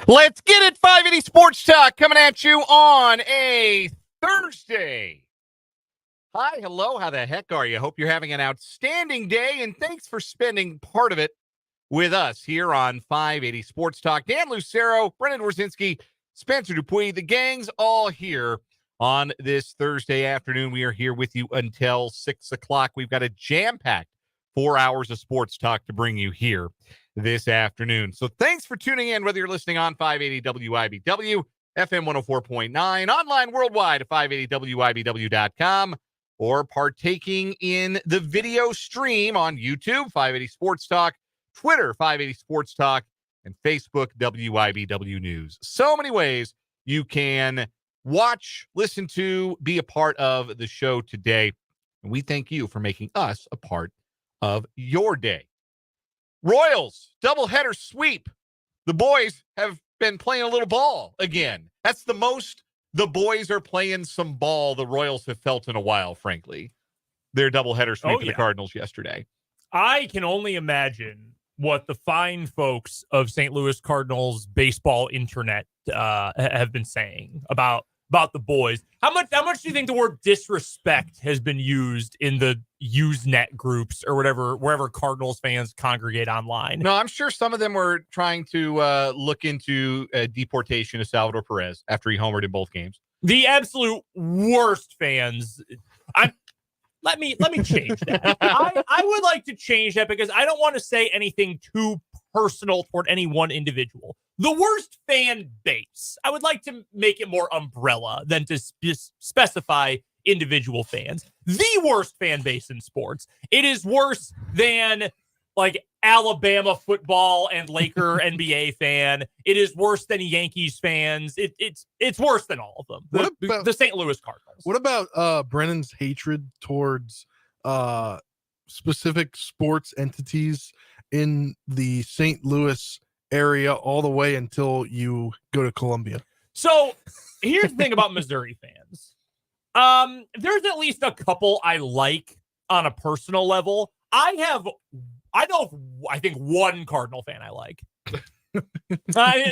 Let's get it. 580 Sports Talk coming at you on a Thursday. Hi, hello. How the heck are you? Hope you're having an outstanding day, and thanks for spending part of it with us here on 580 Sports Talk. Dan Lucero, Brendan Wrzinski, Spencer Dupuis, the gang's all here on this Thursday afternoon. We are here with you until 6 o'clock. We've got a jam-packed 4 hours of sports talk to bring you here this afternoon. So thanks for tuning in, whether you're listening on 580 WIBW, FM 104.9, online worldwide at 580WIBW.com, or partaking in the video stream on YouTube, 580 Sports Talk, Twitter, 580 Sports Talk, and Facebook, WIBW News. So many ways you can watch, listen to, be a part of the show today. And we thank you for making us a part of your day. Royals, doubleheader sweep. The boys have been playing a little ball again. That's the most the boys are playing some ball the Royals have felt in a while, frankly. Their doubleheader sweep of the Cardinals yesterday. I can only imagine what the fine folks of St. Louis Cardinals baseball internet have been saying about the boys. How much do you think the word disrespect has been used in the Usenet groups or wherever Cardinals fans congregate online? No, I'm sure some of them were trying to look into deportation of Salvador Perez after he homered in both games. The absolute worst fans. Let me change that. I would like to change that because I don't want to say anything too personal toward any one individual. The worst fan base. I would like to make it more umbrella than to specify individual fans. The worst fan base in sports. It is worse than like Alabama football and Laker NBA fan. It is worse than Yankees fans. It's worse than all of them. The St. Louis Cardinals. What about Brennan's hatred towards specific sports entities in the St. Louis area all the way until you go to Columbia? So here's the thing about Missouri fans. There's at least a couple I like on a personal level. I think one Cardinal fan I like.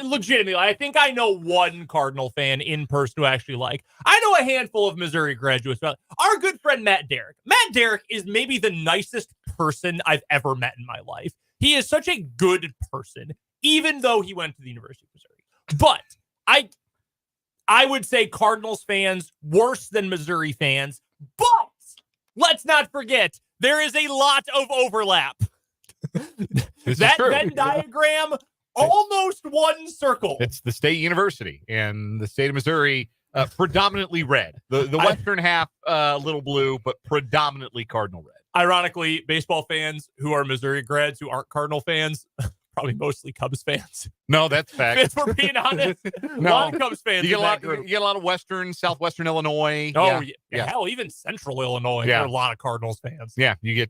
Legitimately, I think I know one Cardinal fan in person who I actually like. I know a handful of Missouri graduates. Our good friend Matt Derrick. Matt Derrick is maybe the nicest person I've ever met in my life. He is such a good person, even though he went to the University of Missouri. But I would say Cardinals fans worse than Missouri fans. But let's not forget, there is a lot of overlap. That Venn diagram, almost one circle. It's the state university, and the state of Missouri, predominantly red. The western half, a little blue, but predominantly Cardinal red. Ironically, baseball fans who are Missouri grads who aren't Cardinal fans, probably mostly Cubs fans. No, that's fact. If we're being honest, a lot of Cubs fans. You get a lot of western, southwestern Illinois. Oh, yeah. Hell, even central Illinois. There are a lot of Cardinals fans. Yeah, you get.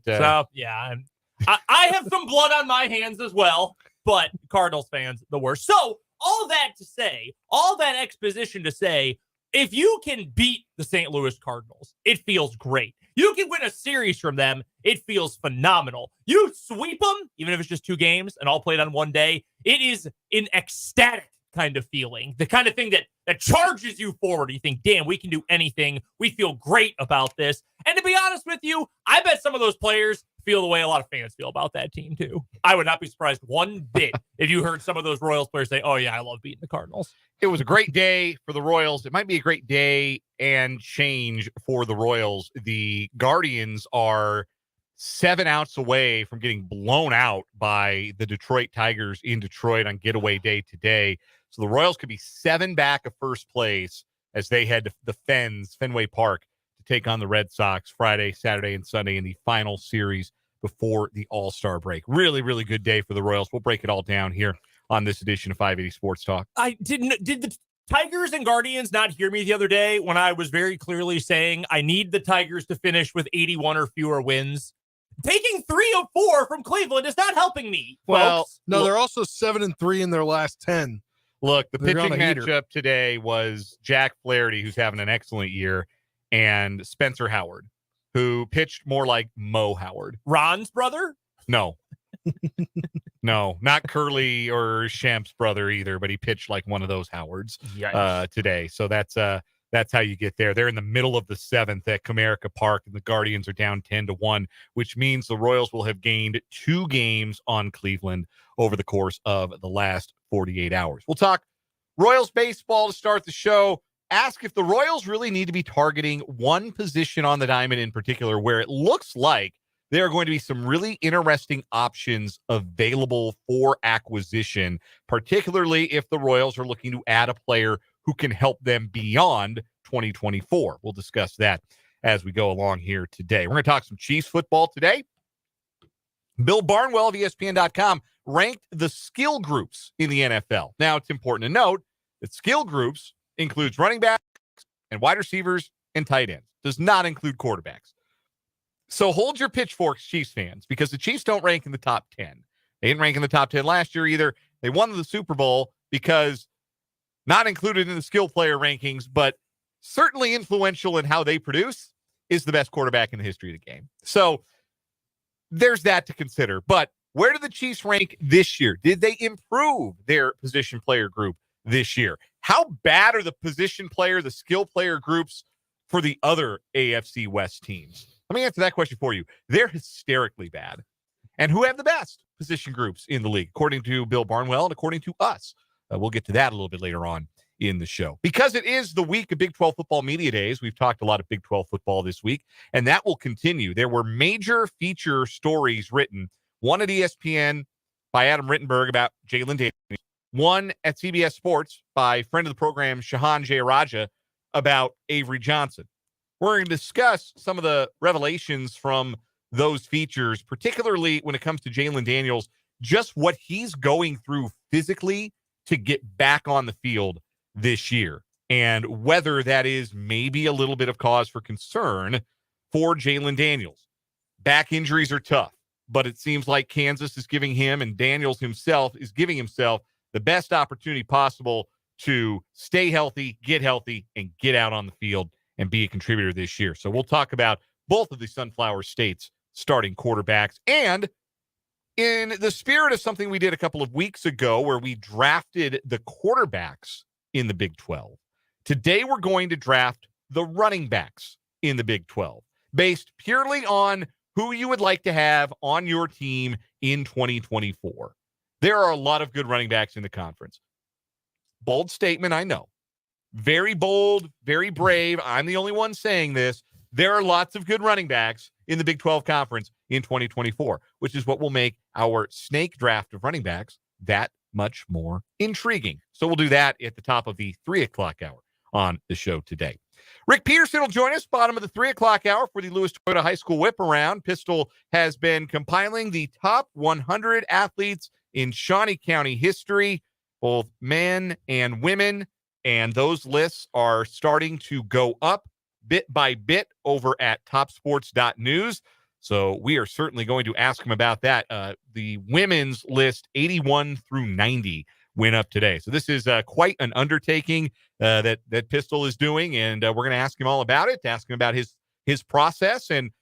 I have some blood on my hands as well, but Cardinals fans, the worst. So all that to say, all that exposition to say, if you can beat the St. Louis Cardinals, it feels great. You can win a series from them. It feels phenomenal. You sweep them, even if it's just 2 games and all played on one day. It is an ecstatic kind of feeling, the kind of thing that charges you forward. You think, damn, we can do anything. We feel great about this. And to be honest with you, I bet some of those players feel the way a lot of fans feel about that team too. I would not be surprised one bit if you heard some of those Royals players say, oh yeah, I love beating the Cardinals. It was a great day for the Royals. It might be a great day and change for the Royals. The Guardians are 7 outs away from getting blown out by the Detroit Tigers in Detroit on getaway day today. So the Royals could be 7 back of first place as they head to the Fenway Park, to take on the Red Sox Friday, Saturday, and Sunday in the final series before the All-Star break. Really, really good day for the Royals. We'll break it all down here on this edition of 580 Sports Talk. Did the Tigers and Guardians not hear me the other day when I was very clearly saying I need the Tigers to finish with 81 or fewer wins? Taking 3 of 4 from Cleveland is not helping me. Well, folks. No, they're also 7-3 in their last 10. Look, the pitching matchup today was Jack Flaherty, who's having an excellent year, and Spencer Howard, who pitched more like Mo Howard. Ron's brother? No. No, not Curly or Shamp's brother either, but he pitched like one of those Howards today. So that's how you get there. They're in the middle of the 7th at Comerica Park, and the Guardians are down 10-1, which means the Royals will have gained 2 games on Cleveland over the course of the last 48 hours. We'll talk Royals baseball to start the show. Ask if the Royals really need to be targeting one position on the diamond in particular, where it looks like there are going to be some really interesting options available for acquisition, particularly if the Royals are looking to add a player who can help them beyond 2024. We'll discuss that as we go along here today. We're going to talk some Chiefs football today. Bill Barnwell of ESPN.com ranked the skill groups in the NFL. Now, it's important to note that skill groups includes running backs and wide receivers and tight ends. Does not include quarterbacks. So hold your pitchforks, Chiefs fans, because the Chiefs don't rank in the top 10. They didn't rank in the top 10 last year either. They won the Super Bowl because not included in the skill player rankings, but certainly influential in how they produce, is the best quarterback in the history of the game. So there's that to consider. But where did the Chiefs rank this year? Did they improve their position player group this year? How bad are the position player, the skill player groups for the other AFC West teams? Let me answer that question for you. They're hysterically bad. And who have the best position groups in the league, according to Bill Barnwell and according to us? We'll get to that a little bit later on in the show. Because it is the week of Big 12 football media days, we've talked a lot of Big 12 football this week, and that will continue. There were major feature stories written, one at ESPN by Adam Rittenberg about Jalen Daniels, one at CBS Sports by friend of the program, Shahan Jayaraja, about Avery Johnson. We're going to discuss some of the revelations from those features, particularly when it comes to Jalen Daniels, just what he's going through physically to get back on the field this year, and whether that is maybe a little bit of cause for concern for Jalen Daniels. Back injuries are tough, but it seems like Kansas is giving him, and Daniels himself is giving himself, the best opportunity possible to stay healthy, and get out on the field and be a contributor this year. So we'll talk about both of the Sunflower State's starting quarterbacks. And in the spirit of something we did a couple of weeks ago where we drafted the quarterbacks in the Big 12, today we're going to draft the running backs in the Big 12, based purely on who you would like to have on your team in 2024. There are a lot of good running backs in the conference. Bold statement, I know. Very bold, very brave. I'm the only one saying this. There are lots of good running backs in the Big 12 Conference in 2024, which is what will make our snake draft of running backs that much more intriguing. So we'll do that at the top of the 3 o'clock hour on the show today. Rick Peterson will join us bottom of the 3 o'clock hour for the Lewis Toyota High School Whip Around. Pistol has been compiling the top 100 athletes in Shawnee County history, both men and women. And those lists are starting to go up bit by bit over at TopSports.News. So we are certainly going to ask him about that. The women's list, 81 through 90, went up today. So this is quite an undertaking that Pistol is doing, and we're going to ask him all about it, ask him about his process and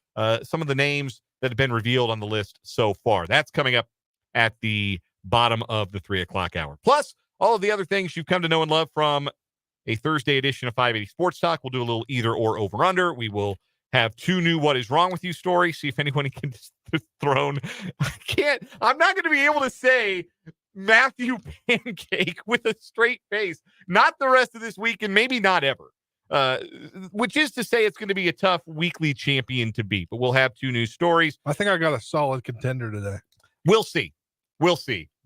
some of the names that have been revealed on the list so far. That's coming up at the bottom of the 3 o'clock hour. Plus, all of the other things you've come to know and love from a Thursday edition of 580 Sports Talk. We'll do a little either or over under. We will have 2 new What Is Wrong With You stories. See if anyone can thrown. I'm not going to be able to say Matthew Pancake with a straight face. Not the rest of this week, and maybe not ever. Which is to say it's going to be a tough weekly champion to beat. But we'll have 2 new stories. I think I got a solid contender today. We'll see.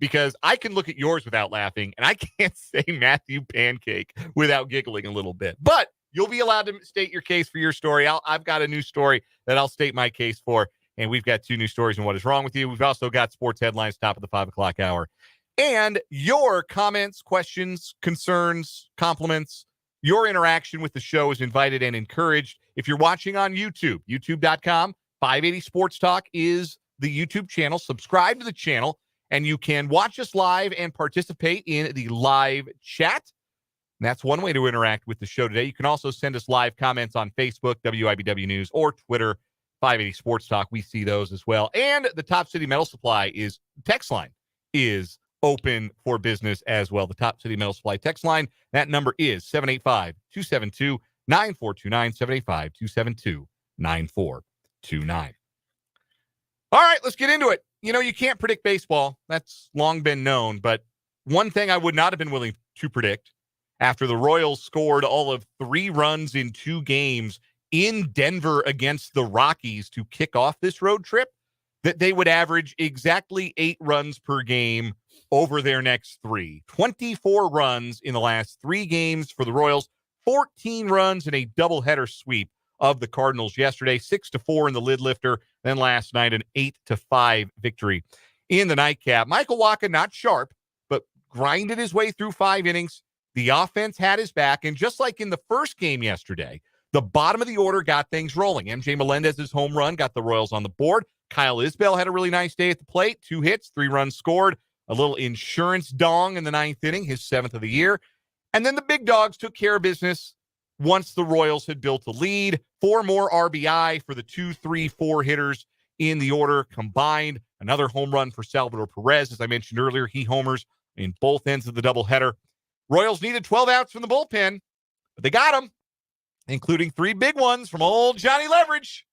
Because I can look at yours without laughing, and I can't say Matthew Pancake without giggling a little bit. But you'll be allowed to state your case for your story. I've got a new story that I'll state my case for, and we've got 2 new stories on What Is Wrong With You. We've also got sports headlines top of the 5 o'clock hour. And your comments, questions, concerns, compliments, your interaction with the show is invited and encouraged. If you're watching on YouTube, youtube.com, 580 Sports Talk is the YouTube channel. Subscribe to the channel, and you can watch us live and participate in the live chat. And that's one way to interact with the show today. You can also send us live comments on Facebook, WIBW News, or Twitter, 580 Sports Talk. We see those as well. And the Top City Metal Supply is text line is open for business as well. The Top City Metal Supply text line, that number is 785-272-9429, 785-272-9429. All right, let's get into it. You can't predict baseball. That's long been known. But one thing I would not have been willing to predict after the Royals scored all of 3 runs in 2 games in Denver against the Rockies to kick off this road trip, that they would average exactly 8 runs per game over their next 3. 24 runs in the last 3 games for the Royals, 14 runs in a doubleheader sweep of the Cardinals yesterday, 6-4 in the lid lifter, then last night an 8-5 victory in the nightcap. Michael Wacha, not sharp, but grinded his way through 5 innings. The offense had his back, and just like in the first game yesterday, the bottom of the order got things rolling. MJ Melendez's home run got the Royals on the board. Kyle Isbell had a really nice day at the plate, 2 hits, 3 runs scored, a little insurance dong in the 9th inning, his 7th of the year. And then the big dogs took care of business once the Royals had built a lead. 4 more RBI for the 2, 3, 4 hitters in the order combined. Another home run for Salvador Perez. As I mentioned earlier, he homers in both ends of the doubleheader. Royals needed 12 outs from the bullpen, but they got them, including 3 big ones from old Johnny Leverage.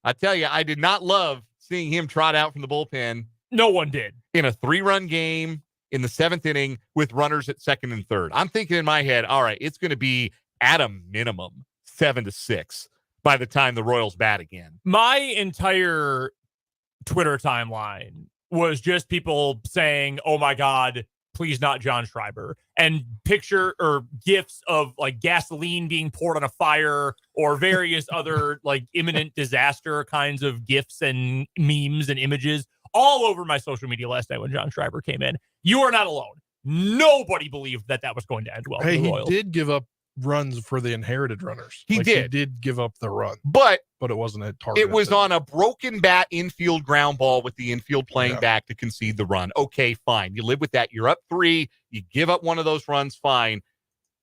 I tell you, I did not love seeing him trot out from the bullpen. No one did. In a 3-run game in the 7th inning with runners at 2nd and 3rd. I'm thinking in my head, all right, it's going to be at a minimum 7-6 by the time the Royals bat again. My entire Twitter timeline was just people saying, oh my God, please not John Schreiber, and picture or gifs of like gasoline being poured on a fire or various other like imminent disaster kinds of gifs and memes and images all over my social media last night when John Schreiber came in. You are not alone. Nobody believed that was going to end well. Hey, for the he Royals. did give up runs for the inherited runners. He He did give up the run, But it wasn't a target. it was on a broken bat infield ground ball with the infield playing Yeah. back to concede the run. Okay, fine. You live with that. You're up 3. You give up one of those runs, fine.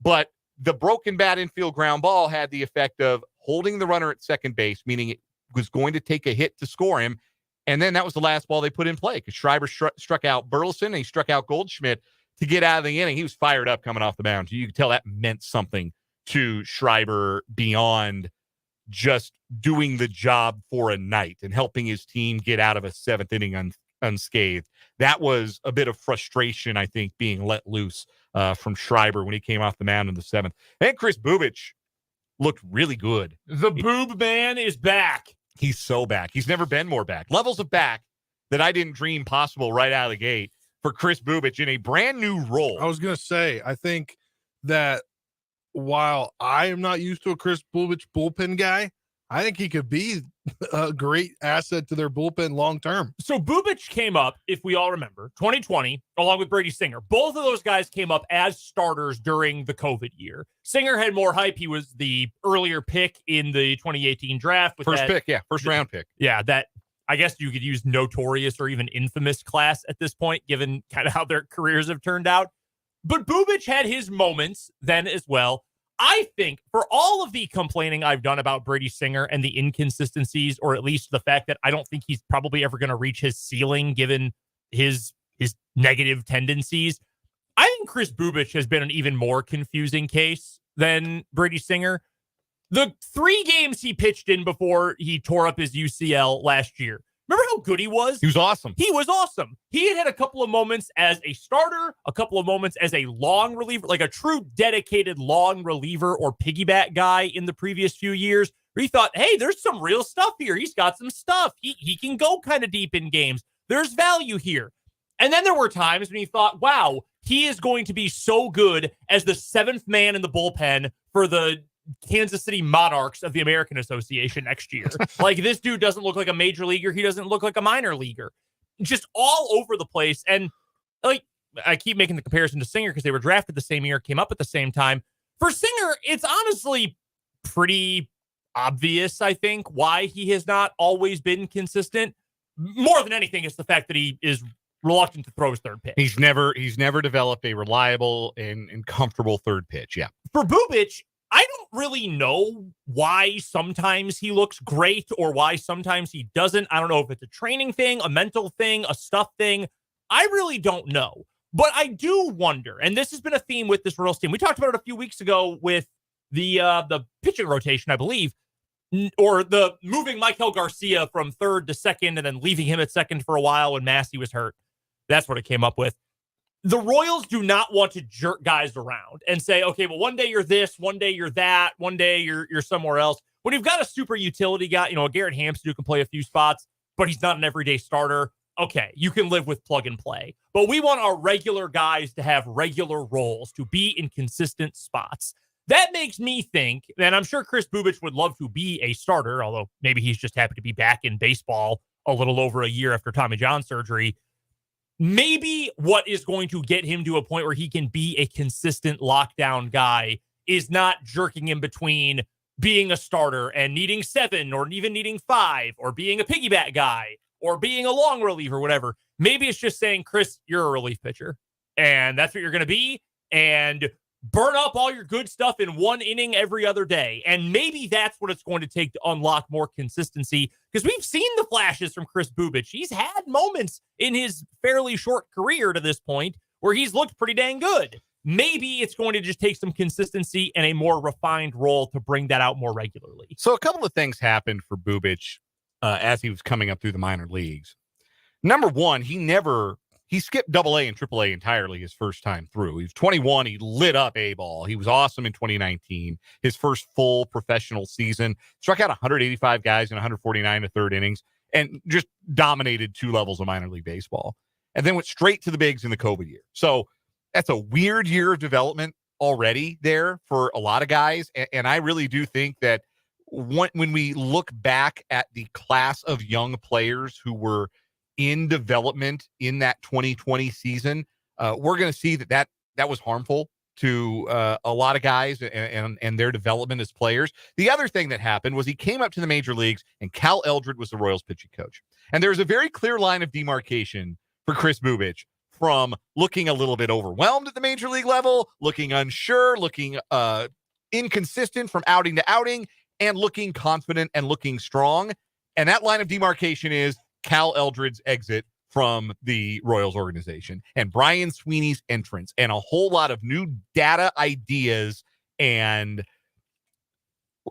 But the broken bat infield ground ball had the effect of holding the runner at second base, meaning it was going to take a hit to score him. And then that was the last ball they put in play because Schreiber struck out Burleson and he struck out Goldschmidt to get out of the inning. He was fired up coming off the mound. You could tell that meant something to Schreiber beyond just doing the job for a night and helping his team get out of a 7th inning unscathed. That was a bit of frustration, I think, being let loose from Schreiber when he came off the mound in the 7th. And Chris Bubic looked really good. The boob man is back. He's so back. He's never been more back. Levels of back that I didn't dream possible right out of the gate for Chris Bubic in a brand new role. I was going to say, I think that while I am not used to a Chris Bubic bullpen guy, I think he could be a great asset to their bullpen long term. So Bubic came up, if we all remember, 2020, along with Brady Singer. Both of those guys came up as starters during the COVID year. Singer had more hype. He was the earlier pick in the 2018 draft. First round pick. Yeah, that I guess you could use notorious or even infamous class at this point, given kind of how their careers have turned out. But Bubic had his moments then as well. I think for all of the complaining I've done about Brady Singer and the inconsistencies, or at least the fact that I don't think he's probably ever going to reach his ceiling given his negative tendencies, I think Chris Bubic has been an even more confusing case than Brady Singer. The 3 games he pitched in before he tore up his UCL last year, remember how good he was? He was awesome. He was awesome. He had a couple of moments as a starter, a couple of moments as a long reliever, like a true dedicated long reliever or piggyback guy in the previous few years, where he thought, hey, there's some real stuff here. He's got some stuff. He can go kind of deep in games. There's value here. And then there were times when he thought, wow, he is going to be so good as the 7th man in the bullpen for the Kansas City Monarchs of the American Association next year. Like, this dude doesn't look like a major leaguer. He doesn't look like a minor leaguer. Just all over the place. And like, I keep making the comparison to Singer because they were drafted the same year, came up at the same time. For Singer, it's honestly pretty obvious, I think, why he has not always been consistent. More than anything, it's the fact that he is reluctant to throw his third pitch. He's never developed a reliable and comfortable third pitch. Yeah. For Bubic, I don't really know why sometimes he looks great or why sometimes he doesn't. I don't know if it's a training thing, a mental thing, a stuff thing. I really don't know. But I do wonder, and this has been a theme with this Royals team. We talked about it a few weeks ago with the pitching rotation, I believe, or the moving Michael Garcia from third to second and then leaving him at second for a while when Massey was hurt. That's what it came up with. The Royals do not want to jerk guys around and say, okay, well, one day you're this, one day you're that, one day you're somewhere else. When you've got a super utility guy, a Garrett Hampson who can play a few spots, but he's not an everyday starter, okay, you can live with plug and play. But we want our regular guys to have regular roles, to be in consistent spots. That makes me think, and I'm sure Chris Bubic would love to be a starter, although maybe he's just happy to be back in baseball a little over a year after Tommy John surgery. Maybe what is going to get him to a point where he can be a consistent lockdown guy is not jerking in between being a starter and needing 7 or even needing 5 or being a piggyback guy or being a long reliever, whatever. Maybe it's just saying, Chris, you're a relief pitcher and that's what you're going to be. And burn up all your good stuff in one inning every other day. And maybe that's what it's going to take to unlock more consistency, because we've seen the flashes from Chris Bubic. He's had moments in his fairly short career to this point where he's looked pretty dang good. Maybe it's going to just take some consistency and a more refined role to bring that out more regularly. So a couple of things happened for Bubic as he was coming up through the minor leagues. Number one, he skipped AA and AAA entirely his first time through. He was 21. He lit up A-ball. He was awesome in 2019. His first full professional season. Struck out 185 guys in 149 to third innings and just dominated 2 levels of minor league baseball. And then went straight to the bigs in the COVID year. So that's a weird year of development already there for a lot of guys. And I really do think that when we look back at the class of young players who were in development in that 2020 season, we're going to see that was harmful to a lot of guys and their development as players. The other thing that happened was he came up to the major leagues and Cal Eldred was the Royals pitching coach. And there's a very clear line of demarcation for Chris Bubic from looking a little bit overwhelmed at the major league level, looking unsure, looking inconsistent from outing to outing, and looking confident and looking strong. And that line of demarcation is Cal Eldred's exit from the Royals organization and Brian Sweeney's entrance and a whole lot of new data ideas and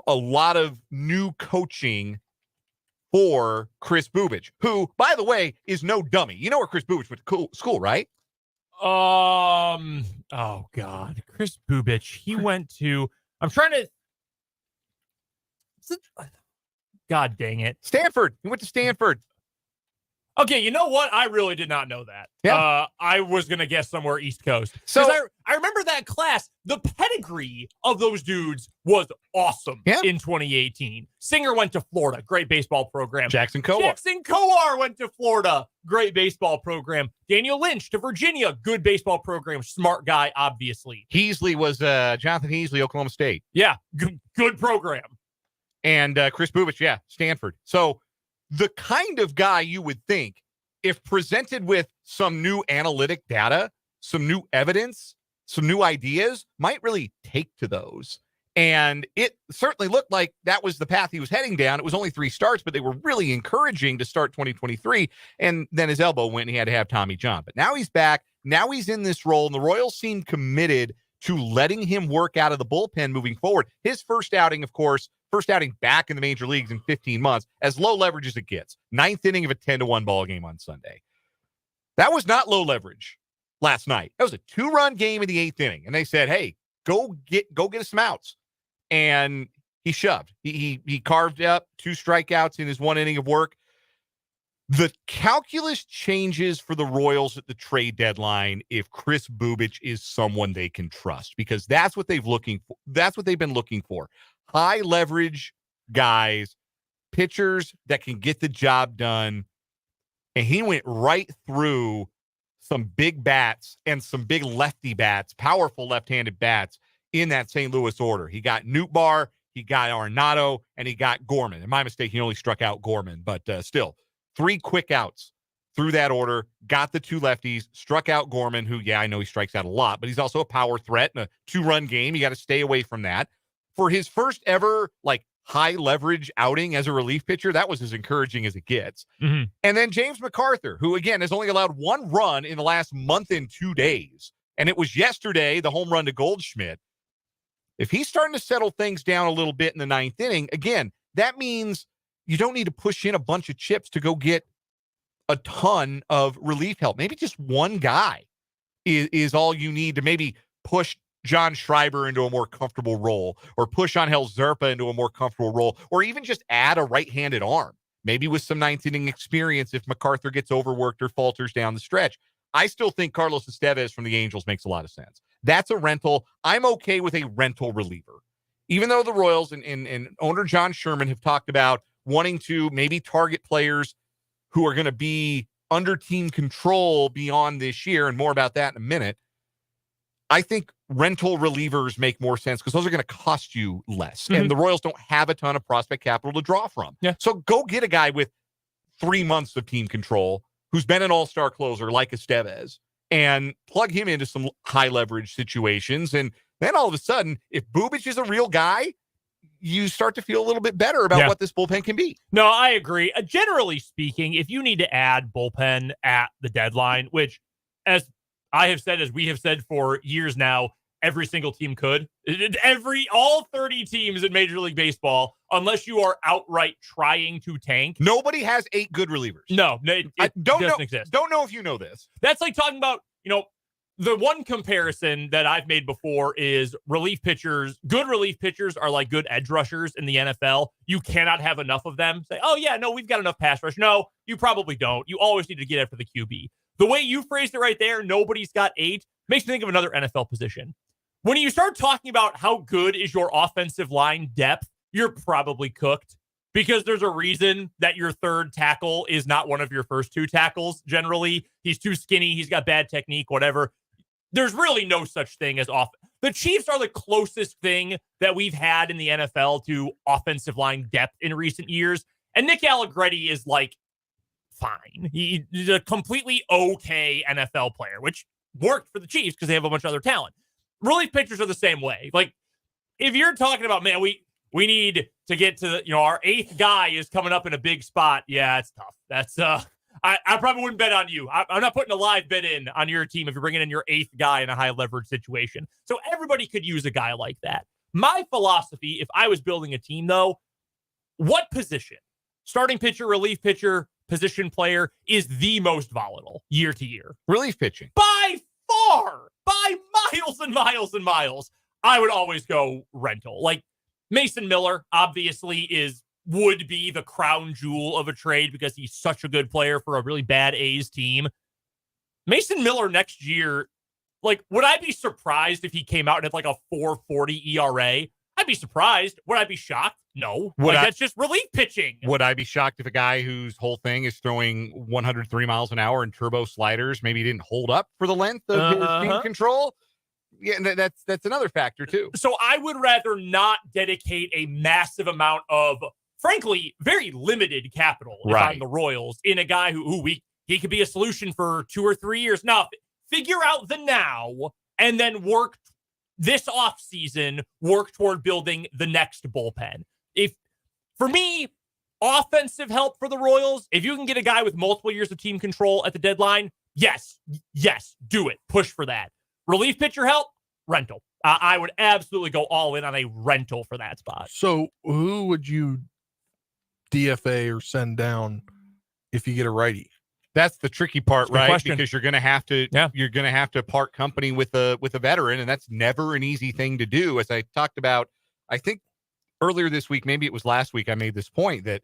a lot of new coaching for Chris Bubic, who, by the way, is no dummy. You know where Chris Bubic went to school, right? Oh God, Chris Bubic. He went to, I'm trying to, God dang it. Stanford. He went to Stanford. Okay, you know what? I really did not know that. Yeah. I was going to guess somewhere East Coast. So I remember that class. The pedigree of those dudes was awesome in 2018. Singer went to Florida. Great baseball program. Jackson Kowar went to Florida. Great baseball program. Daniel Lynch to Virginia. Good baseball program. Smart guy, obviously. Heasley was Jonathan Heasley, Oklahoma State. Yeah, good program. And Chris Bubic, Stanford. So the kind of guy you would think, if presented with some new analytic data, some new evidence, some new ideas, might really take to those. And it certainly looked like that was the path he was heading down. It was only 3 starts, but they were really encouraging to start 2023. And then his elbow went and he had to have Tommy John. But now he's back. Now he's in this role, and the Royals seem committed to letting him work out of the bullpen moving forward. His first outing, of course, first outing back in the major leagues in 15 months, as low leverage as it gets. 9th inning of a 10-1 ball game on Sunday. That was not low leverage last night. That was a 2-run game in the 8th inning. And they said, hey, go get us some outs. And he shoved. He carved up 2 strikeouts in his 1 inning of work. The calculus changes for the Royals at the trade deadline if Chris Bubic is someone they can trust, because that's what they've looking for. That's what they've been looking for. High leverage guys, pitchers that can get the job done. And he went right through some big bats and some big lefty bats, powerful left-handed bats in that St. Louis order. He got Nootbaar, he got Arenado, and he got Gorman. And my mistake, he only struck out Gorman, but still 3 quick outs through that order, got the 2 lefties, struck out Gorman, who, I know he strikes out a lot, but he's also a power threat in a 2-run game. You got to stay away from that. For his first ever, high leverage outing as a relief pitcher, that was as encouraging as it gets. Mm-hmm. And then James McArthur, who again has only allowed 1 run in the last month and 2 days. And it was yesterday, the home run to Goldschmidt. If he's starting to settle things down a little bit in the 9th inning, again, that means you don't need to push in a bunch of chips to go get a ton of relief help. Maybe just one guy is all you need to maybe push John Schreiber into a more comfortable role, or push Angel Zerpa into a more comfortable role, or even just add a right-handed arm, maybe with some 9th inning experience if McArthur gets overworked or falters down the stretch. I still think Carlos Estevez from the Angels makes a lot of sense. That's a rental. I'm okay with a rental reliever. Even though the Royals and owner John Sherman have talked about wanting to maybe target players who are going to be under team control beyond this year, and more about that in a minute, I think rental relievers make more sense because those are going to cost you less. Mm-hmm. And the Royals don't have a ton of prospect capital to draw from. Yeah. So go get a guy with 3 months of team control who's been an all-star closer like Estevez and plug him into some high leverage situations. And then all of a sudden, if Bubic is a real guy, you start to feel a little bit better about what this bullpen can be. No, I agree. Generally speaking, if you need to add bullpen at the deadline, which as I have said, as we have said for years now, every single team could. All 30 teams in Major League Baseball, unless you are outright trying to tank. Nobody has 8 good relievers. No, it doesn't exist. Don't know if you know this. That's like talking about, the one comparison that I've made before is relief pitchers. Good relief pitchers are like good edge rushers in the NFL. You cannot have enough of them. Say, oh, yeah, no, we've got enough pass rush. No, you probably don't. You always need to get after the QB. The way you phrased it right there, nobody's got 8, makes me think of another NFL position. When you start talking about how good is your offensive line depth, you're probably cooked, because there's a reason that your third tackle is not one of your first 2 tackles. Generally, he's too skinny. He's got bad technique, whatever. There's really no such thing as The Chiefs are the closest thing that we've had in the NFL to offensive line depth in recent years. And Nick Allegretti is like, fine. He's a completely okay NFL player, which worked for the Chiefs because they have a bunch of other talent. Relief pitchers are the same way. Like, if you're talking about, man, we need to get to our 8th guy is coming up in a big spot. Yeah, it's tough. That's I probably wouldn't bet on you. I'm not putting a live bet in on your team if you're bringing in your 8th guy in a high leverage situation. So everybody could use a guy like that. My philosophy, if I was building a team, though, what position, starting pitcher, relief pitcher, position player, is the most volatile year to year? Relief pitching. By far, by miles and miles and miles, I would always go rental. Like, Mason Miller, obviously, would be the crown jewel of a trade because he's such a good player for a really bad A's team. Mason Miller next year, like, would I be surprised if he came out and had like a 4.40 ERA? I'd be surprised. Would I be shocked? No. That's just relief pitching. Would I be shocked if a guy whose whole thing is throwing 103 miles an hour and turbo sliders maybe didn't hold up for the length of his team control? Yeah, that's another factor too. So I would rather not dedicate a massive amount of, frankly, very limited capital if I'm the Royals in a guy who he could be a solution for 2 or 3 years. Now, figure out the now and then work this offseason, work toward building the next bullpen. For me, offensive help for the Royals, if you can get a guy with multiple years of team control at the deadline, yes, do it. Push for that. Relief pitcher help, rental. I would absolutely go all in on a rental for that spot. So who would you DFA or send down if you get a righty? That's the tricky part, right? Question. Because you're going to have to part company with a veteran, and that's never an easy thing to do. As I talked about, I think earlier this week, maybe it was last week, I made this point that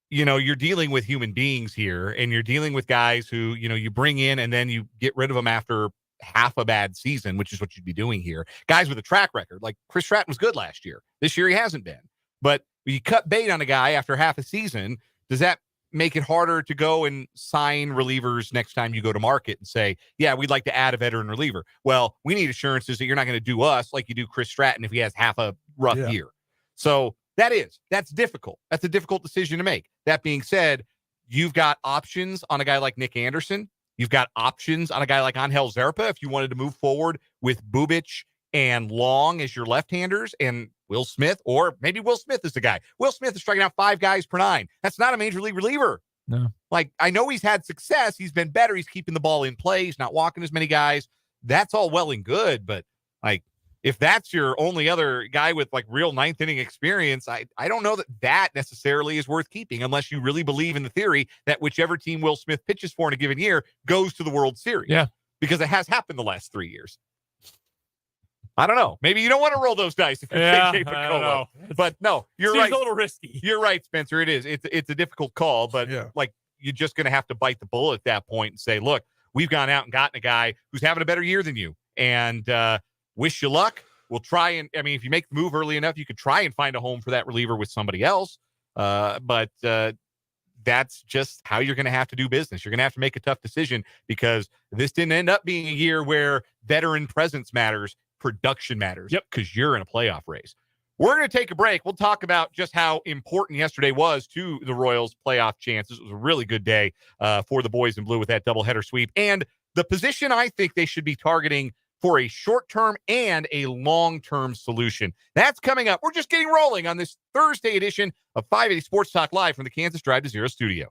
you're dealing with human beings here, and you're dealing with guys who you bring in and then you get rid of them after half a bad season, which is what you'd be doing here. Guys with a track record, like Chris Stratton was good last year. This year he hasn't been. But when you cut bait on a guy after half a season, does that make it harder to go and sign relievers next time you go to market and say, yeah, we'd like to add a veteran reliever? Well, we need assurances that you're not going to do us like you do Chris Stratton if he has half a rough year. So that's difficult. That's a difficult decision to make. That being said, you've got options on a guy like Nick Anderson. You've got options on a guy like Angel Zerpa if you wanted to move forward with Bubic and Long as your left-handers, and Will Smith, or maybe Will Smith is the guy. Will Smith is striking out 5 guys per 9. That's not a major league reliever. No. Like, I know he's had success. He's been better. He's keeping the ball in play. He's not walking as many guys. That's all well and good, but like, if that's your only other guy with like real 9th inning experience, I don't know that necessarily is worth keeping unless you really believe in the theory that whichever team Will Smith pitches for in a given year goes to the World Series. Yeah. Because it has happened the last 3 years. I don't know. Maybe you don't want to roll those dice if you're KJ Piccolo. But no, you're right. Seems a little risky. You're right, Spencer. It is. It's a difficult call, but like, you're just going to have to bite the bullet at that point and say, look, we've gone out and gotten a guy who's having a better year than you. And wish you luck. We'll try and, I mean, if you make the move early enough, you could try and find a home for that reliever with somebody else. But that's just how you're going to have to do business. You're going to have to make a tough decision because this didn't end up being a year where veteran presence matters, production matters. Yep. Because you're in a playoff race. We're going to take a break. We'll talk about just how important yesterday was to the Royals' playoff chances. It was a really good day for the boys in blue with that doubleheader sweep. And the position I think they should be targeting for a short-term and a long-term solution. That's coming up. We're just getting rolling on this Thursday edition of 580 Sports Talk Live from the Kansas Drive to Zero studio.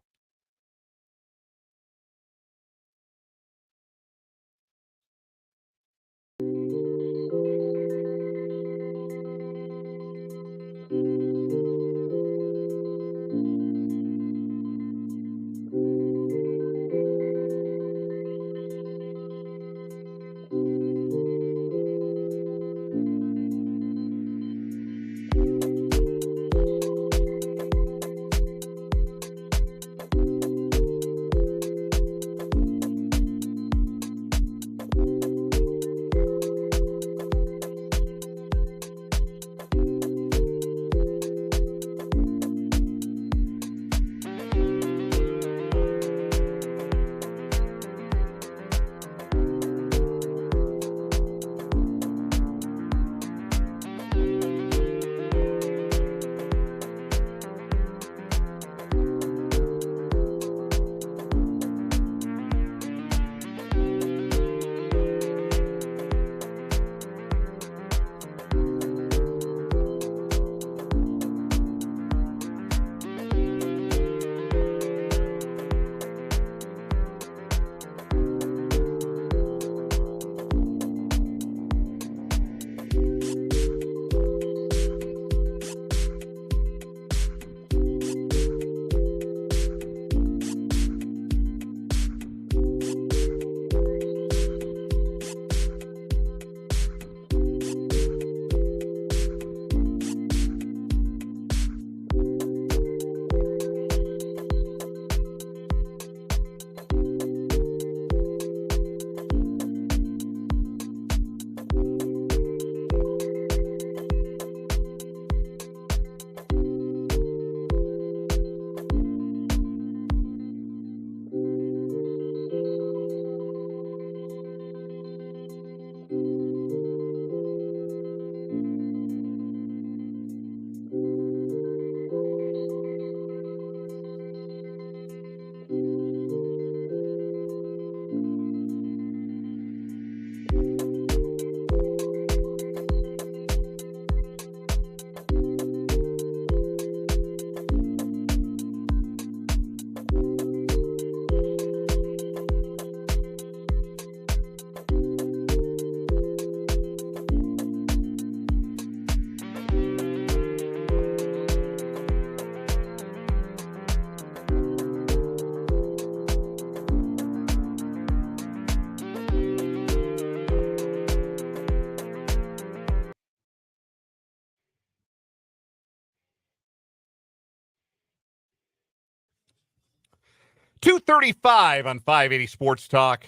.35 on 580 Sports Talk.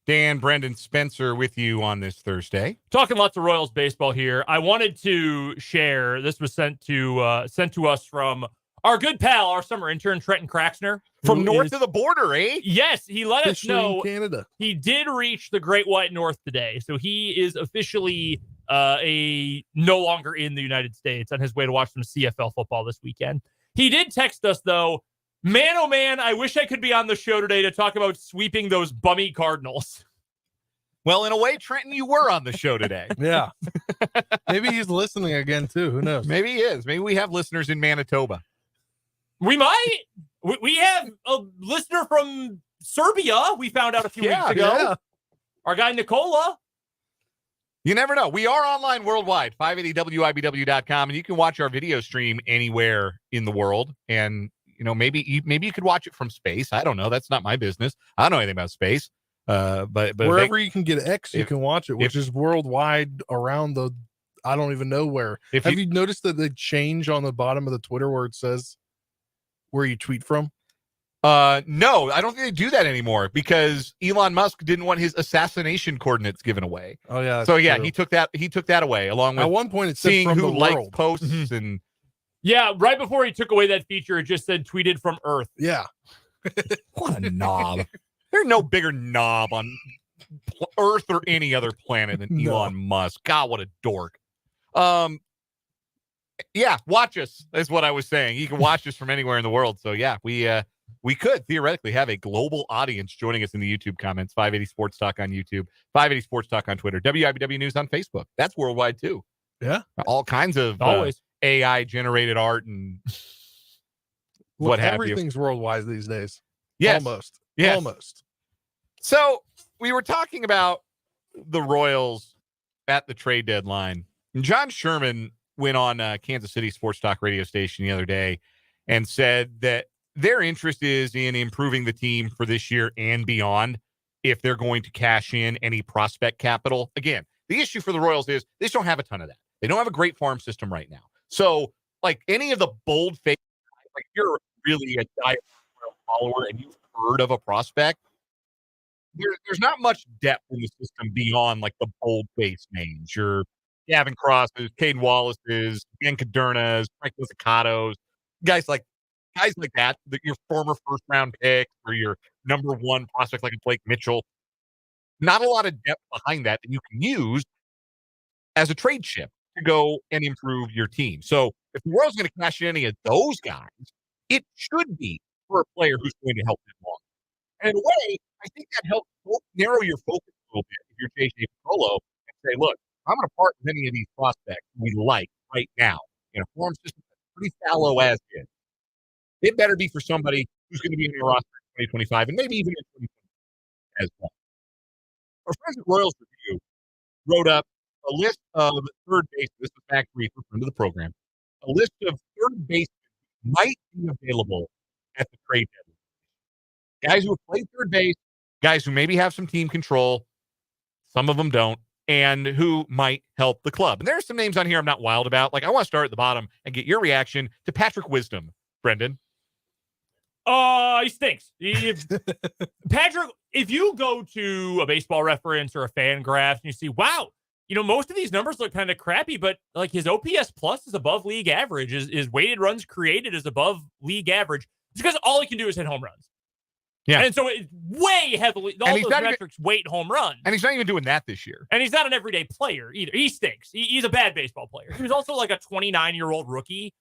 Dan, Brendan, Spencer with you on this Thursday. Talking lots of Royals baseball here. I wanted to share, this was sent to us from our good pal, our summer intern, Trenton Kraxner. From north of the border, eh? Yes, he let us know Canada. He did reach the Great White North today. So he is officially no longer in the United States, on his way to watch some CFL football this weekend. He did text us, though, man, oh man, I wish I could be on the show today to talk about sweeping those bummy Cardinals. Well, in a way, Trenton, you were on the show today. Yeah. Maybe he's listening again, too. Who knows? Maybe he is. Maybe we have listeners in Manitoba. We might. We have a listener from Serbia. We found out a few weeks ago. Yeah. Our guy, Nicola. You never know. We are online worldwide, 580wibw.com, and you can watch our video stream anywhere in the world. And, maybe you could watch it from space. I don't know. That's not my business. I don't know anything about space. But wherever you can get X, you can watch it, which is worldwide around I don't even know where. Have you noticed that they change on the bottom of the Twitter where it says where you tweet from? No, I don't think they do that anymore because Elon Musk didn't want his assassination coordinates given away. Oh yeah. So yeah, true. he took that away along with at one point it said seeing from who the liked world. posts and Yeah, right before he took away that feature, it just said tweeted from Earth. Yeah. What a knob. There's no bigger knob on Earth or any other planet than Elon Musk. God, what a dork. Yeah, watch us. That's what I was saying. You can watch us from anywhere in the world. So yeah, we could theoretically have a global audience joining us in the YouTube comments. 580 Sports Talk on YouTube, 580 Sports Talk on Twitter, WIBW News on Facebook. That's worldwide too. Yeah. All kinds of Always AI generated art and what have you. Everything's worldwide these days. Yes. Almost. Yes. Almost. So we were talking about the Royals at the trade deadline. And John Sherman went on Kansas City Sports Talk radio station the other day and said that their interest is in improving the team for this year and beyond if they're going to cash in any prospect capital. Again, the issue for the Royals is they just don't have a ton of that. They don't have a great farm system right now. So, like any of the bold face, like you're really a diehard follower and you've heard of a prospect, there's not much depth in the system beyond like the bold face names. Your Gavin Crosses, Caden Wallace's, Dan Cadernas, Frank Lizzicatos, guys like that your former first round pick or your number one prospect like Blake Mitchell. Not a lot of depth behind that you can use as a trade chip to go and improve your team. So if the Royals going to cash in any of those guys, it should be for a player who's going to help them along. And in a way, I think that helps narrow your focus a little bit if you're JJ Piccolo and say, look, I'm going to part with any of these prospects we like right now in a farm system that's pretty fallow as is. It better be for somebody who's going to be in your roster in 2025 and maybe even in 2020 as well. Our friends at Royals Review wrote up a list of third basemen. This was Mac Reefer, friend of the program. A list of third basemen might be available at the trade deadline. Guys who have played third base, guys who maybe have some team control, some of them don't, and who might help the club. And there are some names on here I'm not wild about. Like, I want to start at the bottom and get your reaction to Patrick Wisdom, Brendan. He stinks. Patrick, if you go to a Baseball Reference or a Fangraphs and you see, wow, most of these numbers look kind of crappy, but like his OPS plus is above league average. His weighted runs created is above league average. It's because all he can do is hit home runs. Yeah. And so it's way heavily, all those metrics weight home runs. And he's not even doing that this year. And he's not an everyday player either. He stinks. He's a bad baseball player. He was also like a 29-year-old rookie.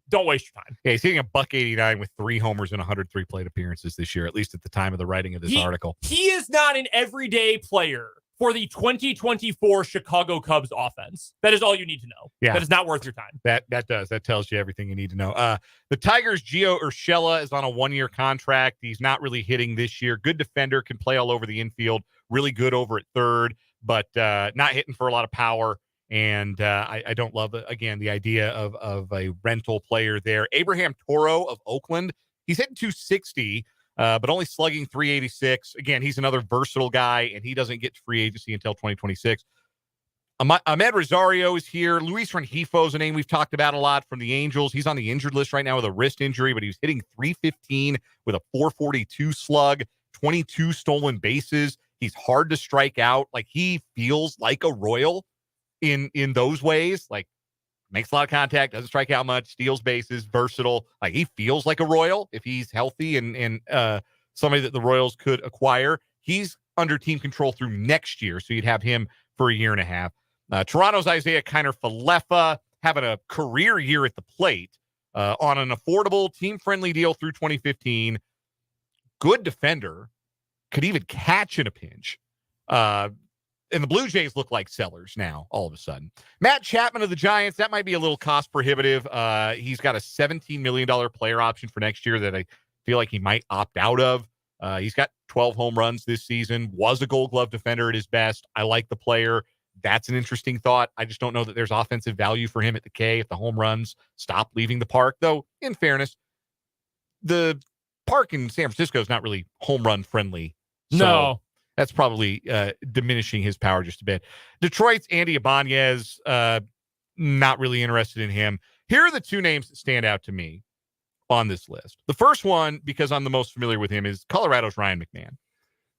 Don't waste your time. Yeah, he's hitting a $189 with 3 homers and 103 plate appearances this year, at least at the time of the writing of this article. He is not an everyday player for the 2024 Chicago Cubs offense. That is all you need to know. Yeah. That is not worth your time. That tells you everything you need to know. The Tigers' Gio Urshela is on a 1-year contract. He's not really hitting this year. Good defender, can play all over the infield. Really good over at third, but not hitting for a lot of power. And I don't love, again, the idea of a rental player there. Abraham Toro of Oakland, he's hitting 260, but only slugging 386. Again, he's another versatile guy, and he doesn't get to free agency until 2026. Ahmed Rosario is here. Luis Rengifo is a name we've talked about a lot from the Angels. He's on the injured list right now with a wrist injury, but he was hitting 315 with a 442 slug, 22 stolen bases. He's hard to strike out. Like, he feels like a Royal in those ways. Like, makes a lot of contact, doesn't strike out much, steals bases, versatile. Like, he feels like a Royal if he's healthy and somebody that the Royals could acquire. He's under team control through next year, so you'd have him for a year and a half. Toronto's Isaiah Kiner-Falefa having a career year at the plate on an affordable, team-friendly deal through 2015. Good defender, could even catch in a pinch. And the Blue Jays look like sellers now, all of a sudden. Matt Chapman of the Giants, that might be a little cost prohibitive. He's got a $17 million player option for next year that I feel like he might opt out of. He's got 12 home runs this season, was a Gold Glove defender at his best. I like the player. That's an interesting thought. I just don't know that there's offensive value for him at the K if the home runs stop leaving the park. Though, in fairness, the park in San Francisco is not really home run friendly. So No. that's probably diminishing his power just a bit. Detroit's Andy Ibanez, not really interested in him. Here are the two names that stand out to me on this list. The first one, because I'm the most familiar with him, is Colorado's Ryan McMahon.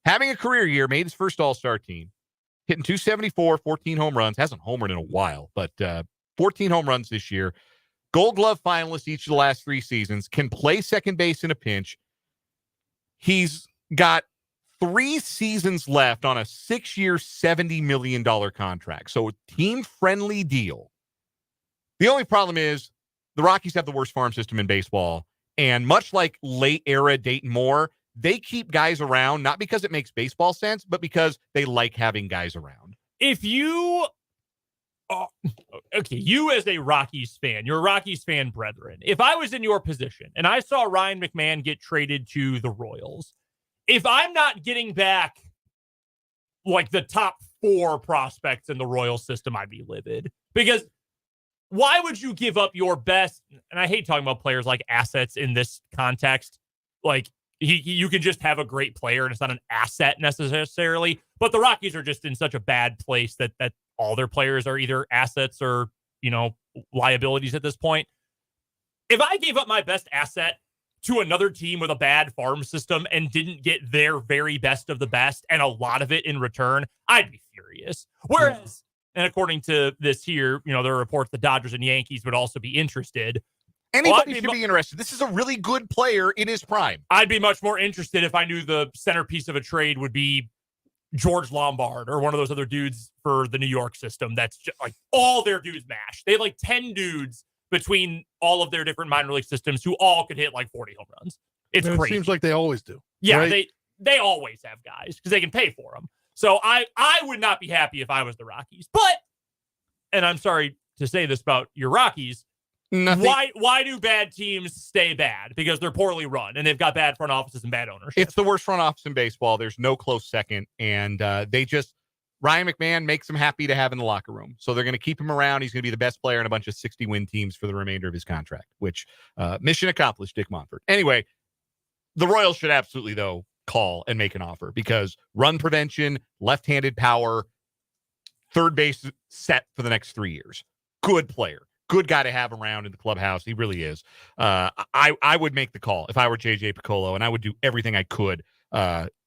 Having a career year, made his first All-Star team, hitting 274, 14 home runs, hasn't homered in a while, but 14 home runs this year. Gold Glove finalist each of the last 3 seasons, can play second base in a pinch. He's got 3 seasons left on a 6-year, $70 million contract. So a team-friendly deal. The only problem is the Rockies have the worst farm system in baseball. And much like late-era Dayton Moore, they keep guys around, not because it makes baseball sense, but because they like having guys around. If you... okay, you as a Rockies fan, you're a Rockies fan, brethren. If I was in your position and I saw Ryan McMahon get traded to the Royals, if I'm not getting back like the top 4 prospects in the Royal system, I'd be livid. Because why would you give up your best? And I hate talking about players like assets in this context. Like you can just have a great player and it's not an asset necessarily. But the Rockies are just in such a bad place that all their players are either assets or, liabilities at this point. If I gave up my best asset to another team with a bad farm system and didn't get their very best of the best and a lot of it in return, I'd be furious. Whereas, and according to this here, there are reports the Dodgers and Yankees would also be interested. Anybody should be interested. This is a really good player in his prime. I'd be much more interested if I knew the centerpiece of a trade would be George Lombard or one of those other dudes for the New York system. That's just like all their dudes mash. They have like 10 dudes between all of their different minor league systems who all could hit like 40 home runs. It's crazy. It seems like they always do. Yeah, right? they always have guys because they can pay for them. So I would not be happy if I was the Rockies. But, and I'm sorry to say this about your Rockies, why do bad teams stay bad? Because they're poorly run and they've got bad front offices and bad ownership. It's the worst front office in baseball. There's no close second. And Ryan McMahon makes them happy to have in the locker room. So they're going to keep him around. He's going to be the best player in a bunch of 60-win teams for the remainder of his contract, which mission accomplished, Dick Monfort. Anyway, the Royals should absolutely, though, call and make an offer because run prevention, left-handed power, third base set for the next 3 years. Good player. Good guy to have around in the clubhouse. He really is. I would make the call if I were JJ Piccolo, and I would do everything I could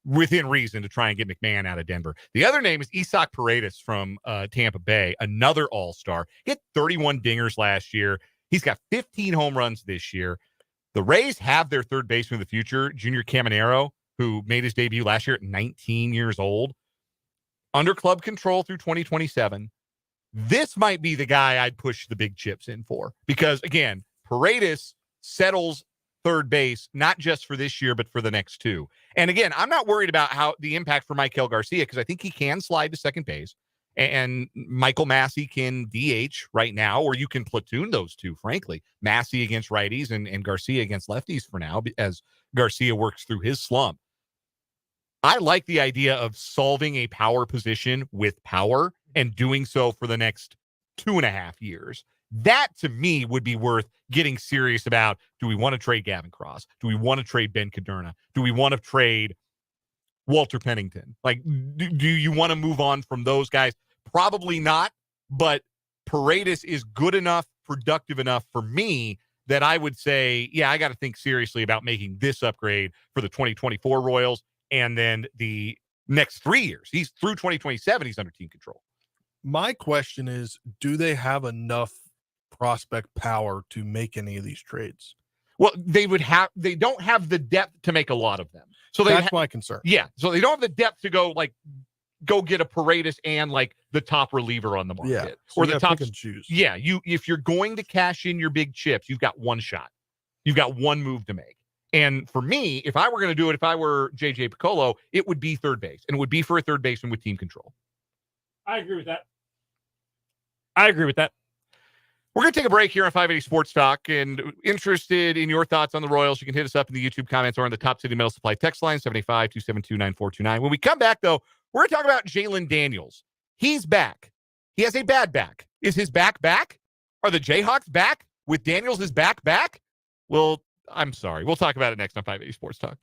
within reason to try and get McMahon out of Denver. The other name is Isaac Paredes from Tampa Bay, another all-star. He had 31 dingers last year. He's got 15 home runs this year. The Rays have their third baseman of the future, Junior Caminero, who made his debut last year at 19 years old. Under club control through 2027. This might be the guy I'd push the big chips in for because, again, Paredes settles third base, not just for this year, but for the next 2. And again, I'm not worried about how the impact for Maikel Garcia because I think he can slide to second base and Michael Massey can DH right now, or you can platoon those two, frankly. Massey against righties and Garcia against lefties for now as Garcia works through his slump. I like the idea of solving a power position with power and doing so for the next 2.5 years. That, to me, would be worth getting serious about. Do we want to trade Gavin Cross? Do we want to trade Ben Cadorna? Do we want to trade Walter Pennington? Like, do you want to move on from those guys? Probably not, but Paredes is good enough, productive enough for me that I would say, yeah, I got to think seriously about making this upgrade for the 2024 Royals and then the next 3 years. He's through 2027. He's under team control. My question is, do they have enough prospect power to make any of these trades? Well, they don't have the depth to make a lot of them. So that's my concern. Yeah. So they don't have the depth to go get a Paredes and like the top reliever on the market. Yeah. So or the top pick and choose. Yeah. If you're going to cash in your big chips, you've got one shot. You've got one move to make. And for me, if I were going to do it, if I were JJ Piccolo, it would be third base, and it would be for a third baseman with team control. I agree with that. We're going to take a break here on 580 Sports Talk, and interested in your thoughts on the Royals, you can hit us up in the YouTube comments or on the Top City Metal Supply text line, 785-272-9429. When we come back, though, we're going to talk about Jalen Daniels. He's back. He has a bad back. Is his back back? Are the Jayhawks back with Daniels' back? Well, I'm sorry. We'll talk about it next on 580 Sports Talk.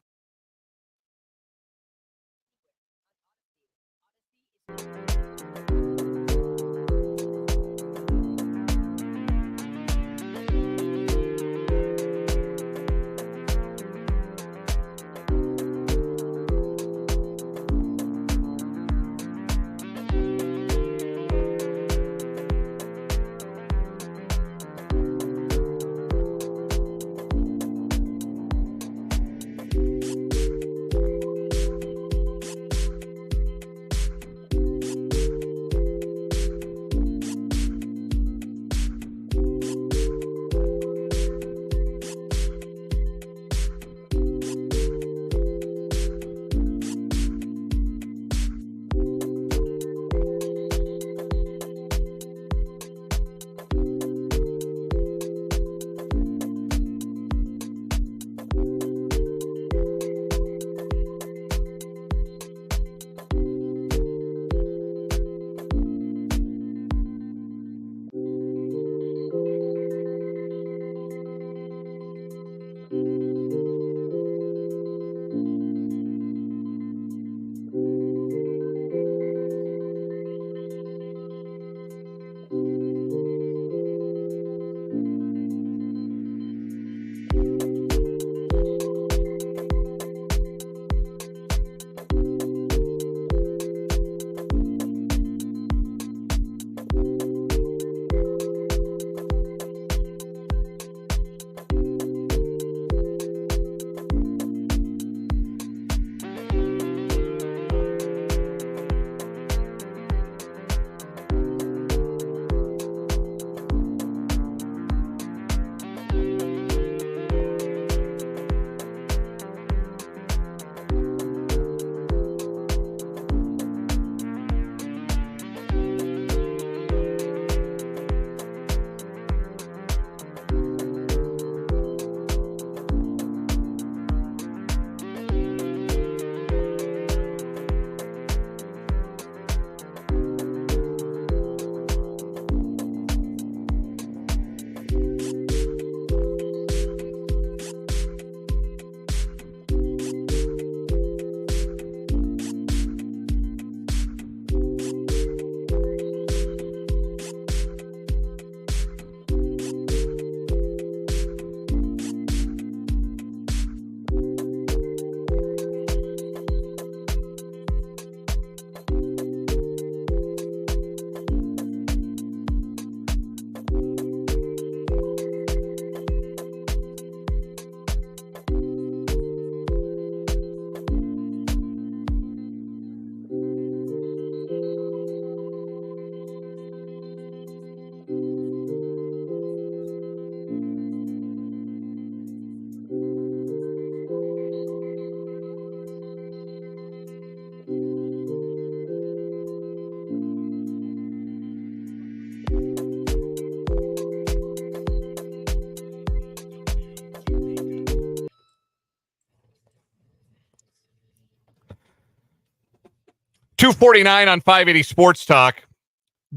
.249 on 580 Sports Talk.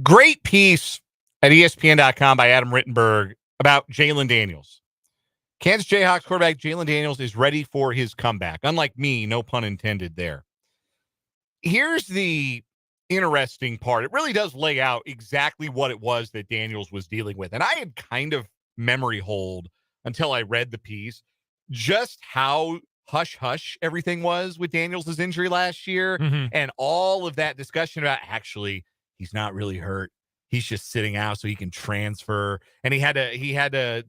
Great piece at ESPN.com by Adam Rittenberg about Jalen Daniels. Kansas Jayhawks quarterback Jalen Daniels is ready for his comeback. Unlike me, no pun intended there. Here's the interesting part. It really does lay out exactly what it was that Daniels was dealing with. And I had kind of memory hold until I read the piece, just how hush-hush everything was with Daniels' injury last year, and all of that discussion about actually he's not really hurt. He's just sitting out so he can transfer. And he had to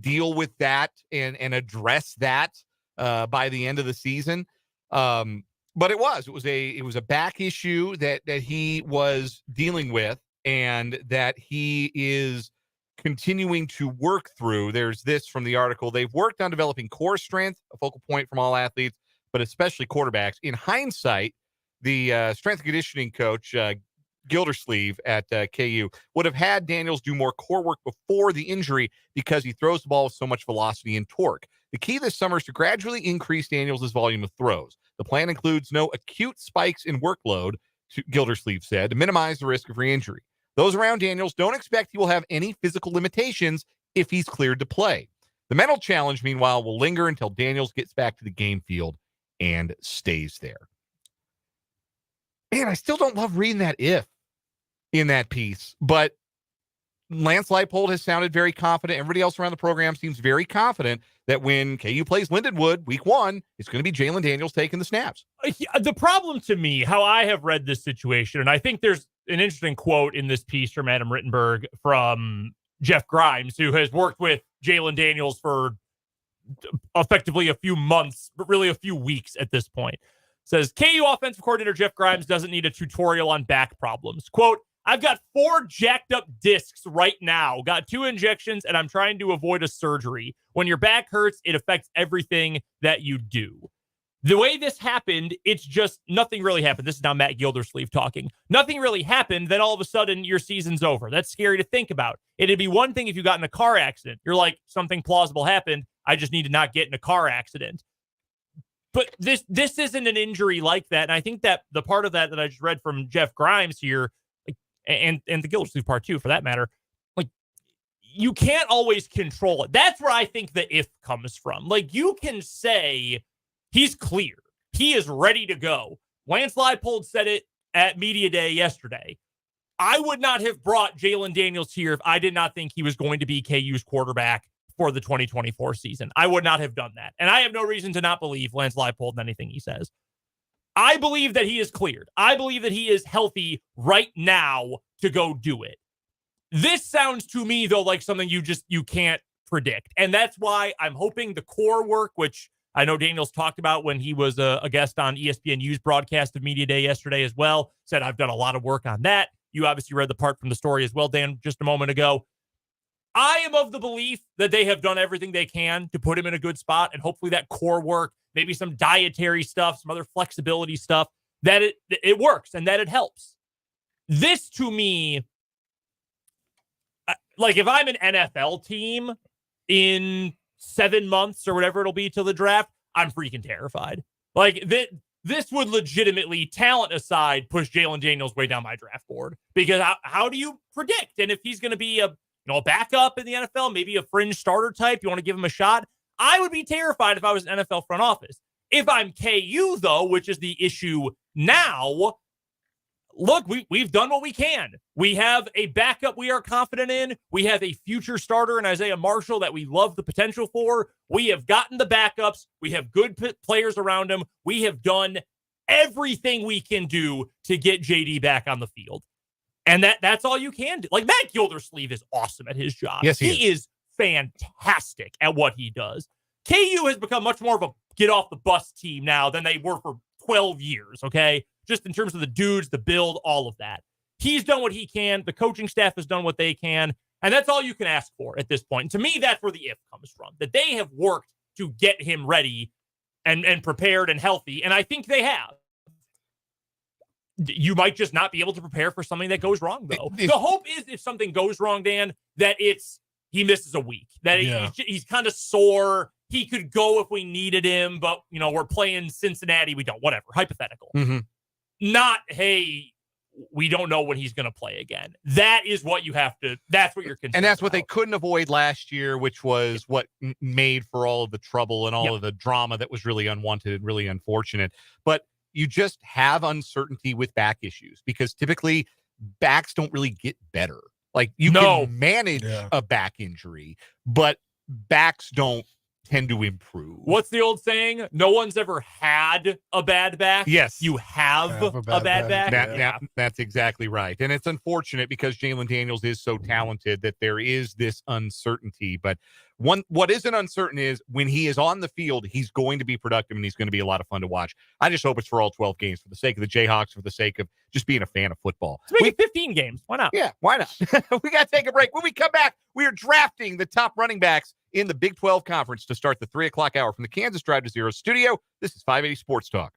deal with that and address that by the end of the season. But it was a back issue that he was dealing with, and that he is continuing to work through. There's this from the article. They've worked on developing core strength, a focal point from all athletes, but especially quarterbacks. In hindsight, the strength and conditioning coach, Gildersleeve at KU, would have had Daniels do more core work before the injury because he throws the ball with so much velocity and torque. The key this summer is to gradually increase Daniels' volume of throws. The plan includes no acute spikes in workload, Gildersleeve said, to minimize the risk of re-injury. Those around Daniels don't expect he will have any physical limitations if he's cleared to play. The mental challenge, meanwhile, will linger until Daniels gets back to the game field and stays there. Man, I still don't love reading that if in that piece, but Lance Leipold has sounded very confident. Everybody else around the program seems very confident that when KU plays Lindenwood week 1, it's going to be Jalen Daniels taking the snaps. The problem to me, how I have read this situation, and I think there's an interesting quote in this piece from Adam Rittenberg from Jeff Grimes, who has worked with Jalen Daniels for effectively a few months, but really a few weeks at this point. Says, KU offensive coordinator Jeff Grimes doesn't need a tutorial on back problems. Quote, I've got 4 jacked up discs right now, got 2 injections, and I'm trying to avoid a surgery. When your back hurts, it affects everything that you do. The way this happened, it's just nothing really happened. This is now Matt Gildersleeve talking. Nothing really happened. Then all of a sudden your season's over. That's scary to think about. It'd be one thing if you got in a car accident. You're like, something plausible happened. I just need to not get in a car accident. But this isn't an injury like that. And I think that the part of that I just read from Jeff Grimes here, like, and the Gildersleeve part too, for that matter, like, you can't always control it. That's where I think the if comes from. Like, you can say, he's clear. He is ready to go. Lance Leipold said it at Media Day yesterday. I would not have brought Jalen Daniels here if I did not think he was going to be KU's quarterback for the 2024 season. I would not have done that. And I have no reason to not believe Lance Leipold in anything he says. I believe that he is cleared. I believe that he is healthy right now to go do it. This sounds to me, though, like something you can't predict. And that's why I'm hoping the core work, which I know Daniels talked about when he was a guest on ESPNU's broadcast of Media Day yesterday as well, said, I've done a lot of work on that. You obviously read the part from the story as well, Dan, just a moment ago. I am of the belief that they have done everything they can to put him in a good spot, and hopefully that core work, maybe some dietary stuff, some other flexibility stuff, that it works and that it helps. This, to me, like if I'm an NFL team in 7 months or whatever it'll be till the draft, I'm freaking terrified. Like this would legitimately, talent aside, push Jalen Daniels way down my draft board, because how do you predict? And if he's going to be a backup in the NFL, maybe a fringe starter type, you want to give him a shot, I would be terrified if I was an NFL front office. If I'm KU, though, which is the issue now, look, we've done what we can. We have a backup we are confident in. We have a future starter in Isaiah Marshall that we love the potential for. We have gotten the backups. We have good players around him. We have done everything we can do to get JD back on the field. And that's all you can do. Like, Matt Gildersleeve is awesome at his job. Yes, he is fantastic at what he does. KU has become much more of a get-off-the-bus team now than they were for 12 years, okay? Just in terms of the dudes, the build, all of that. He's done what he can. The coaching staff has done what they can. And that's all you can ask for at this point. And to me, that's where the if comes from. That they have worked to get him ready and prepared and healthy. And I think they have. You might just not be able to prepare for something that goes wrong, though. The hope is if something goes wrong, Dan, that he misses a week. That he's kind of sore. He could go if we needed him, but, we're playing Cincinnati. We don't. Whatever. Hypothetical. Mm-hmm. Not, hey, we don't know when he's going to play again. That is what you have to, that's what you're concerned And that's what about. they couldn't avoid last year, which was what made for all of the trouble and all of the drama that was really unwanted and really unfortunate. But you just have uncertainty with back issues, because typically backs don't really get better. Like, you can manage a back injury, but backs don't tend to improve. What's the old saying? No one's ever had a bad back. Yes. You have a bad back. That's exactly right. And it's unfortunate because Jalen Daniels is so talented that there is this uncertainty. But what isn't uncertain is when he is on the field, he's going to be productive and he's going to be a lot of fun to watch. I just hope it's for all 12 games, for the sake of the Jayhawks, for the sake of just being a fan of football. Let's make it 15 games. Why not? Yeah, why not? We got to take a break. When we come back, we are drafting the top running backs in the Big 12 Conference to start the 3 o'clock hour from the Kansas Drive to Zero studio. This is 580 Sports Talk.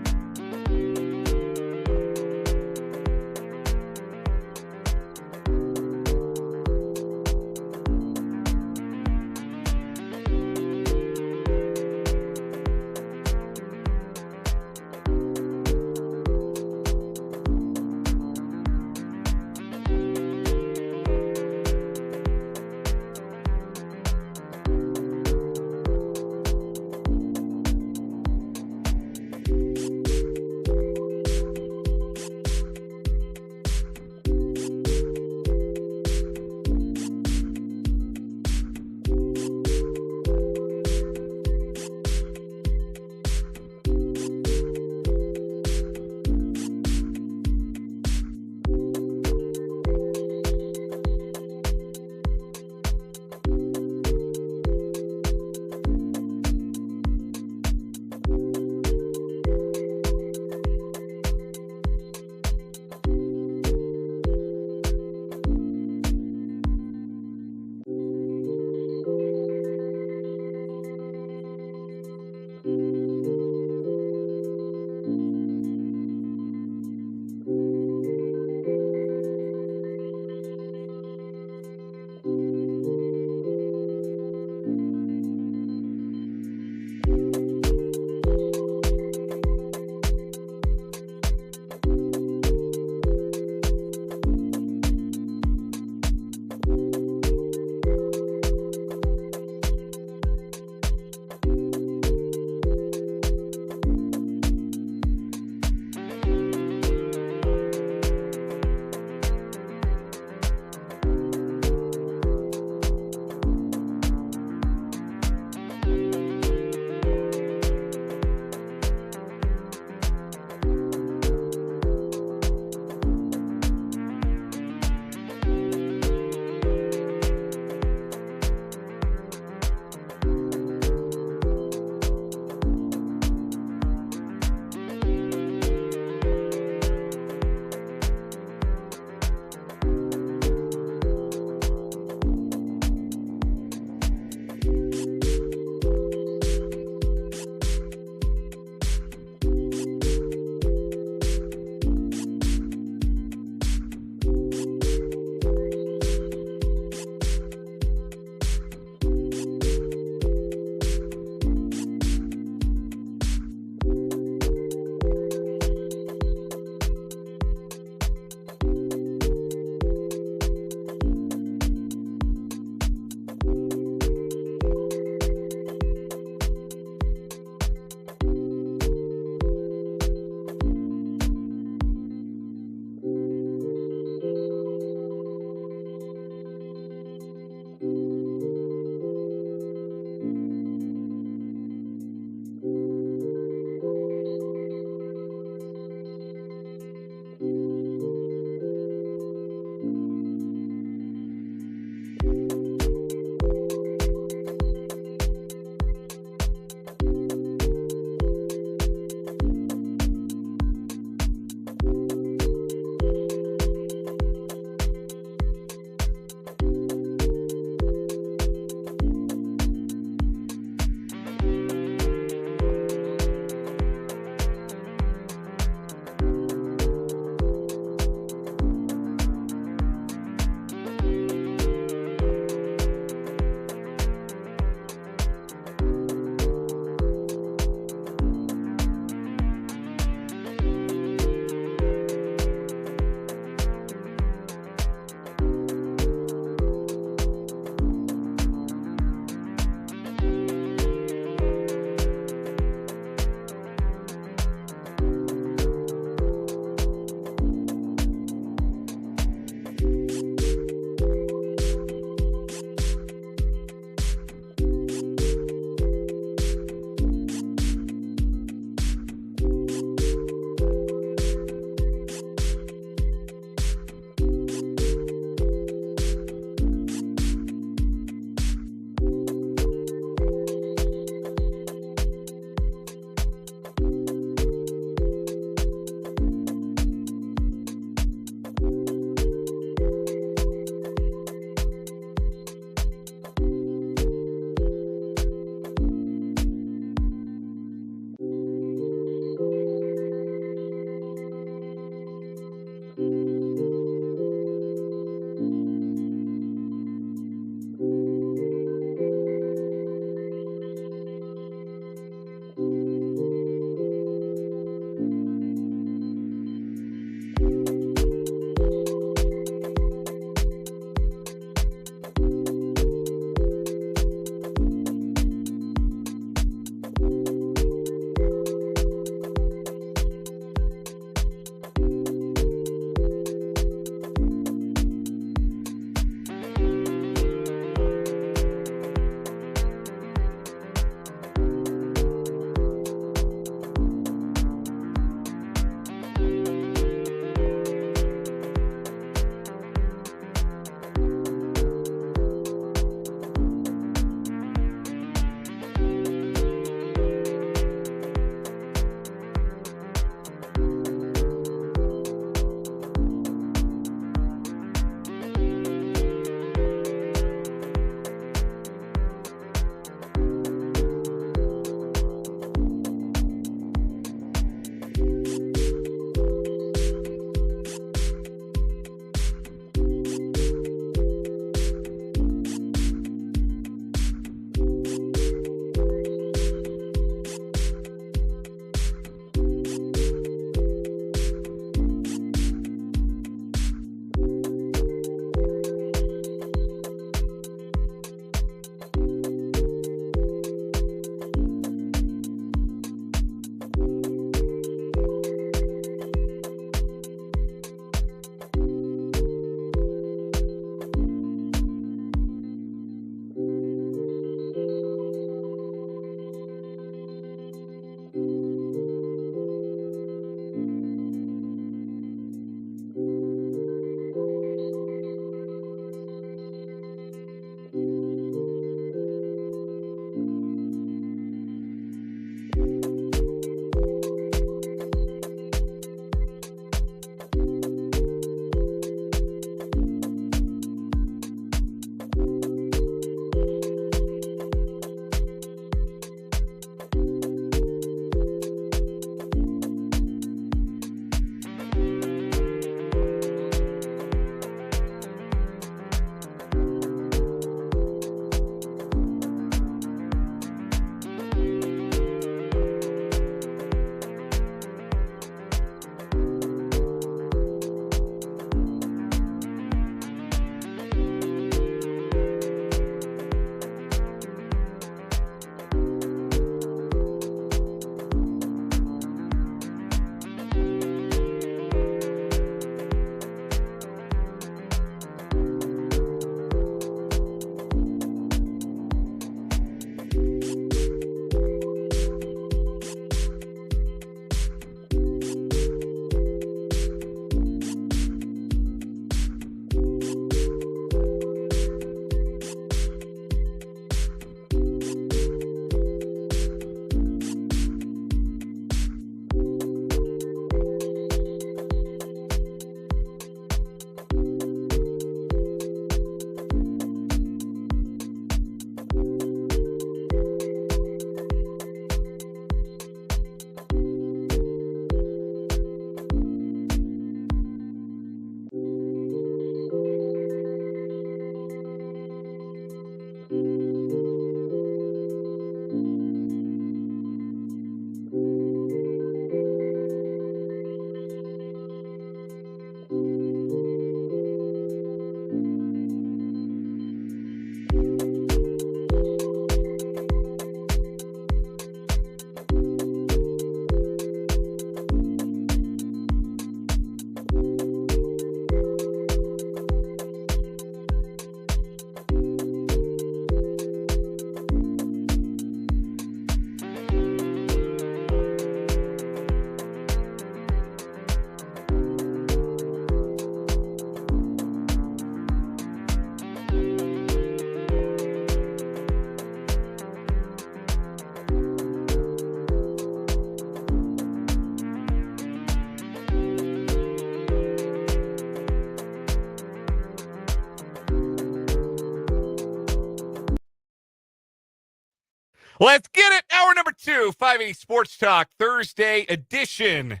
Let's get it. Hour number 2, 580 Sports Talk, Thursday edition,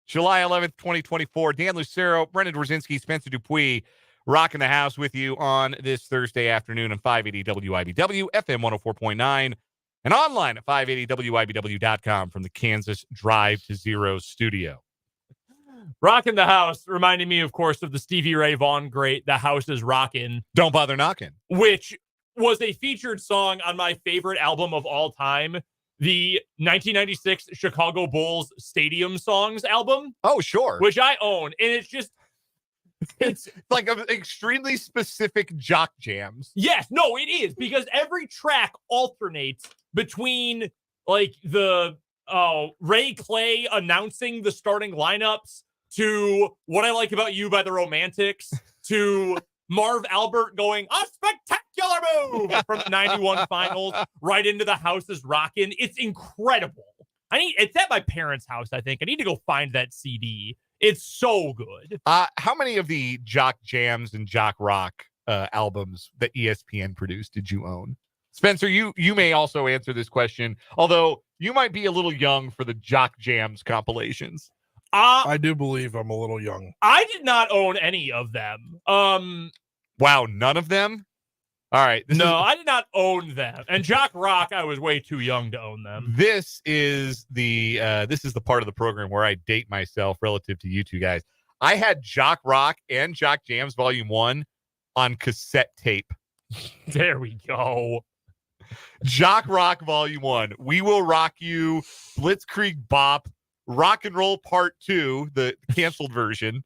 July 11th, 2024. Dan Lucero, Brendan Dworzinski, Spencer Dupuis, rocking the house with you on this Thursday afternoon on 580 WIBW, FM 104.9, and online at 580WIBW.com from the Kansas Drive to Zero studio. Rocking the house, reminding me, of course, of the Stevie Ray Vaughan great, The House is Rockin'. Don't bother knocking. Which was a featured song on my favorite album of all time, the 1996 Chicago Bulls Stadium Songs album. Oh, sure. Which I own. And it's like extremely specific jock jams. Yes, no, it is, because every track alternates between like the Ray Clay announcing the starting lineups to What I Like About You by the Romantics to Marv Albert going a spectacular move from the 91 finals right into The House is Rockin'. It's incredible. It's at my parents' house, I think. I need to go find that CD. It's so good. How many of the jock jams and jock rock albums that ESPN produced did you own? Spencer, you may also answer this question, although you might be a little young for the jock jams compilations. I do believe I'm a little young. I did not own any of them. Wow, none of them? All right. I did not own them. And jock rock, I was way too young to own them. This is the part of the program where I date myself relative to you two guys. I had Jock Rock and Jock Jams Volume 1 on cassette tape. There we go. Jock Rock Volume 1. We Will Rock You, Blitzkrieg Bop, Rock and Roll Part 2, the canceled version.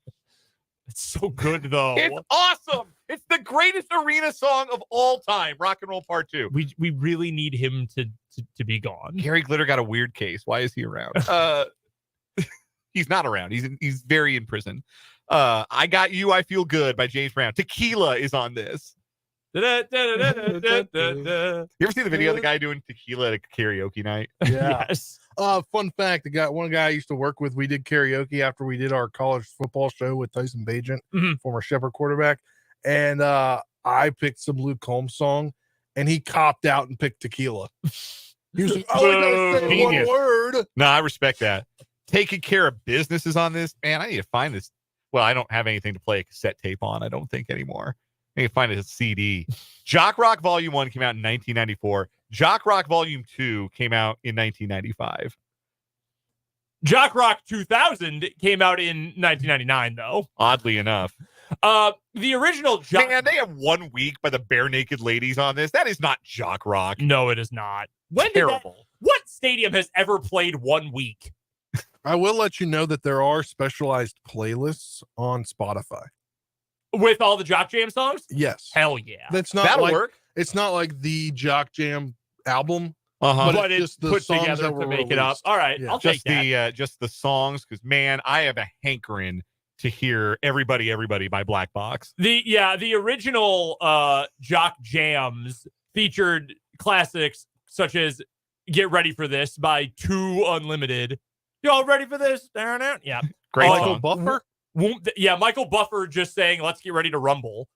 It's so good, though. It's awesome. It's the greatest arena song of all time, Rock and Roll Part 2. We really need him to be gone. Gary Glitter got a weird case. Why is he around? He's not around. He's very in prison. I Got You, I Feel Good by James Brown. Tequila is on this. You ever see the video of the guy doing tequila at a karaoke night? Yeah. Yes. Fun fact, one guy I used to work with, we did karaoke after we did our college football show with Tyson Bagent, former Shepherd quarterback. And I picked some Luke Combs song, and he copped out and picked tequila. He was like, oh, I gotta say one word. No, I respect that. Taking Care of Business is on this. Man, I need to find this. Well, I don't have anything to play a cassette tape on, I don't think, anymore. I need to find a CD. Jock Rock Volume 1 came out in 1994. Jock Rock Volume 2 came out in 1995. Jock Rock 2000 came out in 1999, though. Oddly enough. The original Jock... Man, they have 1 week by the Bare Naked Ladies on this. That is not Jock Rock. No, it is not. Terrible. What stadium has ever played 1 week? I will let you know that there are specialized playlists on Spotify. With all the Jock Jam songs? Yes. Hell yeah. That'll work. It's not like the Jock Jam album, but it's it's just the put songs together that to were make it up. released. All right, Yeah. I'll take that. Just the songs, because man, I have a hankering to hear Everybody by Black Box. The original Jock Jams featured classics such as Get Ready for This by Two Unlimited. Y'all ready for this? Yeah. Great Michael song. Buffer? Michael Buffer just saying, let's get ready to rumble.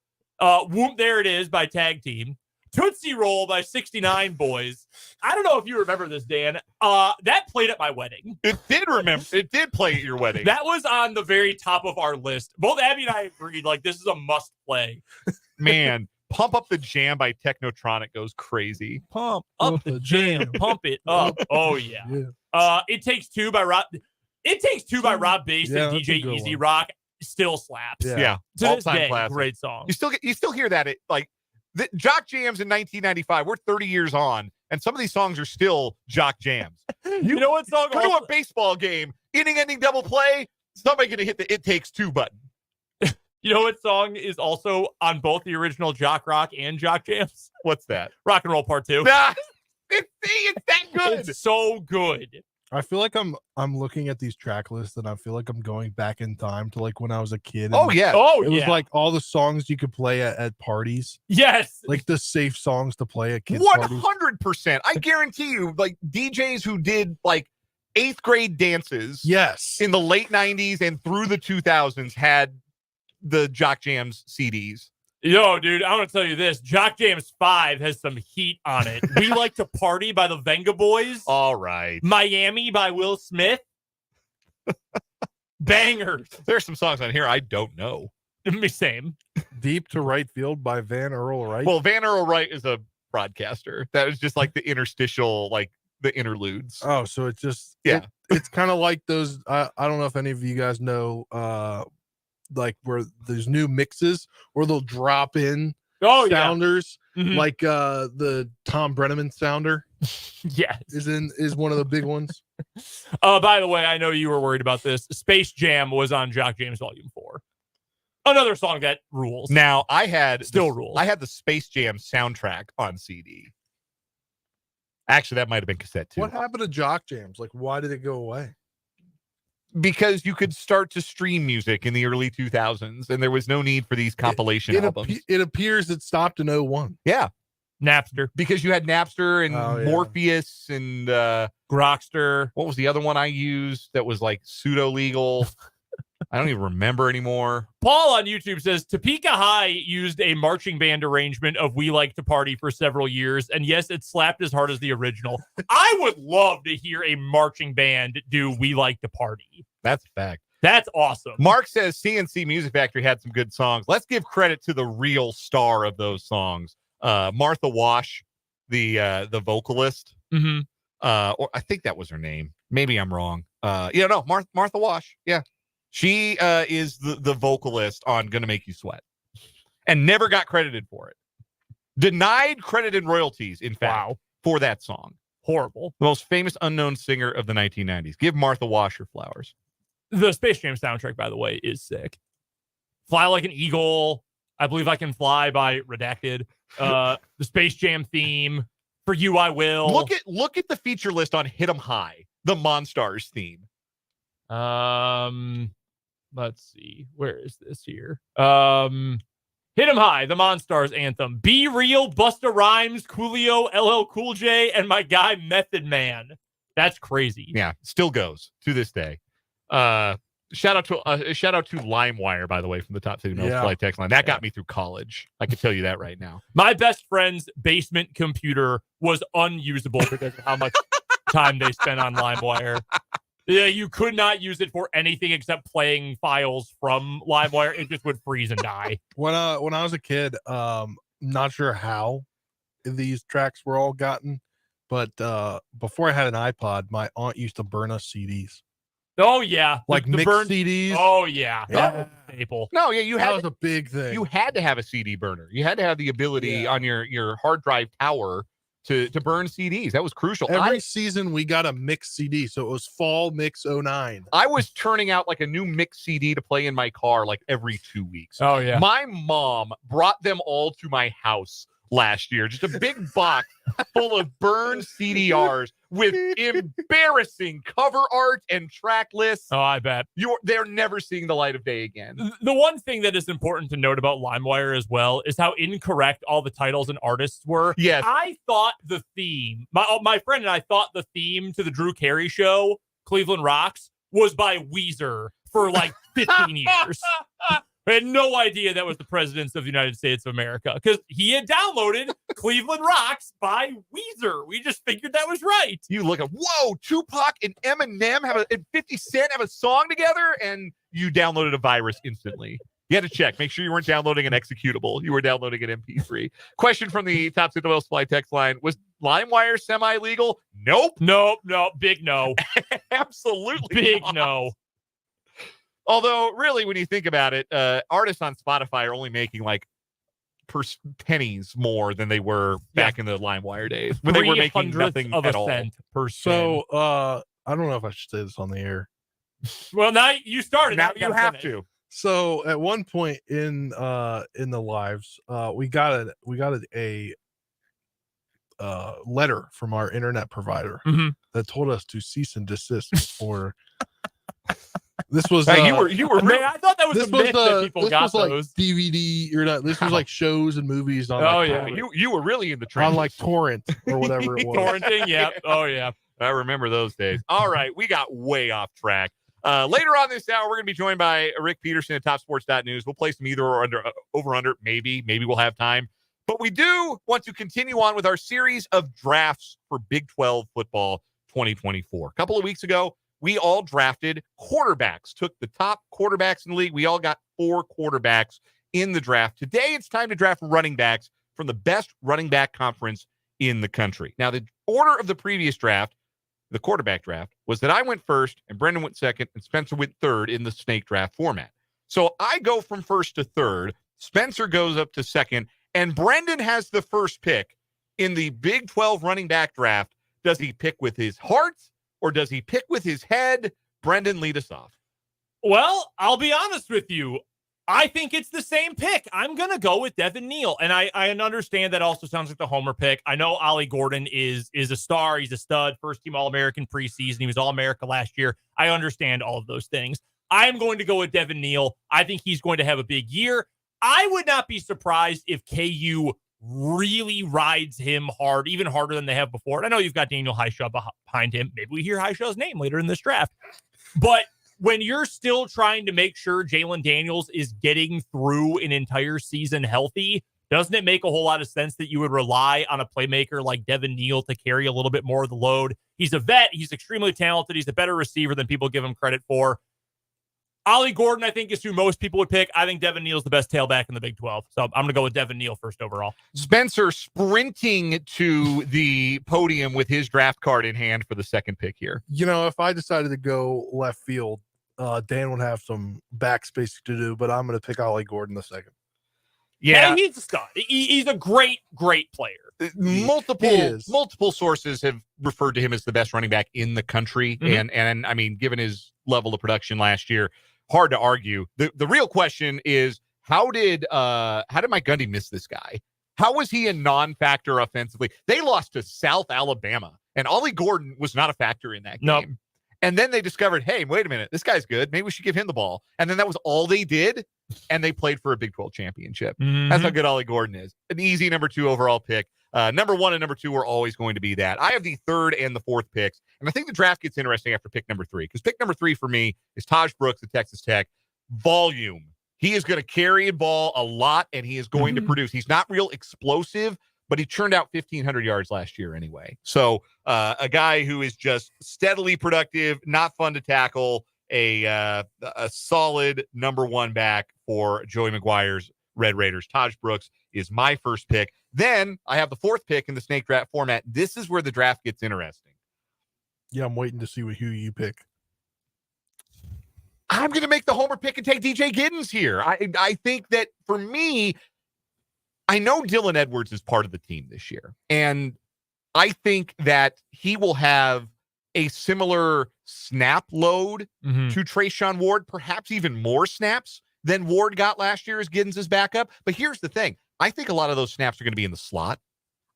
Whoop, There It Is by Tag Team. Tootsie Roll by 69 Boys. I don't know if you remember this, Dan. That played at my wedding. It did play at your wedding. That was on the very top of our list. Both Abby and I agreed, like, this is a must play. Man, Pump Up the Jam by Technotronic goes crazy. Pump up the jam. Pump it up. Oh, yeah. It Takes Two by Rob Bass Yeah, and that's a DJ good Easy one. Rock still slaps. Yeah. To this All-time day, classic. great song. You still hear that the Jock Jams in 1995. We're 30 years on, and some of these songs are still Jock Jams. You know what song? Go to a baseball game, inning-ending double play. Somebody gonna hit the "It Takes Two" button. You know what song is also on both the original Jock Rock and Jock Jams? What's that? Rock and Roll Part 2. Nah, it's that good. It's so good. I feel like I'm looking at these track lists and I feel like I'm going back in time to like when I was a kid. Oh yeah. It was like all the songs you could play at parties. Yes. Like the safe songs to play at kids' parties. 100%. I guarantee you, like DJs who did like 8th grade dances Yes. in the late 90s and through the 2000s had the Jock Jams CDs. Yo, dude, I want to tell you this. Jock Jams 5 has some heat on it. We Like to Party by the Venga Boys. All right. Miami by Will Smith. Bangers. There's some songs on here I don't know. Same. Deep to Right Field by Van Earl Wright. Well, Van Earl Wright is a broadcaster. That was just like the interstitial, like the interludes. Oh, so it's just it's kind of like those. I don't know if any of you guys know, like where there's new mixes where they'll drop in sounders, like the Tom Brenneman sounder. Yes, is one of the big ones. By the way, I know you were worried about this. Space Jam was on Jock Jams Volume 4. Another song that rules. Now I had rules. I had the Space Jam soundtrack on CD. Actually, that might have been cassette too. What happened to Jock Jams? Like, why did it go away? Because you could start to stream music in the early 2000s, and there was no need for these compilation albums. It appears it stopped in 01. Yeah. Napster. Because you had Napster and Morpheus and Grokster. What was the other one I used that was like pseudo-legal? I don't even remember anymore. Paul on YouTube says, Topeka High used a marching band arrangement of We Like to Party for several years, and yes, it slapped as hard as the original. I would love to hear a marching band do We Like to Party. That's a fact. That's awesome. Mark says CNC Music Factory had some good songs. Let's give credit to the real star of those songs. Martha Wash, the vocalist. Mm-hmm. Or I think that was her name. Maybe I'm wrong. Martha Wash. Yeah. She is the vocalist on Gonna Make You Sweat and never got credited for it. Denied credit and royalties, in fact, for that song. Horrible. The most famous unknown singer of the 1990s. Give Martha Wash her flowers. The Space Jam soundtrack, by the way, is sick. Fly Like an Eagle. I Believe I Can Fly by Redacted. The Space Jam theme. For You I Will. Look at the feature list on Hit 'em High, the Monstars theme. Let's see. Where is this here? Hit 'em High, the Monstars anthem. Be Real, Busta Rhymes, Coolio, LL Cool J, and my guy Method Man. That's crazy. Yeah, still goes to this day. Shout out to LimeWire, by the way, from the Top City Mills Flight text line. That got me through college. I can tell you that right now. My best friend's basement computer was unusable because of how much time they spent on LimeWire. Yeah, you could not use it for anything except playing files from LimeWire. It just would freeze and die. When I was a kid, not sure how these tracks were all gotten, but before I had an iPod, my aunt used to burn us CDs. Oh yeah, like the mixed CDs. Oh yeah, yeah. Staple. No, yeah, that was a big thing. You had to have a CD burner. You had to have the ability on your hard drive tower to burn CDs. That was crucial. Every season we got a mixed CD, so it was fall mix 09. I was turning out like a new mixed CD to play in my car like every 2 weeks. Oh yeah. My mom brought them all to my house last year. Just a big box full of burned CDRs with embarrassing cover art and track lists. Oh, I bet. They're never seeing the light of day again. The one thing that is important to note about LimeWire as well is how incorrect all the titles and artists were. Yes. I thought the theme, my friend and I thought the theme to the Drew Carey show, Cleveland Rocks, was by Weezer for like 15 years. I had no idea that was the presidents of the United States of America because he had downloaded Cleveland Rocks by Weezer. We just figured that was right. You look at, whoa, Tupac and Eminem and 50 Cent have a song together, and you downloaded a virus instantly. You had to check. Make sure you weren't downloading an executable. You were downloading an MP3. Question from the Top City Mills Fly text line. Was LimeWire semi-legal? Nope. Big no. Absolutely big not. No. Although, really, when you think about it, artists on Spotify are only making like pennies more than they were back in the LimeWire days when they were making nothing at all. Per so, I don't know if I should say this on the air. Well, now you started. Now you have to. So, at one point in the lives, we got a letter from our internet provider that told us to cease and desist for. This was you were man, I thought that was a myth that people got those. Like DVD or not. This was like shows and movies on. Oh like, yeah, you were really in the trenches. On like torrent or whatever it was. Torrenting, yeah. Oh yeah. I remember those days. All right, we got way off track. Later on this hour, we're going to be joined by Rick Peterson at TopSports.News. We'll play some either or over-under. Maybe we'll have time. But we do want to continue on with our series of drafts for Big 12 football 2024. A couple of weeks ago, we all drafted quarterbacks, took the top quarterbacks in the league. We all got 4 quarterbacks in the draft. Today, it's time to draft running backs from the best running back conference in the country. Now, the order of the previous draft, the quarterback draft, was that I went first and Brendan went second and Spencer went third in the snake draft format. So I go from first to third. Spencer goes up to second. And Brendan has the first pick in the Big 12 running back draft. Does he pick with his heart or does he pick with his head? Brendan, lead us off. Well, I'll be honest with you. I think it's the same pick. I'm going to go with Devin Neal. And I understand that also sounds like the homer pick. I know Ollie Gordon is a star. He's a stud, first-team All-American preseason. He was All-America last year. I understand all of those things. I am going to go with Devin Neal. I think he's going to have a big year. I would not be surprised if KU really rides him hard, even harder than they have before. And I know you've got Daniel Highshaw behind him. Maybe we hear Highshaw's name later in this draft. But when you're still trying to make sure Jalen Daniels is getting through an entire season healthy, doesn't it make a whole lot of sense that you would rely on a playmaker like Devin Neal to carry a little bit more of the load? He's a vet. He's extremely talented. He's a better receiver than people give him credit for. Ollie Gordon, I think, is who most people would pick. I think Devin Neal's the best tailback in the Big 12. So I'm going to go with Devin Neal first overall. Spencer sprinting to the podium with his draft card in hand for the second pick here. You know, if I decided to go left field, Dan would have some backspace to do, but I'm going to pick Ollie Gordon the second. Yeah, he's a stud. He's a great player. Multiple sources have referred to him as the best running back in the country. Mm-hmm. And I mean, given his level of production last year, hard to argue. The real question is, how did Mike Gundy miss this guy? How was he a non-factor offensively? They lost to South Alabama, and Ollie Gordon was not a factor in that game. Nope. And then they discovered, hey, wait a minute, this guy's good. Maybe we should give him the ball. And then that was all they did, and they played for a Big 12 championship. Mm-hmm. That's how good Ollie Gordon is. An easy number 2 overall pick. Number 1 and number 2 are always going to be that. I have the 3rd and the 4th picks, and I think the draft gets interesting after pick number 3, because pick number 3 for me is Taj Brooks at Texas Tech. Volume. He is going to carry a ball a lot, and he is going to produce. He's not real explosive, but he churned out 1,500 yards last year anyway. So a guy who is just steadily productive, not fun to tackle, a solid number 1 back for Joey McGuire's Red Raiders. Taj Brooks is my first pick. Then I have the 4th pick in the snake draft format. This is where the draft gets interesting. Yeah, I'm waiting to see who you pick. I'm going to make the homer pick and take DJ Giddens here. I think that for me, I know Dylan Edwards is part of the team this year, and I think that he will have a similar snap load to Trayshawn Ward, perhaps even more snaps than Ward got last year as Giddens' backup. But here's the thing. I think a lot of those snaps are going to be in the slot.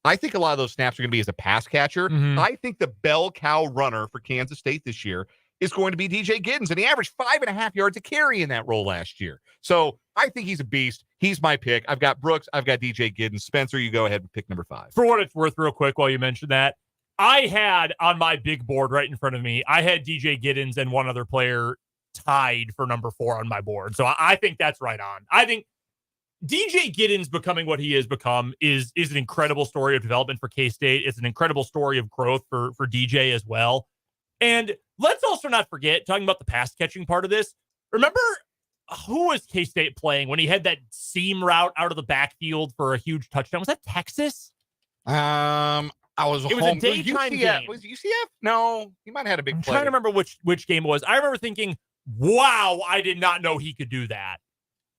I think a lot of those snaps are going to be as a pass catcher. I think the bell cow runner for Kansas State this year is going to be DJ Giddens, and he averaged 5.5 yards a carry in that role last year. So I think he's a beast. He's my pick. I've got Brooks. I've got DJ Giddens. Spencer, you go ahead and pick number 5. For what it's worth, real quick, while you mentioned that, I had on my big board right in front of me, I had DJ Giddens and one other player tied for number 4 on my board. So I think that's right on. I think DJ Giddens becoming what he has become is an incredible story of development for K-State. It's an incredible story of growth for DJ as well. And let's also not forget, talking about the pass catching part of this, remember who was K-State playing when he had that seam route out of the backfield for a huge touchdown? Was that Texas? It was a daytime game. Was it UCF? No, he might have had a big play. I'm trying to remember which game it was. I remember thinking, wow, I did not know he could do that.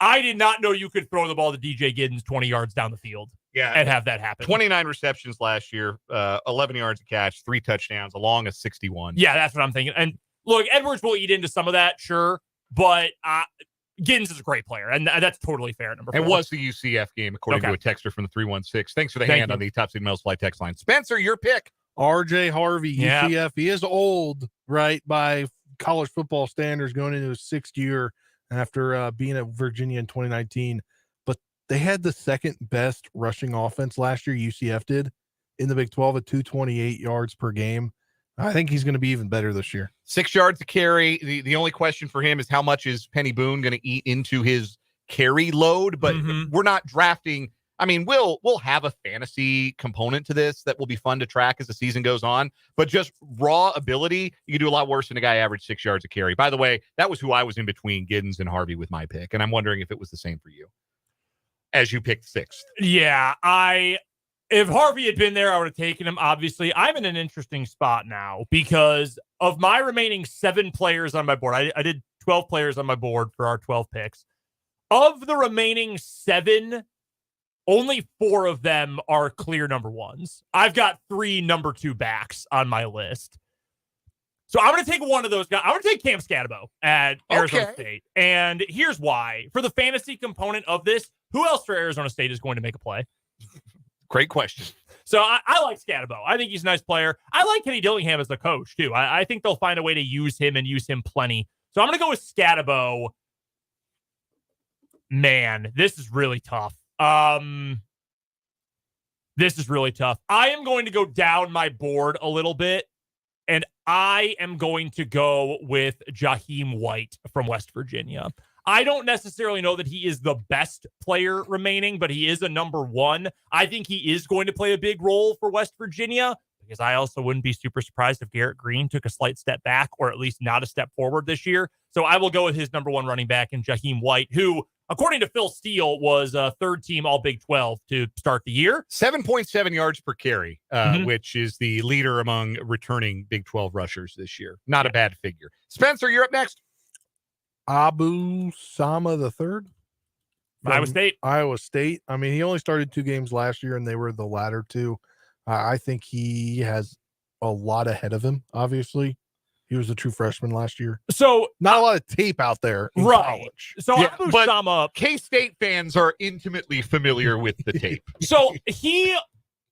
I did not know you could throw the ball to DJ Giddens 20 yards down the field and have that happen. 29 receptions last year, 11 yards a catch, 3 touchdowns, along a 61. Yeah, that's what I'm thinking. And look, Edwards will eat into some of that, sure, but Giddens is a great player, and that's totally fair. Number 4. It was the UCF game, according to a texter from the 316. Thanks for the hand on the Top Seed Mills Fly text line. Spencer, your pick. RJ Harvey, UCF. He is old, right, by college football standards, going into his 6th year after being at Virginia in 2019. But they had the 2nd best rushing offense last year, UCF did, in the Big 12 at 228 yards per game. I think he's going to be even better this year. 6 yards to carry. The only question for him is how much is Penny Boone going to eat into his carry load? But we're not drafting. I mean, we'll have a fantasy component to this that will be fun to track as the season goes on. But just raw ability, you can do a lot worse than a guy averaged 6 yards a carry. By the way, that was who I was in between Giddens and Harvey with my pick. And I'm wondering if it was the same for you as you picked 6th. Yeah, if Harvey had been there, I would have taken him. Obviously, I'm in an interesting spot now because of my remaining 7 players on my board. I did 12 players on my board for our 12 picks. Of the remaining 7, only 4 of them are clear number 1s. I've got 3 number 2 backs on my list. So I'm going to take one of those guys. I'm going to take Cam Scatabo at Arizona State. And here's why. For the fantasy component of this, who else for Arizona State is going to make a play? Great question. So I like Scatabo. I think he's a nice player. I like Kenny Dillingham as the coach, too. I think they'll find a way to use him and use him plenty. So I'm going to go with Scatabo. Man, this is really tough. This is really tough. I am going to go down my board a little bit, and I am going to go with Jaheim White from West Virginia. I don't necessarily know that he is the best player remaining, but he is a number 1. I think he is going to play a big role for West Virginia because I also wouldn't be super surprised if Garrett Green took a slight step back or at least not a step forward this year. So I will go with his number 1 running back in Jaheim White, who, according to Phil Steele, was a 3rd team All Big 12 to start the year. 7.7 yards per carry, which is the leader among returning Big 12 rushers this year. Not a bad figure. Spencer, you're up next. Abu Sama III. Iowa State. I mean, he only started 2 games last year, and they were the latter 2. I think he has a lot ahead of him, obviously. He was a true freshman last year. So not a lot of tape out there in college. So Abu Sama, K-State fans are intimately familiar with the tape. So he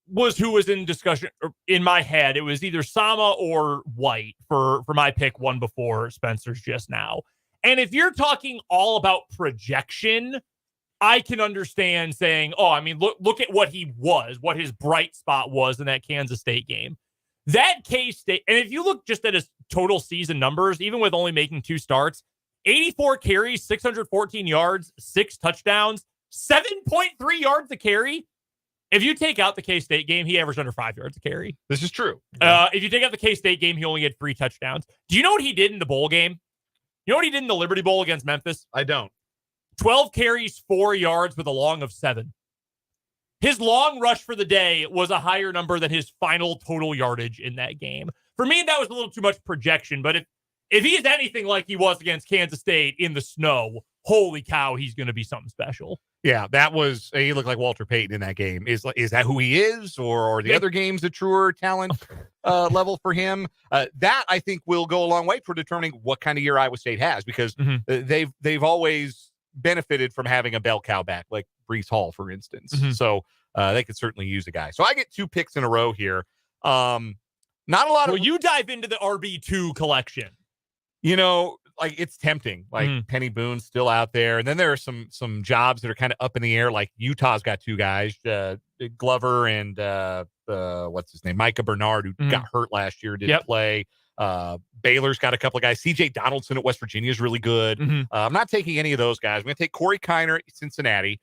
was who was in discussion in my head. It was either Sama or White for my pick, one before Spencer's just now. And if you're talking all about projection, I can understand saying, oh, I mean, look at what he was, what his bright spot was in that Kansas State game. That K-State, and if you look just at his total season numbers, even with only making 2 starts, 84 carries, 614 yards, 6 touchdowns, 7.3 yards a carry. If you take out the K-State game, he averaged under 5 yards a carry. This is true. If you take out the K-State game, he only had 3 touchdowns. Do you know what he did in the bowl game? You know what he did in the Liberty Bowl against Memphis? I don't. 12 carries, 4 yards with a long of 7. His long rush for the day was a higher number than his final total yardage in that game. For me, that was a little too much projection, but if he is anything like he was against Kansas State in the snow, holy cow, he's going to be something special. Yeah, he looked like Walter Payton in that game. Is that who he is, or the other games a truer talent level for him? That I think will go a long way for determining what kind of year Iowa State has, because they've always benefited from having a bell cow back, like Breece Hall, for instance. So they could certainly use a guy. So I get 2 picks in a row here. Not a lot of. You dive into the RB2 collection. You know, like it's tempting. Like Penny Boone's still out there, and then there are some jobs that are kind of up in the air. Like Utah's got 2 guys, Glover and what's his name, Micah Bernard, who got hurt last year, didn't play. Baylor's got a couple of guys. CJ Donaldson at West Virginia is really good. I'm not taking any of those guys. I'm going to take Corey Kiner at Cincinnati,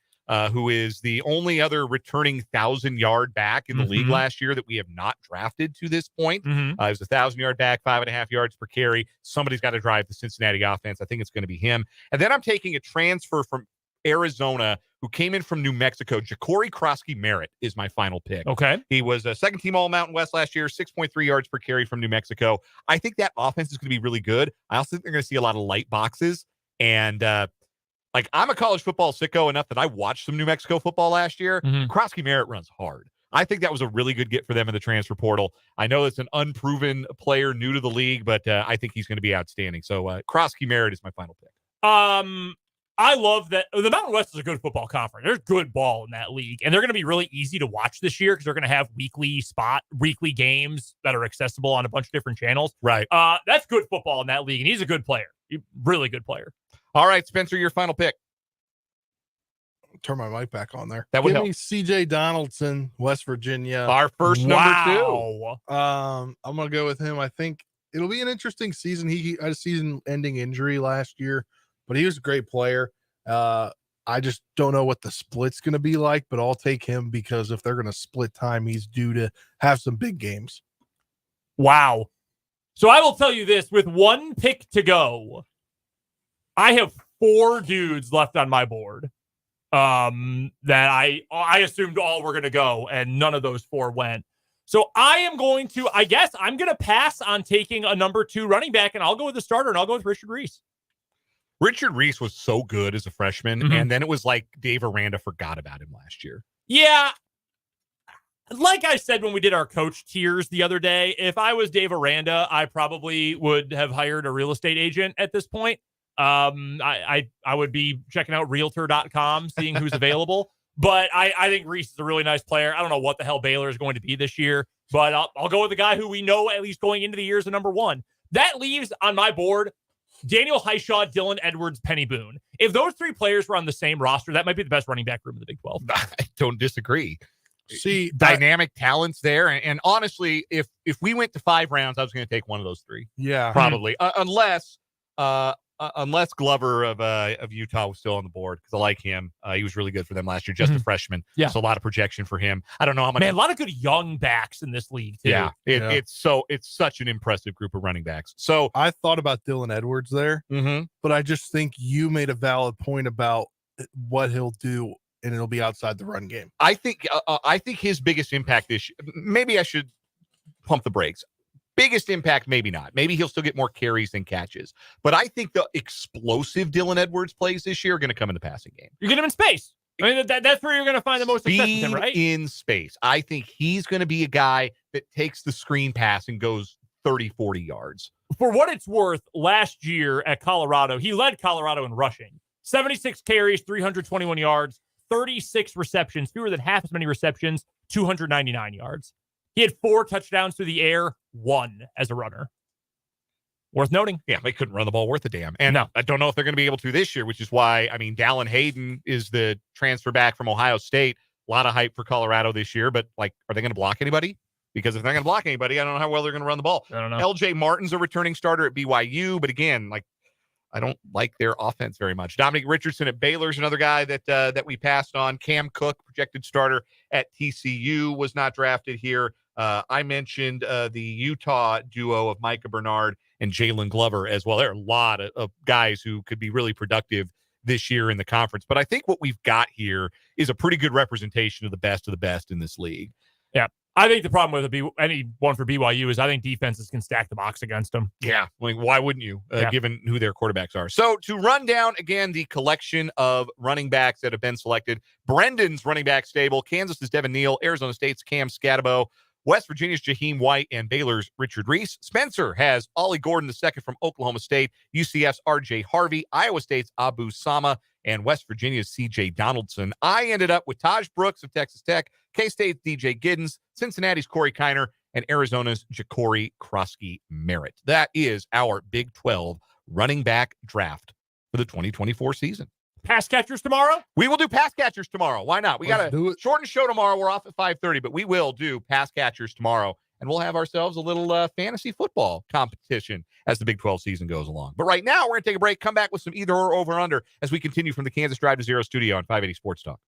who is the only other returning 1,000-yard back in the league last year that we have not drafted to this point. He was a 1,000-yard back, 5.5 yards per carry. Somebody's got to drive the Cincinnati offense. I think it's going to be him. And then I'm taking a transfer from Arizona who came in from New Mexico. Ja'Cory Krosky-Merritt is my final pick. Okay. He was a 2nd team All-Mountain West last year, 6.3 yards per carry from New Mexico. I think that offense is going to be really good. I also think they're going to see a lot of light boxes. And I'm a college football sicko enough that I watched some New Mexico football last year. Krosky-Merritt runs hard. I think that was a really good get for them in the transfer portal. I know it's an unproven player new to the league, but I think he's going to be outstanding. So Krosky-Merritt is my final pick. I love that the Mountain West is a good football conference. There's good ball in that league, and they're going to be really easy to watch this year because they're going to have weekly games that are accessible on a bunch of different channels. Right. That's good football in that league, and he's a good player. Really good player. All right, Spencer, your final pick. Turn my mic back on there. That would Give help. me C.J. Donaldson, West Virginia. Our first number 2. I'm gonna go with him. I think it'll be an interesting season. He had a season-ending injury last year, but he was a great player. I just don't know what the split's gonna be like, but I'll take him because if they're gonna split time, he's due to have some big games. Wow. So I will tell you this: with one pick to go, I have 4 dudes left on my board. That I assumed all were going to go, and none of those 4 went. So I'm going to pass on taking a number 2 running back, and I'll go with the starter, and I'll go with Richard Reese. Richard Reese was so good as a freshman, and then it was like Dave Aranda forgot about him last year. Yeah. Like I said when we did our coach tiers the other day, if I was Dave Aranda, I probably would have hired a real estate agent at this point. I would be checking out realtor.com, seeing who's available. But I think Reese is a really nice player. I don't know what the hell Baylor is going to be this year, but I'll go with the guy who we know at least going into the year is the number 1. That leaves on my board Daniel Highshaw, Dylan Edwards, Penny Boone. If those 3 players were on the same roster, that might be the best running back room in the Big 12. I don't disagree. See, dynamic talents there. And honestly, if we went to 5 rounds, I was going to take one of those 3. Yeah. Probably. Unless Glover of Utah was still on the board, because I like him. He was really good for them last year, just a freshman. Yeah. So a lot of projection for him. I don't know how much. Man, a lot of good young backs in this league, too. Yeah. It's such an impressive group of running backs. So I thought about Dylan Edwards there, but I just think you made a valid point about what he'll do, and it'll be outside the run game. I think his biggest impact this year, maybe I should pump the brakes. Biggest impact, maybe not. Maybe he'll still get more carries than catches. But I think the explosive Dylan Edwards plays this year are going to come in the passing game. You're getting him in space. I mean, that's where you're going to find the most success with him, right? In space. I think he's going to be a guy that takes the screen pass and goes 30, 40 yards. For what it's worth, last year at Colorado, he led Colorado in rushing. 76 carries, 321 yards, 36 receptions, fewer than half as many receptions, 299 yards. He had 4 touchdowns through the air, 1 as a runner. Worth noting. Yeah, they couldn't run the ball worth a damn. And no. I don't know if they're going to be able to this year, which is why, Dallin Hayden is the transfer back from Ohio State. A lot of hype for Colorado this year, but are they going to block anybody? Because if they're not going to block anybody, I don't know how well they're going to run the ball. I don't know. LJ Martin's a returning starter at BYU, but again, I don't like their offense very much. Dominic Richardson at Baylor's another guy that we passed on. Cam Cook, projected starter at TCU, was not drafted here. I mentioned the Utah duo of Micah Bernard and Jalen Glover as well. There are a lot of guys who could be really productive this year in the conference. But I think what we've got here is a pretty good representation of the best in this league. Yeah. I think the problem with anyone for BYU is I think defenses can stack the box against them. Yeah. Why wouldn't you, given who their quarterbacks are? So to run down, again, the collection of running backs that have been selected, Brendan's running back stable, Kansas's Devin Neal, Arizona State's Cam Scatabo, West Virginia's Jaheim White, and Baylor's Richard Reese. Spencer has Ollie Gordon II from Oklahoma State, UCF's R.J. Harvey, Iowa State's Abu Sama, and West Virginia's C.J. Donaldson. I ended up with Taj Brooks of Texas Tech, K-State's DJ Giddens, Cincinnati's Corey Kiner, and Arizona's Ja'Cory Krosky Merritt. That is our Big 12 running back draft for the 2024 season. Pass catchers tomorrow? We will do pass catchers tomorrow. Why not? We got a shortened show tomorrow. We're off at 5:30, but we will do pass catchers tomorrow, and we'll have ourselves a little fantasy football competition as the Big 12 season goes along. But right now, we're going to take a break, come back with some either or over under as we continue from the Kansas Drive to Zero studio on 580 Sports Talk.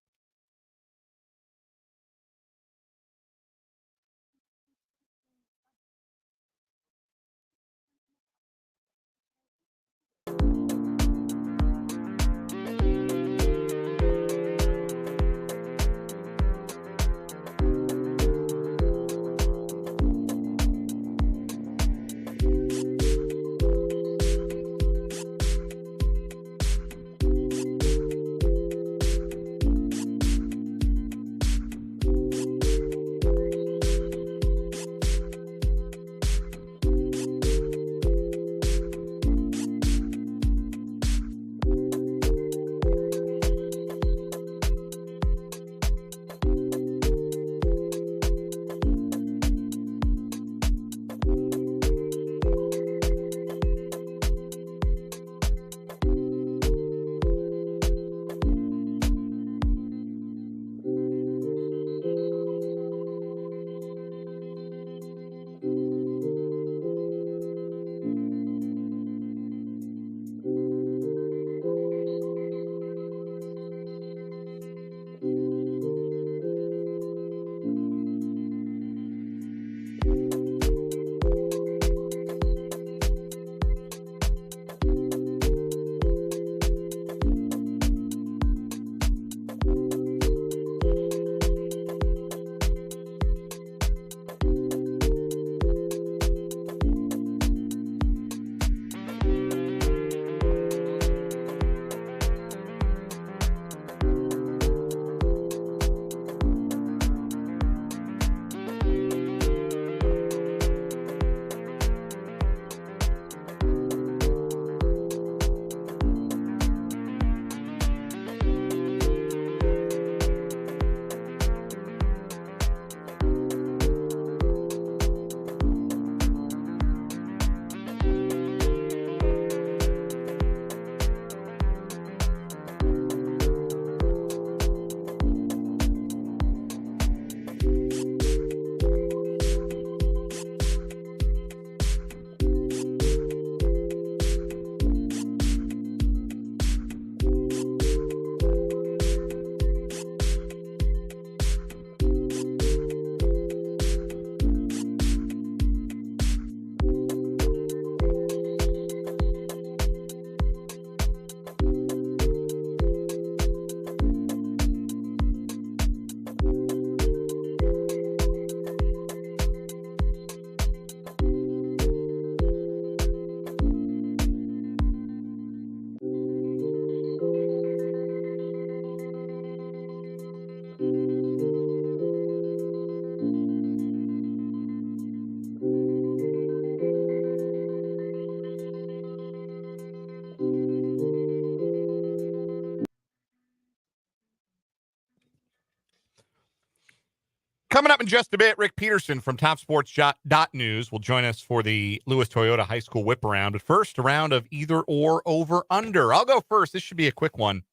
Coming up in just a bit, Rick Peterson from TopSports.News will join us for the Lewis Toyota High School Whip Around. But first, a round of either or, over, under. I'll go first. This should be a quick one.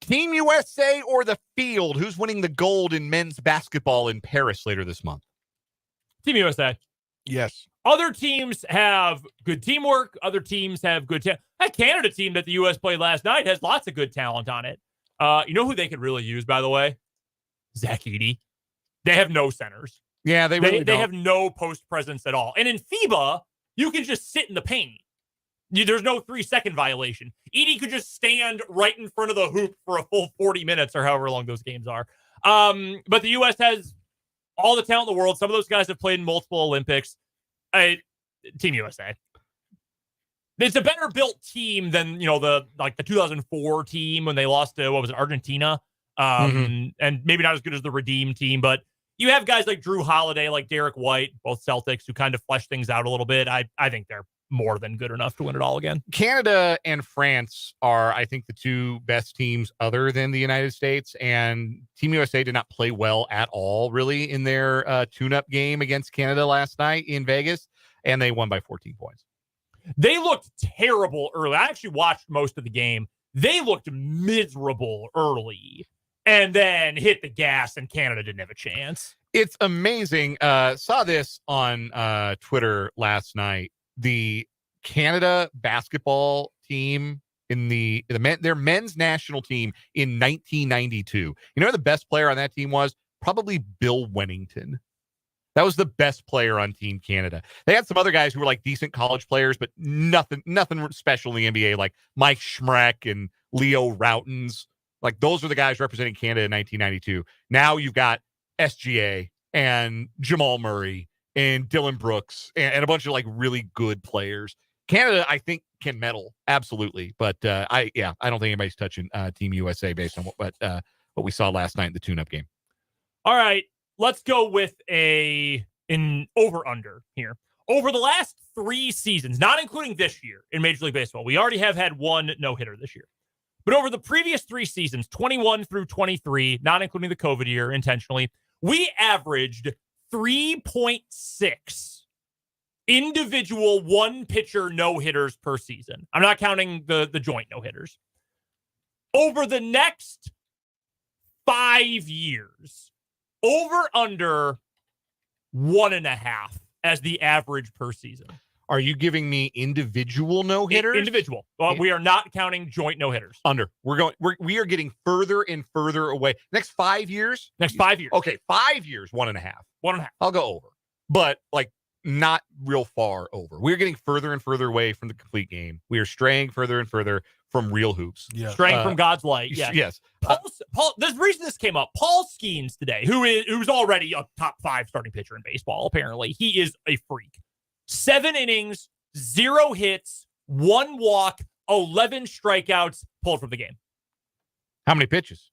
Team USA or the field? Who's winning the gold in men's basketball in Paris later this month? Team USA. Yes. Other teams have good teamwork. Other teams have good talent. That Canada team that the U.S. played last night has lots of good talent on it. You know who they could really use, by the way? Zach Edey. They have no centers. Yeah, they have no post presence at all. And in FIBA, you can just sit in the paint. There's no 3-second violation. Edey could just stand right in front of the hoop for a full 40 minutes or however long those games are. But the U.S. has all the talent in the world. Some of those guys have played in multiple Olympics. Team USA. It's a better built team than the 2004 team when they lost to Argentina. And maybe not as good as the Redeem team, but you have guys like Drew Holiday, like Derek White, both Celtics, who kind of flesh things out a little bit. I think they're more than good enough to win it all again. Canada and France are, I think, the two best teams other than the United States. And Team USA did not play well at all, really, in their tune-up game against Canada last night in Vegas, and they won by 14 points. They looked terrible early. I actually watched most of the game. They looked miserable early and then hit the gas, and Canada didn't have a chance. It's amazing. Saw this on Twitter last night. The Canada basketball team in their men's national team in 1992. You know who the best player on that team was? Probably Bill Wennington. That was the best player on Team Canada. They had some other guys who were like decent college players, but nothing special in the NBA, like Mike Schmreck and Leo Routens. Like, those were the guys representing Canada in 1992. Now you've got SGA and Jamal Murray and Dylan Brooks and a bunch of like really good players. Canada, I think, can medal, absolutely. But I don't think anybody's touching Team USA based on what we saw last night in the tune-up game. All right, let's go with an over-under here. Over the last 3 seasons, not including this year in Major League Baseball, we already have had one no-hitter this year. But over the previous 3 seasons, 21 through 23, not including the COVID year intentionally, we averaged 3.6 individual one-pitcher no-hitters per season. I'm not counting the joint no-hitters. Over the next 5 years, over under 1.5 as the average per season. Are you giving me individual no-hitters? Individual. We are not counting joint no-hitters. Under. We are getting further and further away. Next 5 years? Next 5 years. Okay, 5 years, 1.5. 1.5. I'll go over. But like not real far over. We're getting further and further away from the complete game. We are straying further and further from real hoops. Yeah. Straying from God's light. Yeah. Yes. Paul, there's a reason this came up. Paul Skeens today, who's already a top 5 starting pitcher in baseball, apparently. He is a freak. 7 innings, 0 hits, 1 walk, 11 strikeouts, pulled from the game. How many pitches?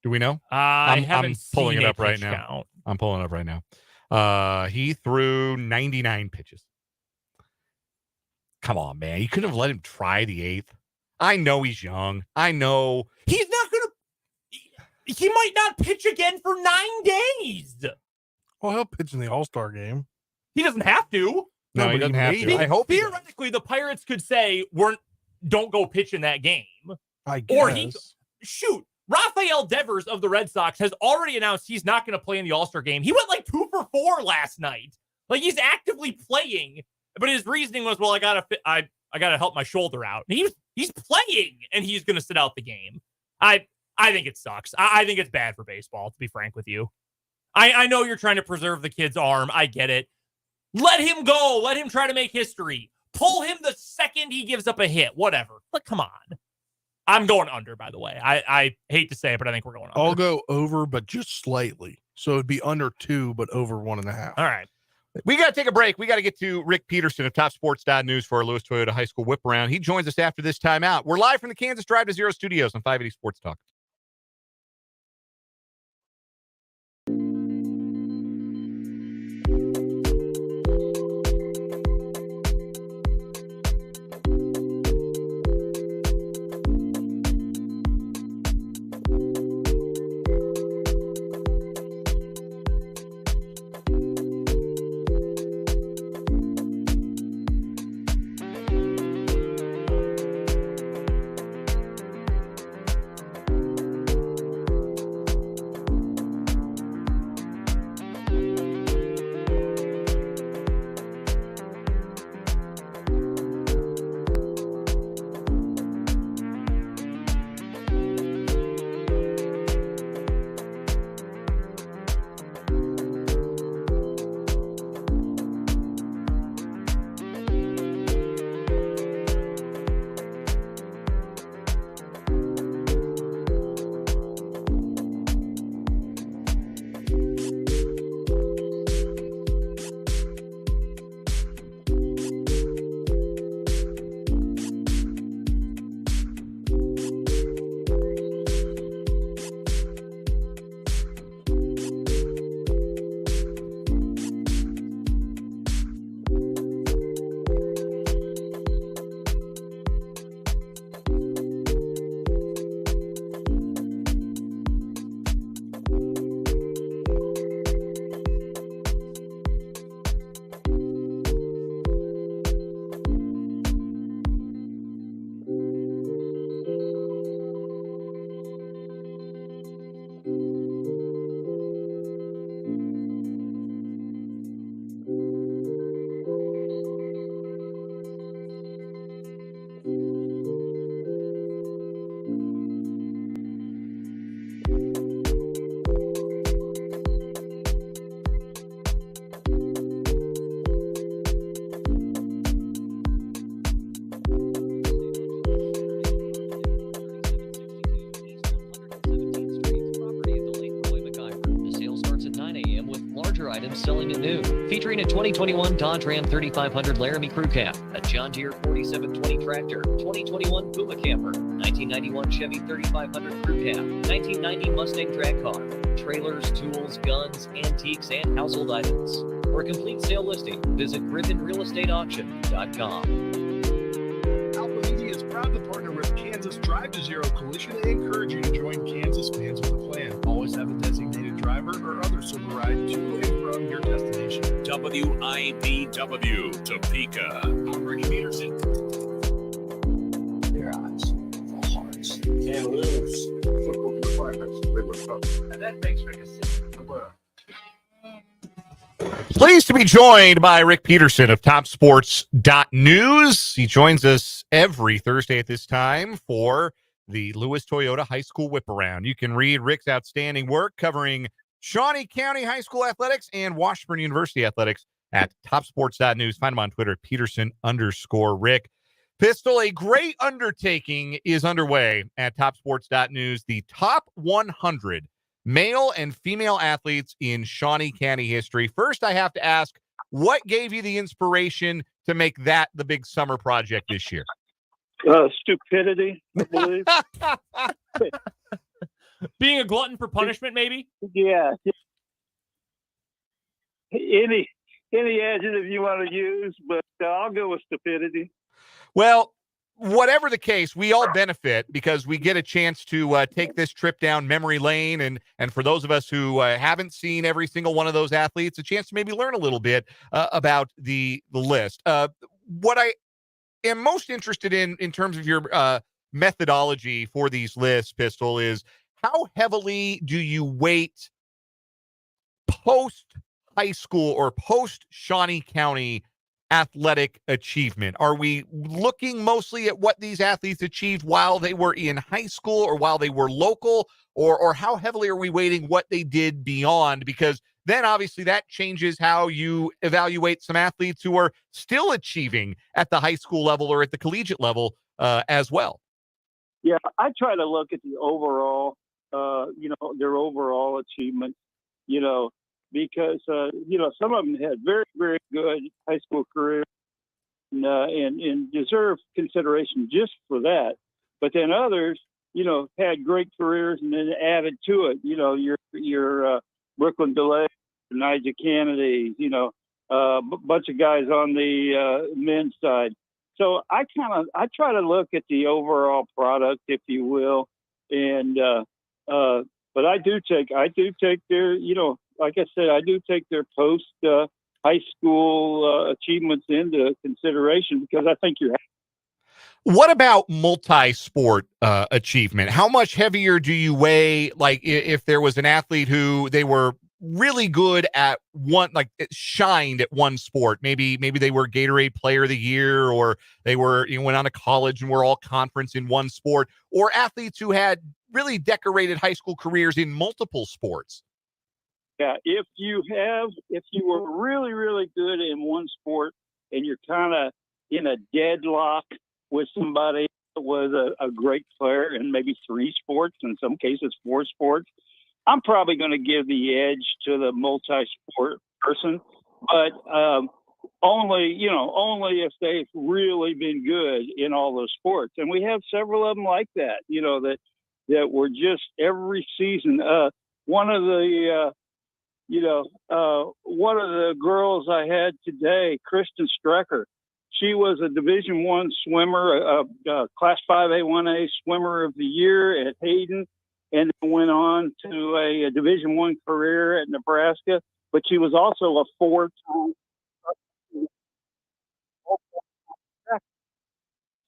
Do we know? I'm pulling it up right now. I'm pulling it up right now. He threw 99 pitches. Come on, man. You couldn't have let him try the 8th. I know he's young. I know. He's not going to. He might not pitch again for 9 days. Well, he'll pitch in the All-Star game. He doesn't have to. No, he doesn't have to. I hope theoretically the Pirates could say, don't go pitch in that game. I guess. Or Rafael Devers of the Red Sox has already announced he's not going to play in the All-Star game. He went like 2 for 4 last night. Like, he's actively playing, but his reasoning was, well, I gotta help my shoulder out. And he's playing, and he's going to sit out the game. I think it sucks. I think it's bad for baseball, to be frank with you. I know you're trying to preserve the kid's arm. I get it. Let him go. Let him try to make history. Pull him the second he gives up a hit. Whatever. But come on. I'm going under, by the way. I hate to say it, but I think we're going under. I'll go over, but just slightly. So it'd be under 2, but over 1.5. All right. We got to take a break. We got to get to Rick Peterson of TopSports.News for our Lewis Toyota High School Whip Around. He joins us after this timeout. We're live from the Kansas Drive to Zero studios on 580 Sports Talk. tractor items selling at new. Featuring a 2021 Dodge Ram 3500 Laramie Crew Cab, a John Deere 4720 tractor, 2021 Puma camper, 1991 Chevy 3500 Crew Cab, 1990 Mustang drag car, trailers, tools, guns, antiques, and household items. For a complete sale listing, visit GriffinRealEstateAuction.com. Alpha Media is proud to partner with Kansas Drive to Zero Coalition and encourage you to join Kansas Fans with a Plan. Always have a designated driver or other super ride to and from your destination. WIDW, Topeka. I'm Ricky Peterson. Their eyes, their hearts, and lives football requirements. And that makes Rick a citizen of the world. Pleased to be joined by Rick Peterson of TopSports.News. He joins us every Thursday at this time for the Lewis Toyota High School Whip Around. You can read Rick's outstanding work covering Shawnee County High School athletics and Washburn University athletics at TopSports.News. Find him on Twitter, Peterson_Rick. Pistol, a great undertaking is underway at TopSports.News. The top 100 male and female athletes in Shawnee County history. First, I have to ask, what gave you the inspiration to make that the big summer project this year? Stupidity, I believe. Being a glutton for punishment, maybe? Yeah. Any adjective you want to use, but I'll go with stupidity. Well, whatever the case, we all benefit because we get a chance to take this trip down memory lane. And for those of us who haven't seen every single one of those athletes, a chance to maybe learn a little bit about the list. What I am most interested in terms of your methodology for these lists, Pistol, is how heavily do you weight post high school or post Shawnee County athletic achievement? Are we looking mostly at what these athletes achieved while they were in high school or while they were local, or how heavily are we weighting what they did beyond? Because then obviously that changes how you evaluate some athletes who are still achieving at the high school level or at the collegiate level as well. Yeah, I try to look at the overall, their overall achievement, because, some of them had very, very good high school careers and deserve consideration just for that. But then others, had great careers and then added to it, your Brooklyn DeLay, Nigel Kennedy, a bunch of guys on the men's side. So I try to look at the overall product, if you will. And, but I do take their, like I said, I do take their post high school achievements into consideration because I think you're. What about multi-sport achievement? How much heavier do you weigh, like if there was an athlete who they were really good at one, like shined at one sport, maybe they were Gatorade Player of the Year, or they were, went on to college and were all conference in one sport, or athletes who had really decorated high school careers in multiple sports? Yeah, if you were really, really good in one sport and you're kind of in a deadlock with somebody that was a great player in maybe 3 sports, in some cases 4 sports, I'm probably going to give the edge to the multi-sport person, but only if they've really been good in all those sports. And we have several of them like that, that were just every season. One of the girls I had today, Kristen Strecker, she was a Division I swimmer, a Class 5A1A swimmer of the year at Hayden, and then went on to a Division I career at Nebraska. But she was also a 4-time.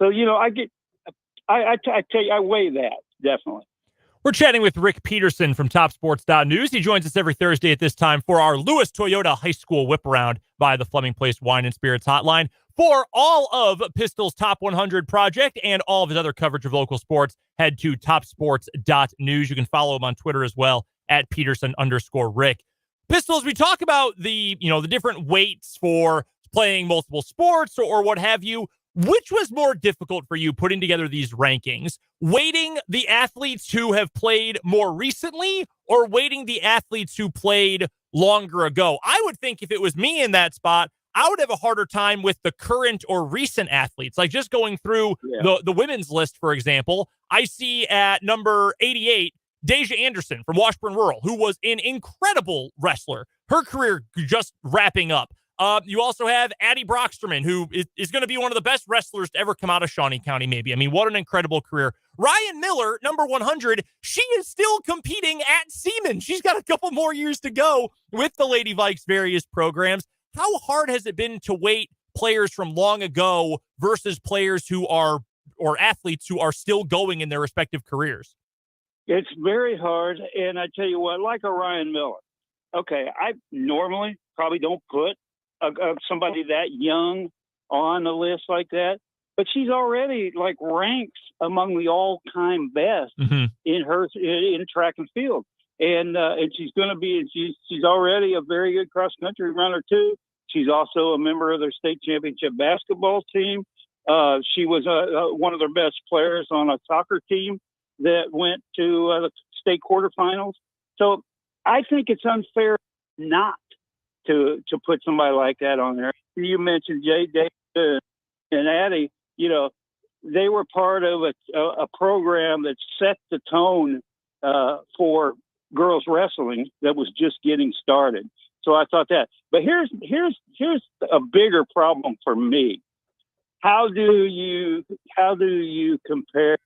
So I weigh that definitely. We're chatting with Rick Peterson from TopSports.News. He joins us every Thursday at this time for our Lewis Toyota High School Whip Around by the Fleming Place Wine and Spirits Hotline. For all of Pistol's Top 100 project and all of his other coverage of local sports, head to TopSports.News. You can follow him on Twitter as well at Peterson_Rick. Pistol, as we talk about the different weights for playing multiple sports or what have you, which was more difficult for you putting together these rankings? Weighting the athletes who have played more recently, or weighting the athletes who played longer ago. I would think if it was me in that spot, I would have a harder time with the current or recent athletes. Like just going through the women's list, for example, I see at number 88, Deja Anderson from Washburn Rural, who was an incredible wrestler. Her career just wrapping up. You also have Addie Brocksterman, who is going to be one of the best wrestlers to ever come out of Shawnee County, maybe. I mean, what an incredible career. Ryan Miller, number 100, she is still competing at Seaman. She's got a couple more years to go with the Lady Vikes various programs. How hard has it been to weight players from long ago versus players who are, or athletes who are still going in their respective careers? It's very hard. And I tell you what, like a Ryan Miller, okay, I normally probably don't put somebody that young on a list like that, but she's already like ranks among the all-time best in track and field, and she's going to be. She's already a very good cross-country runner too. She's also a member of their state championship basketball team. She was one of their best players on a soccer team that went to the state quarterfinals. So I think it's unfair not to put somebody like that on there. You mentioned Jay Davis and Addie. You know, they were part of a program that set the tone for girls wrestling that was just getting started. So I thought that. But here's a bigger problem for me. How do you compare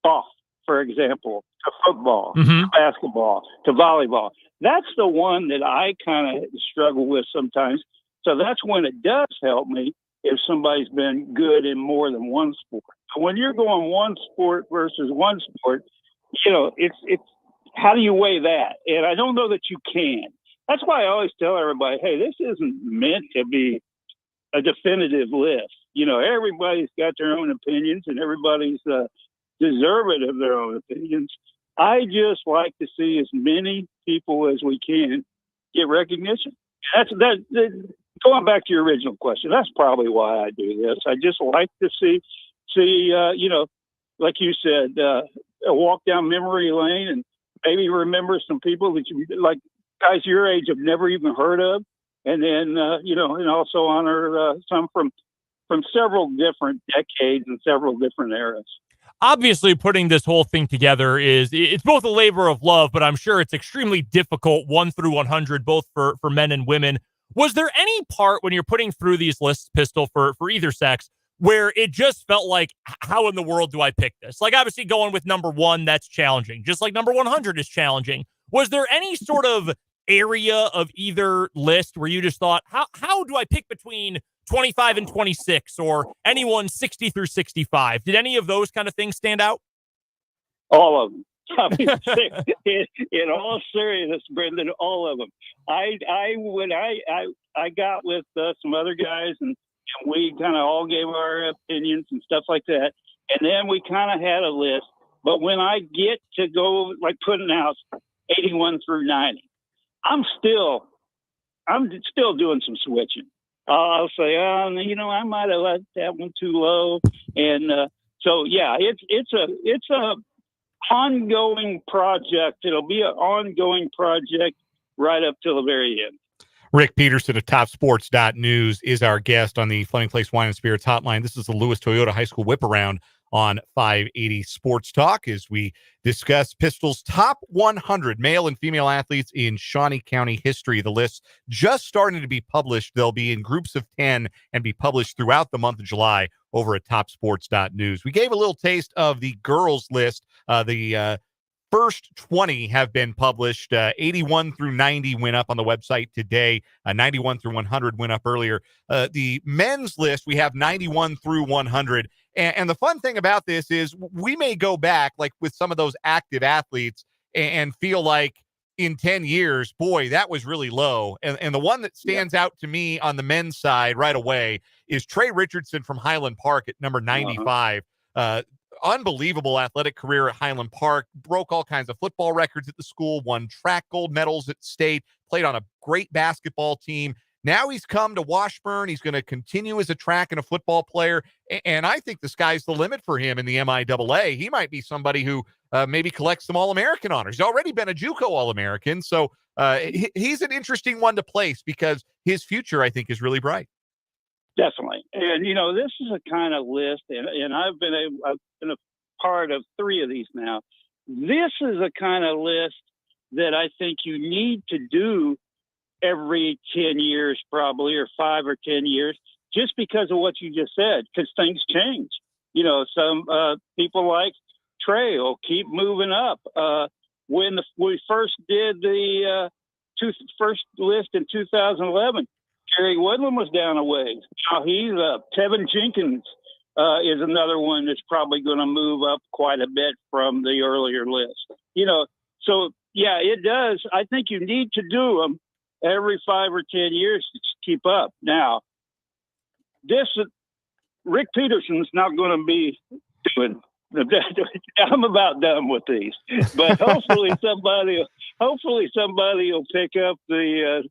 golf, for example, to football, to basketball, to volleyball? That's the one that I kind of struggle with sometimes. So that's when it does help me if somebody's been good in more than one sport. So when you're going one sport versus one sport, you know, it's how do you weigh that? And I don't know that you can. That's why I always tell everybody, hey, this isn't meant to be a definitive list. You know, everybody's got their own opinions and everybody's deserving of their own opinions. I just like to see as many people as we can get recognition. Going back to your original question, that's probably why I do this. I just like to see, you know, like you said, a walk down memory lane and maybe remember some people that you like, guys your age have never even heard of, and then you know, and also honor some from several different decades and several different eras. Obviously, putting this whole thing together it's both a labor of love, but I'm sure it's extremely difficult, 1 through 100, both for men and women. Was there any part when you're putting through these lists, Pistol, for either sex, where it just felt like, how in the world do I pick this? Like, obviously, going with number 1, that's challenging, just like number 100 is challenging. Was there any sort of area of either list where you just thought, how do I pick between 25 and 26 or anyone 60 through 65? Did any of those kind of things stand out? All of them. I mean, in all seriousness, Brendan, all of them. I got with some other guys and we kind of all gave our opinions and stuff like that. And then we kind of had a list. But when I get to go, like putting out 81 through 90, I'm still doing some switching. I'll say, you know, I might have let that one too low. And so, yeah, it's a ongoing project. It'll be an ongoing project right up till the very end. Rick Peterson of TopSports.News is our guest on the Fleming Place Wine and Spirits Hotline. This is the Lewis Toyota High School Whip Around on 580 Sports Talk as we discuss Pistol's top 100 male and female athletes in Shawnee County history. The list just starting to be published. They'll be in groups of 10 and be published throughout the month of July over at TopSports.News. We gave a little taste of the girls list. The first 20 have been published. 81 through 90 went up on the website today. 91 through 100 went up earlier. The men's list, we have 91 through 100. And the fun thing about this is we may go back, like with some of those active athletes, and feel like in 10 years, boy, that was really low. And the one that stands out to me on the men's side right away is Trey Richardson from Highland Park at number 95. Unbelievable athletic career at Highland Park, broke all kinds of football records at the school, won track gold medals at state, played on a great basketball team. Now he's come to Washburn. He's going to continue as a track and a football player. And I think the sky's the limit for him in the MIAA. He might be somebody who maybe collects some All-American honors. He's already been a JUCO All-American. So he's an interesting one to place because his future, I think, is really bright. Definitely. And, this is a kind of list, and I've been a part of 3 of these now. This is a kind of list that I think you need to do every 10 years, probably, or 5 or 10 years, just because of what you just said, because things change. Some people like Trey will keep moving up. When we first did the first list in 2011, Jerry Woodland was down a ways. Now he's up. Tevin Jenkins is another one that's probably going to move up quite a bit from the earlier list. So yeah, it does. I think you need to do them every 5 or 10 years to keep up. Now, Rick Peterson's not going to be doing. I'm about done with these, but hopefully somebody will pick up the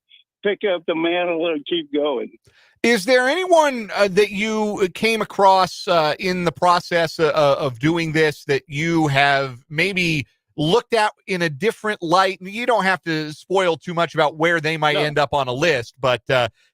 mantle and keep going. Is there anyone that you came across in the process of doing this that you have maybe looked at in a different light? You don't have to spoil too much about where they might end up on a list, but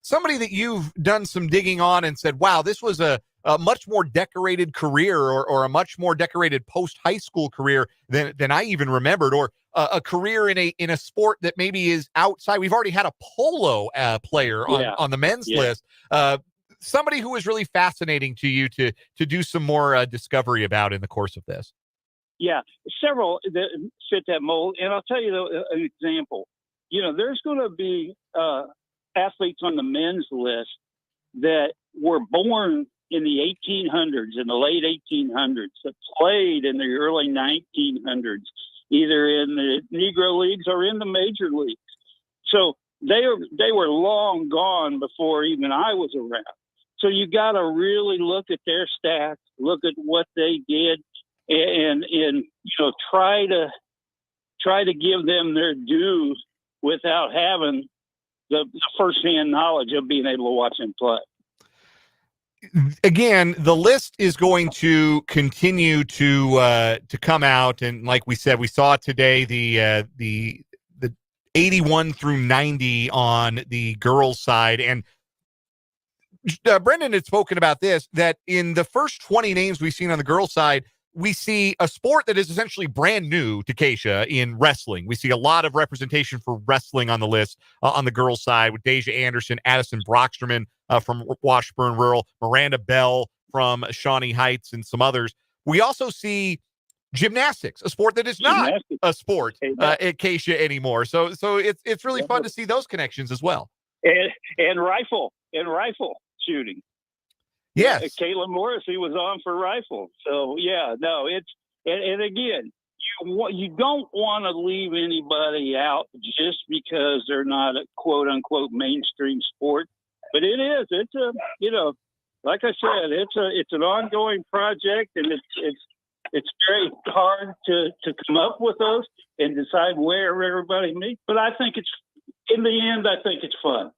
somebody that you've done some digging on and said, wow, this was a much more decorated career or a much more decorated post-high school career than I even remembered, or a career in a sport that maybe is outside. We've already had a polo player on the men's list. Somebody who was really fascinating to you to do some more discovery about in the course of this. Yeah, several that fit that mold. And I'll tell you an example. There's going to be athletes on the men's list that were born in the 1800s, in the late 1800s, that played in the early 1900s, either in the Negro Leagues or in the major leagues. So they were long gone before even I was around. So you got to really look at their stats, look at what they did, and try to give them their due without having the firsthand knowledge of being able to watch them play. Again, the list is going to continue to come out, and like we said, we saw today the 81 through 90 on the girls' side, and Brendan had spoken about this, that in the first 20 names we've seen on the girls' side, we see a sport that is essentially brand new to Keisha in wrestling. We see a lot of representation for wrestling on the list on the girls' side with Deja Anderson, Addison Brocksterman from Washburn Rural, Miranda Bell from Shawnee Heights, and some others. We also see gymnastics, a sport that is not a sport at Keisha anymore. So it's really fun to see those connections as well. And rifle shooting. Yes. Caitlin Morrissey was on for rifle. So and again, you don't want to leave anybody out just because they're not a quote unquote mainstream sport. But it's like I said, it's an ongoing project, and it's very hard to come up with those and decide where everybody meets. But I think in the end, it's fun.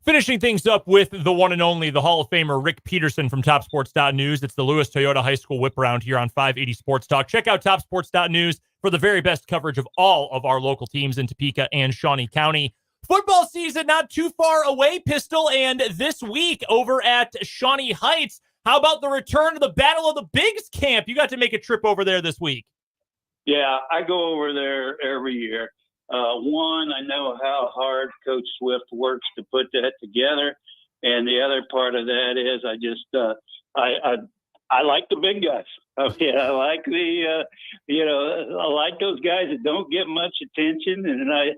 Finishing things up with the one and only, the Hall of Famer Rick Peterson from TopSports.News. It's the Lewis Toyota High School Whip Around here on 580 Sports Talk. Check out TopSports.News for the very best coverage of all of our local teams in Topeka and Shawnee County. Football season not too far away, Pistol, and this week over at Shawnee Heights, how about the return to the Battle of the Bigs camp? You got to make a trip over there this week. Yeah, I go over there every year. One, I know how hard Coach Swift works to put that together, and the other part of that is I like the big guys. I like I like those guys that don't get much attention, and I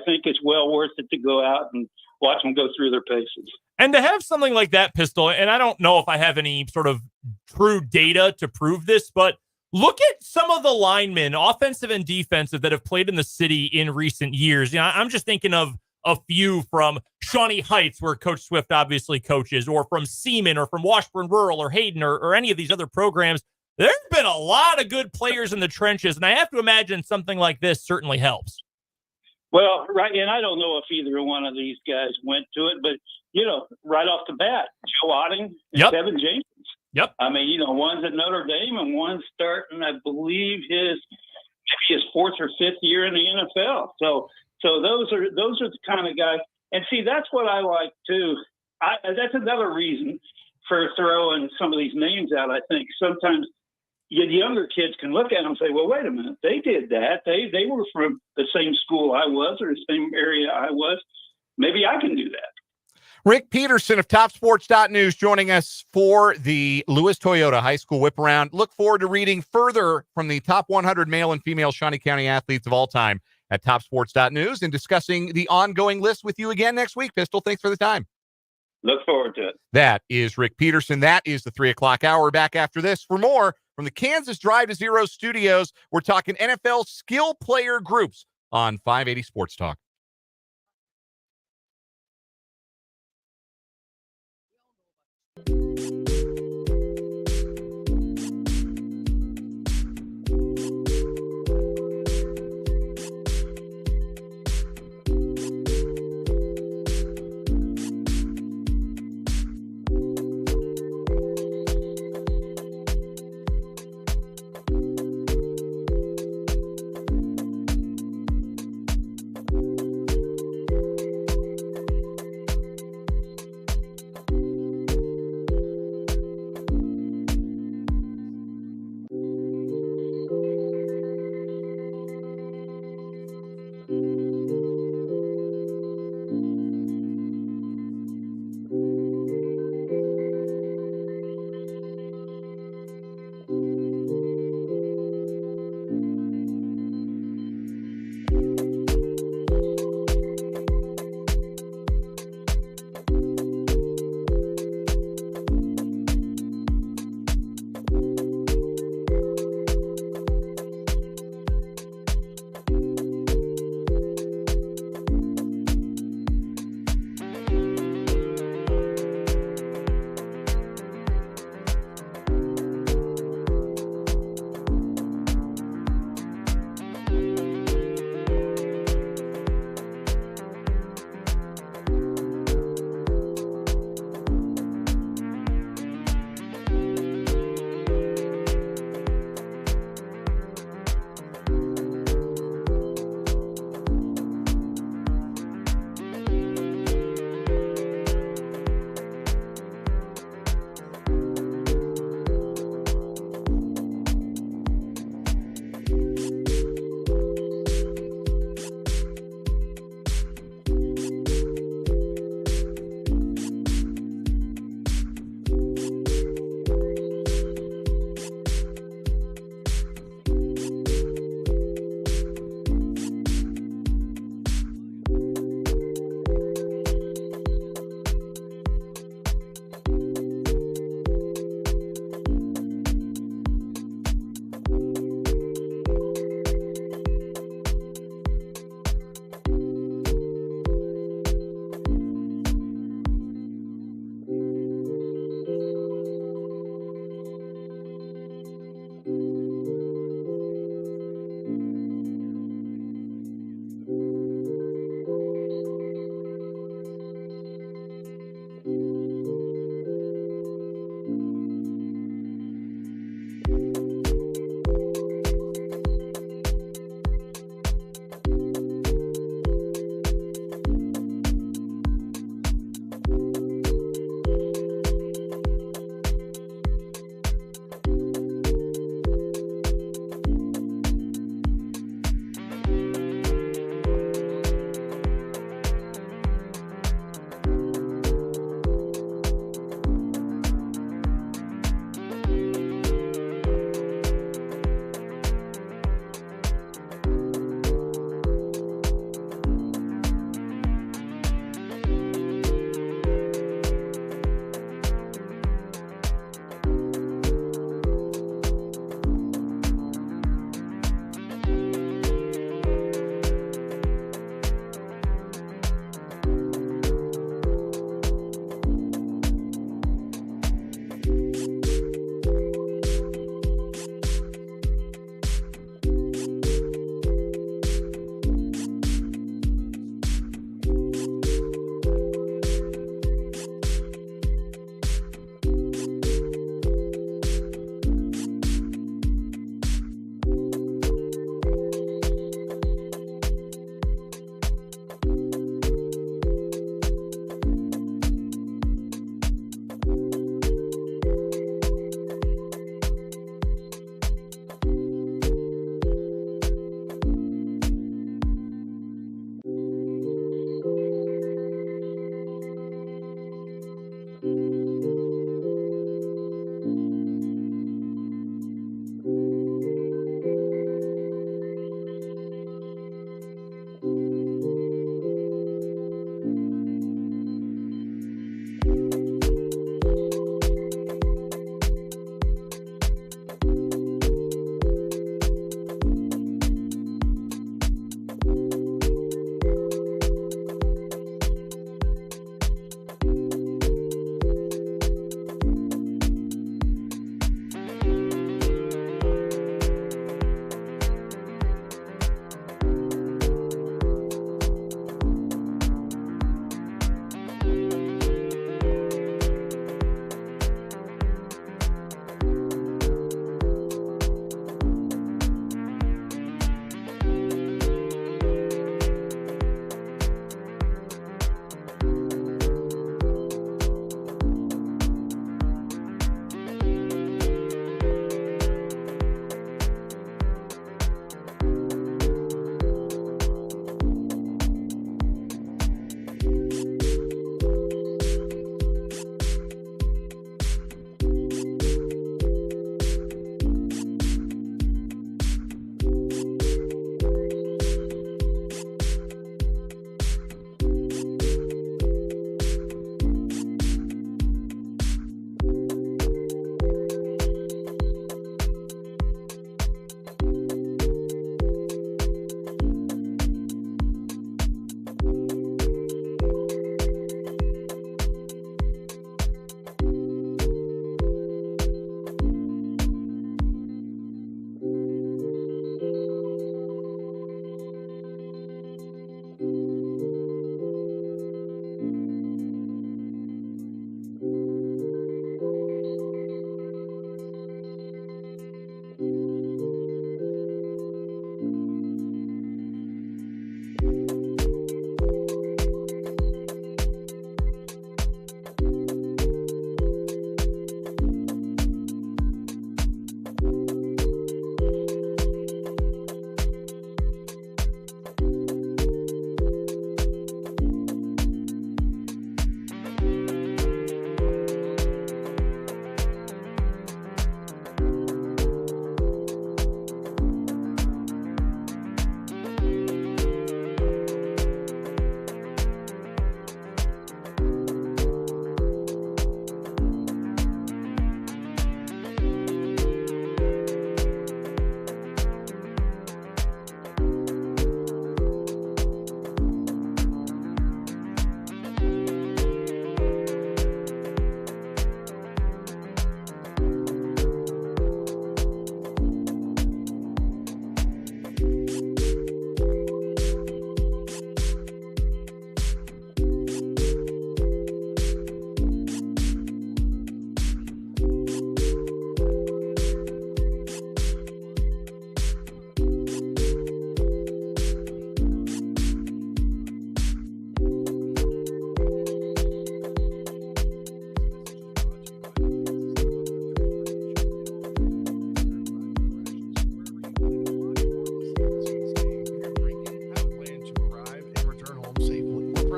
think it's well worth it to go out and watch them go through their paces. And to have something like that, Pistol, and I don't know if I have any sort of true data to prove this, but look at some of the linemen, offensive and defensive, that have played in the city in recent years. I'm just thinking of a few from Shawnee Heights, where Coach Swift obviously coaches, or from Seaman, or from Washburn Rural, or Hayden, or any of these other programs. There's been a lot of good players in the trenches, and I have to imagine something like this certainly helps. Well, right, and I don't know if either one of these guys went to it, but, right off the bat, Joe Otting and Kevin Jenkins. Yep. I mean, one's at Notre Dame and one's starting, I believe, his 4th or 5th year in the NFL. So So those are the kind of guys. And see, that's what I like too. That's another reason for throwing some of these names out. I think sometimes the younger kids can look at them and say, well, wait a minute, they did that. They were from the same school I was or the same area I was. Maybe I can do that. Rick Peterson of TopSports.News joining us for the Lewis Toyota High School Whip Around. Look forward to reading further from the top 100 male and female Shawnee County athletes of all time at TopSports.News and discussing the ongoing list with you again next week. Pistol, thanks for the time. Look forward to it. That is Rick Peterson. That is the 3 o'clock hour. Back after this for more from the Kansas Drive to Zero studios. We're talking NFL skill player groups on 580 Sports Talk.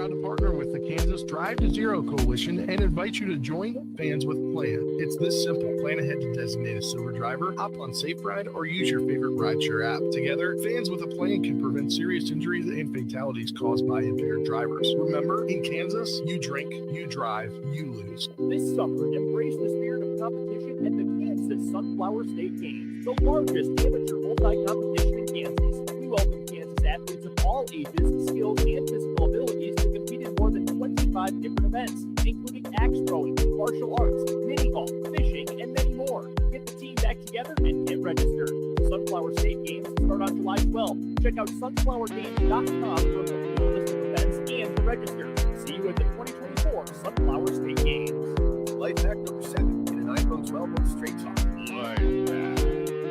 proud to partner with the Kansas Drive to Zero Coalition and invite you to join Fans with Plan. It's this simple. Plan ahead to designate a silver driver, hop on Safe Ride, or use your favorite rideshare app. Together, Fans with a Plan can prevent serious injuries and fatalities caused by impaired drivers. Remember, in Kansas, you drink, you drive, you lose. This summer, embrace the spirit of competition at the Kansas Sunflower State Games, the largest amateur multi-competition in Kansas. We welcome Kansas athletes of all ages, skills, and physical abilities to compete in more than 25 different events, including axe throwing, martial arts, mini golf, fishing, and many more. Get the team back together and get registered. Sunflower State Games start on July 12th. Check out sunflowergames.com for a complete list of events and to register. See you at the 2024 Sunflower State Games. Life hack number 7 in an iPhone 12 with Straight Talk.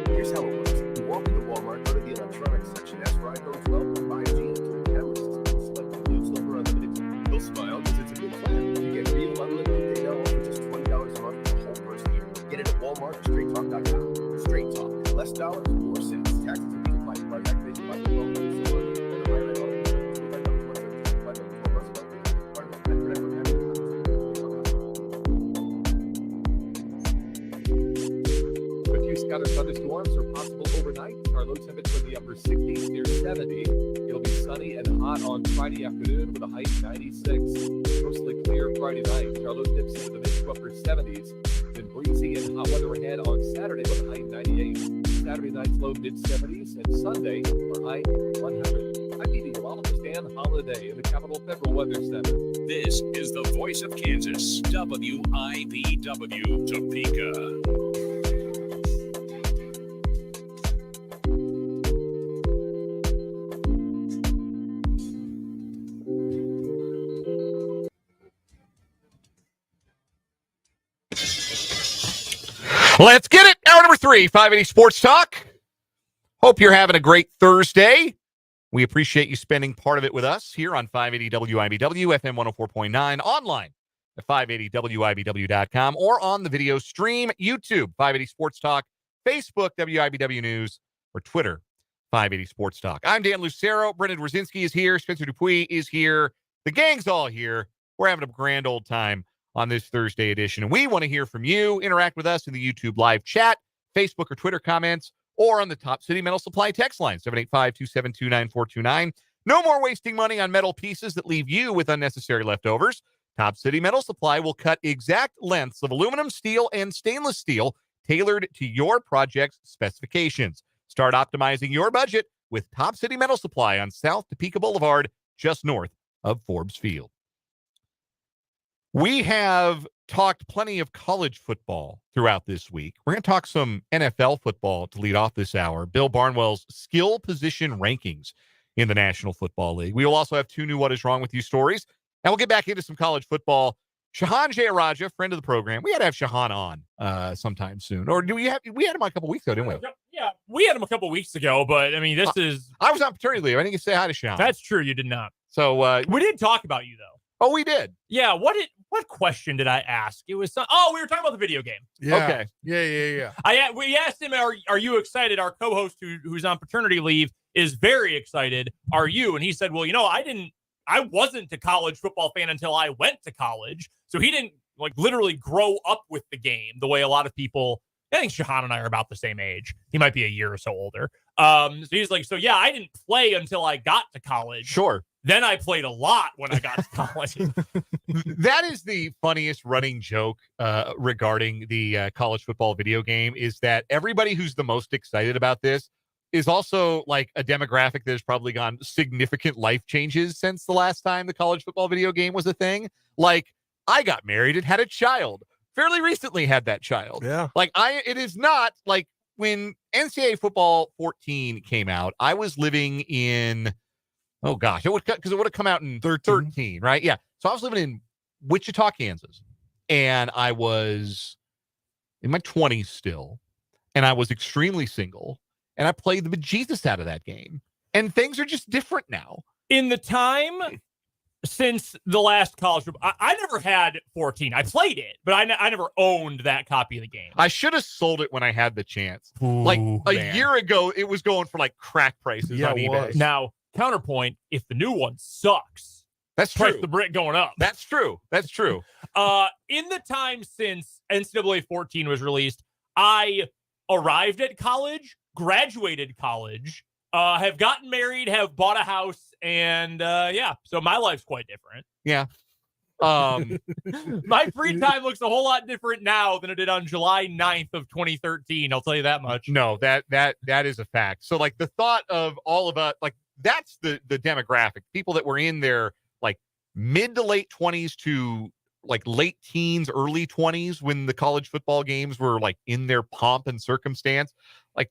Here's how it works. You walk into Walmart, go to the electronics section, ask for iPhone 12, and buy a GM camera system. Select the new Silver Unlimited. You'll smile because it's a good plan. You get real unlimited data all for just $20 a month for the whole first year. Get it at Walmart or StraightTalk.com. Straight Talk. Less dollars, more cents. Taxes and fees apply. Price activation by the phone. Silver Unlimited. And a higher rate on it. Scattered thunderstorms are possible overnight. Our low temperature in the upper 60s near 70. It'll be sunny and hot on Friday afternoon with a high 96. Mostly clear Friday night. Our low dips into the mid to upper 70s. Then breezy and hot weather ahead on Saturday with a high 98. Saturday night's low mid 70s and Sunday for high 100. I'm meteorologist Dan Holiday in the Capital Federal Weather Center. This is the voice of Kansas, WIPW Topeka. Let's get it. Hour number 3, 580 Sports Talk. Hope you're having a great Thursday. We appreciate you spending part of it with us here on 580 WIBW, FM 104.9, online at 580WIBW.com, or on the video stream, YouTube, 580 Sports Talk, Facebook, WIBW News, or Twitter, 580 Sports Talk. I'm Dan Lucero. Brendan Wrzinski is here. Spencer Dupuis is here. The gang's all here. We're having a grand old time on this Thursday edition. And we want to hear from you. Interact with us in the YouTube live chat, Facebook or Twitter comments, or on the Top City Metal Supply text line, 785-272-9429. No more wasting money on metal pieces that leave you with unnecessary leftovers. Top City Metal Supply will cut exact lengths of aluminum, steel, and stainless steel tailored to your project's specifications. Start optimizing your budget with Top City Metal Supply on South Topeka Boulevard, just north of Forbes Field. We have talked plenty of college football throughout this week. We're going to talk some NFL football to lead off this hour. Bill Barnwell's skill position rankings in the National Football League. We will also have 2 new What Is Wrong With You stories. And we'll get back into some college football. Shahan Jayaraja, friend of the program. We had to have Shahan on sometime soon. Or we had him a couple weeks ago, didn't we? Yeah, we had him a couple weeks ago, but I mean, I was on paternity leave. I didn't get to say hi to Shahan. That's true. You did not. So we did talk about you, though. Oh, we did. Yeah. What question did I ask? It was we were talking about the video game. Yeah. Okay. Yeah. We asked him, are you excited? Our co-host who's on paternity leave is very excited. Are you? And he said, well, I wasn't a college football fan until I went to college. So he didn't literally grow up with the game the way a lot of people. I think Shahan and I are about the same age. He might be a year or so older. So he's like, so yeah, I didn't play until I got to college. Sure. Then I played a lot when I got to college. That is the funniest running joke regarding the college football video game, is that everybody who's the most excited about this is also like a demographic that has probably gone significant life changes since the last time the college football video game was a thing. Like, I got married and had a child. Fairly recently had that child. Yeah. It is not like when NCAA football 14 came out, I was living in, because it would have come out in 13, right? Yeah. So I was living in Wichita, Kansas, and I was in my 20s still, and I was extremely single, and I played the bejesus out of that game. And things are just different now. In the time since the last college, I never had 14. I played it, but I never owned that copy of the game. I should have sold it when I had the chance. Ooh, a year ago, it was going for crack prices on eBay. Now, counterpoint, if the new one sucks, That's price true. of the brick going up. That's true. That's true. In the time since NCAA 14 was released, I arrived at college, graduated college, have gotten married, have bought a house, and so my life's quite different. Yeah. My free time looks a whole lot different now than it did on July 9th of 2013. I'll tell you that much. No, that is a fact. So like the thought of all of us, like that's the demographic, people that were in their like mid to late 20s to like late teens, early 20s when the college football games were like in their pomp and circumstance. Like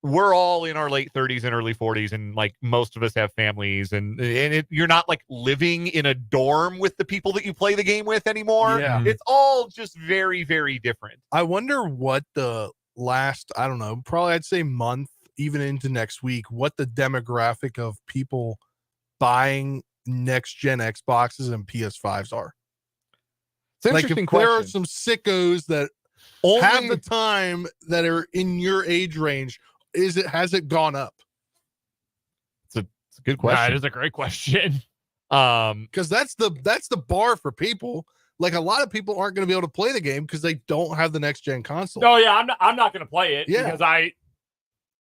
we're all in our late 30s and early 40s, and like most of us have families, and you're not like living in a dorm with the people that you play the game with anymore. Yeah. It's all just very, very different. I wonder what the last, I don't know, probably I'd say month, even into next week, what the demographic of people buying next gen Xboxes and PS5s are. It's an Like interesting if there are question. some sickos that Only- have the time that are in your age range, has it gone up? It's a good question. That is a great question. Because that's the bar for people. Like a lot of people aren't going to be able to play the game because they don't have the next gen console. Oh yeah, I'm not gonna play it Yeah. because I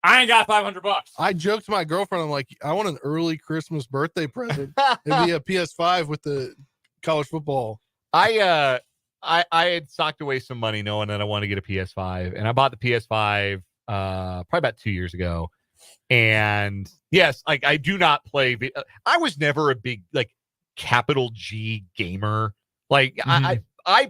ain't got $500. I joked to my girlfriend, I'm like, I want an early Christmas birthday present. It'd be a PS5 with the college football. I had socked away some money knowing that I wanted to get a PS5, and I bought the PS5 probably about 2 years ago. And yes, like I do not play. I was never a big like capital G gamer. Like I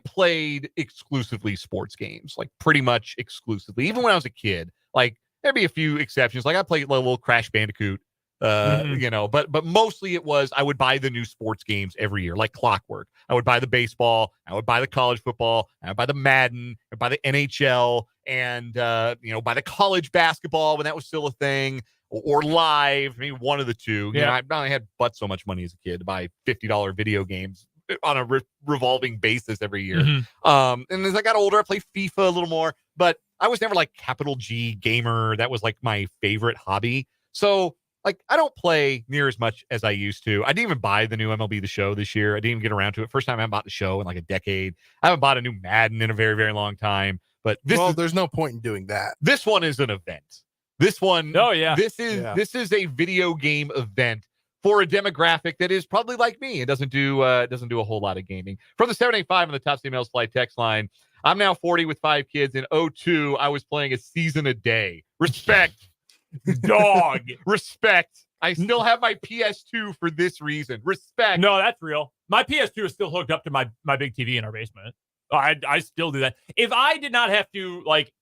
played exclusively sports games, like pretty much exclusively. Even when I was a kid, like there'd be a few exceptions. Like I played a little Crash Bandicoot, but mostly it was I would buy the new sports games every year, like clockwork. I would buy the baseball, I would buy the college football, I would buy the Madden, I'd buy the NHL, and buy the college basketball when that was still a thing, or live. I mean, one of the two. Yeah. I had but so much money as a kid to buy $50 video games on a revolving basis every year. And as I got older, I played FIFA a little more, but I was never like capital G gamer. That was like my favorite hobby. So like I don't play near as much as I used to. I didn't even buy the new MLB The Show this year. I didn't even get around to it. First time I haven't bought the show in like a decade. I haven't bought a new Madden in a very, very long time. But there's no point in doing that. This one is an event. This one, this is a video game event for a demographic that is probably like me. It doesn't do a whole lot of gaming. From the 785 on the Top Emails Fly text line, I'm now 40 with 5 kids. In 02, I was playing a season a day. Respect. Dog. Respect. I still have my PS2 for this reason. Respect. No, that's real. My PS2 is still hooked up to my big TV in our basement. I still do that. If I did not have to like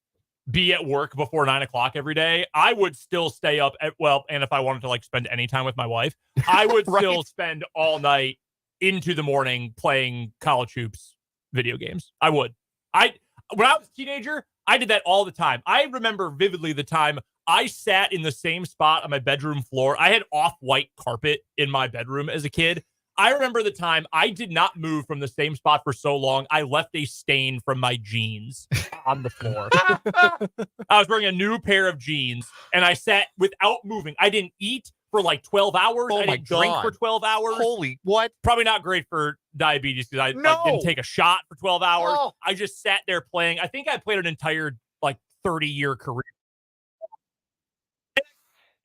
be at work before 9 o'clock every day, I would still stay up and if I wanted to like spend any time with my wife, I would still spend all night into the morning playing college hoops video games. I would. When I was a teenager, I did that all the time. I remember vividly the time I sat in the same spot on my bedroom floor. I had off-white carpet in my bedroom as a kid. I remember the time I did not move from the same spot for so long, I left a stain from my jeans on the floor. I was wearing a new pair of jeans, and I sat without moving. I didn't eat for like 12 hours. Oh I didn't drink for 12 hours. Holy, what? Probably not great for diabetes because I didn't take a shot for 12 hours. Oh. I just sat there playing. I think I played an entire like 30-year career.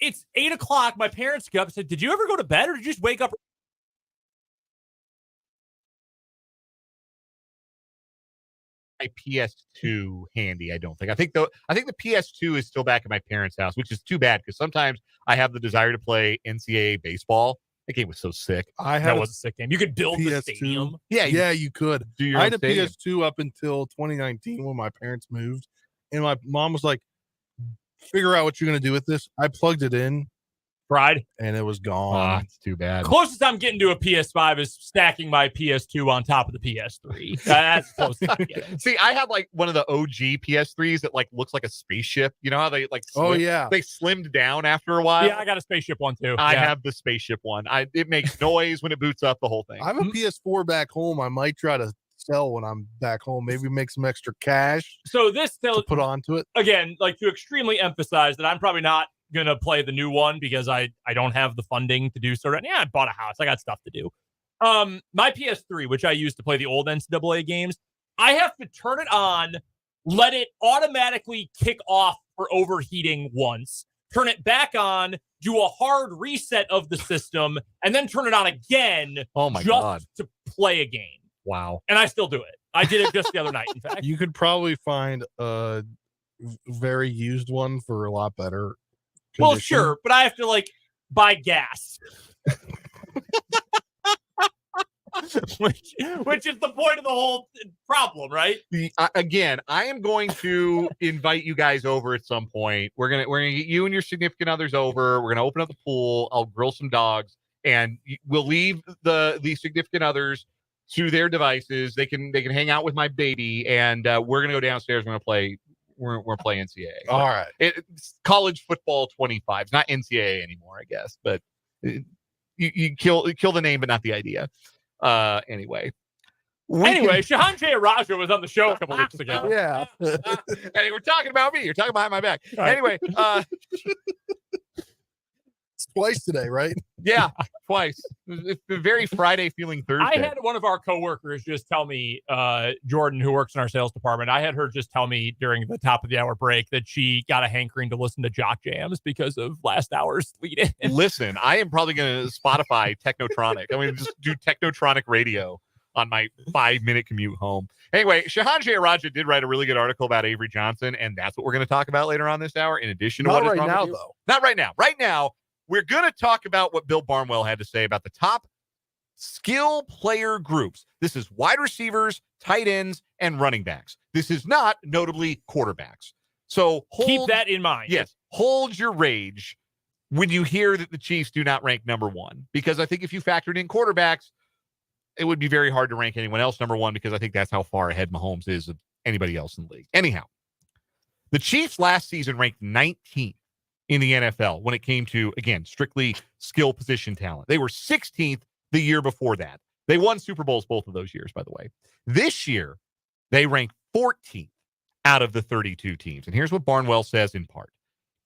It's 8 o'clock. My parents get up and said, "Did you ever go to bed or did you just wake up?" My PS2 handy. I don't think. I think the PS2 is still back at my parents' house, which is too bad because sometimes I have the desire to play NCAA baseball. That game was so sick. That was a sick game. You could build the stadium. Yeah, you could. Do your I own had a stadium. PS2 up until 2019 when my parents moved, and my mom was like, "Figure out what you're gonna do with this." I plugged it in, Fried. and it was gone. It's too bad. Closest I'm getting to a PS5 is stacking my PS2 on top of the PS3. That's close. See, I have like one of the OG PS3s that like looks like a spaceship. You know how they like they slimmed down after a while? Yeah, I got a spaceship one too. I have the spaceship one. It makes noise when it boots up, the whole thing. I have a PS4 back home. I might try to sell when I'm back home. Maybe make some extra cash. So this to put onto it again, like to extremely emphasize that I'm probably not gonna play the new one because I don't have the funding to do so. Yeah, I bought a house. I got stuff to do. My PS3, which I use to play the old NCAA games, I have to turn it on, let it automatically kick off for overheating once, turn it back on, do a hard reset of the system, and then turn it on again Oh my just God. to play a game. Wow. And I still do it. I did it just the other night, in fact. You could probably find a very used one for a lot better Well, condition. sure, but I have to buy gas. which is the point of the whole problem, right? Again, I am going to invite you guys over at some point. We're gonna get you and your significant others over. We're gonna open up the pool. I'll grill some dogs, and we'll leave the significant others to their devices. They can hang out with my baby, and we're gonna go downstairs. We're gonna play. We're play NCAA. All right. It's college football 25. It's not NCAA anymore, I guess. But you kill the name, but not the idea. Anyway, Shahan Jayaraja was on the show a couple weeks ago. Yeah. Hey, we're talking about me. You're talking behind my back. Right. Anyway, It's twice today, right? yeah, twice. It's been very Friday feeling Thursday. I had one of our coworkers just tell me, Jordan, who works in our sales department, I had her just tell me during the top of the hour break that she got a hankering to listen to Jock Jams because of last hour's lead in. Listen, I am probably going to Spotify Technotronic. I'm going to just do Technotronic radio on my 5-minute commute home. Anyway, Shahan Jayaraja did write a really good article about Avery Johnson, and that's what we're going to talk about later on this hour, in addition to Not what is right wrong now, with you. though. Not right now. Right now, we're going to talk about what Bill Barnwell had to say about the top skill player groups. This is wide receivers, tight ends, and running backs. This is not notably quarterbacks. So Keep that in mind. Yes, hold your rage when you hear that the Chiefs do not rank number one, because I think if you factored in quarterbacks, it would be very hard to rank anyone else number one, because I think that's how far ahead Mahomes is of anybody else in the league. Anyhow, the Chiefs last season ranked 19th in the NFL when it came to, again, strictly skill position talent. They were 16th the year before that. They won Super Bowls both of those years, by the way. This year, they ranked 14th out of the 32 teams. And here's what Barnwell says in part.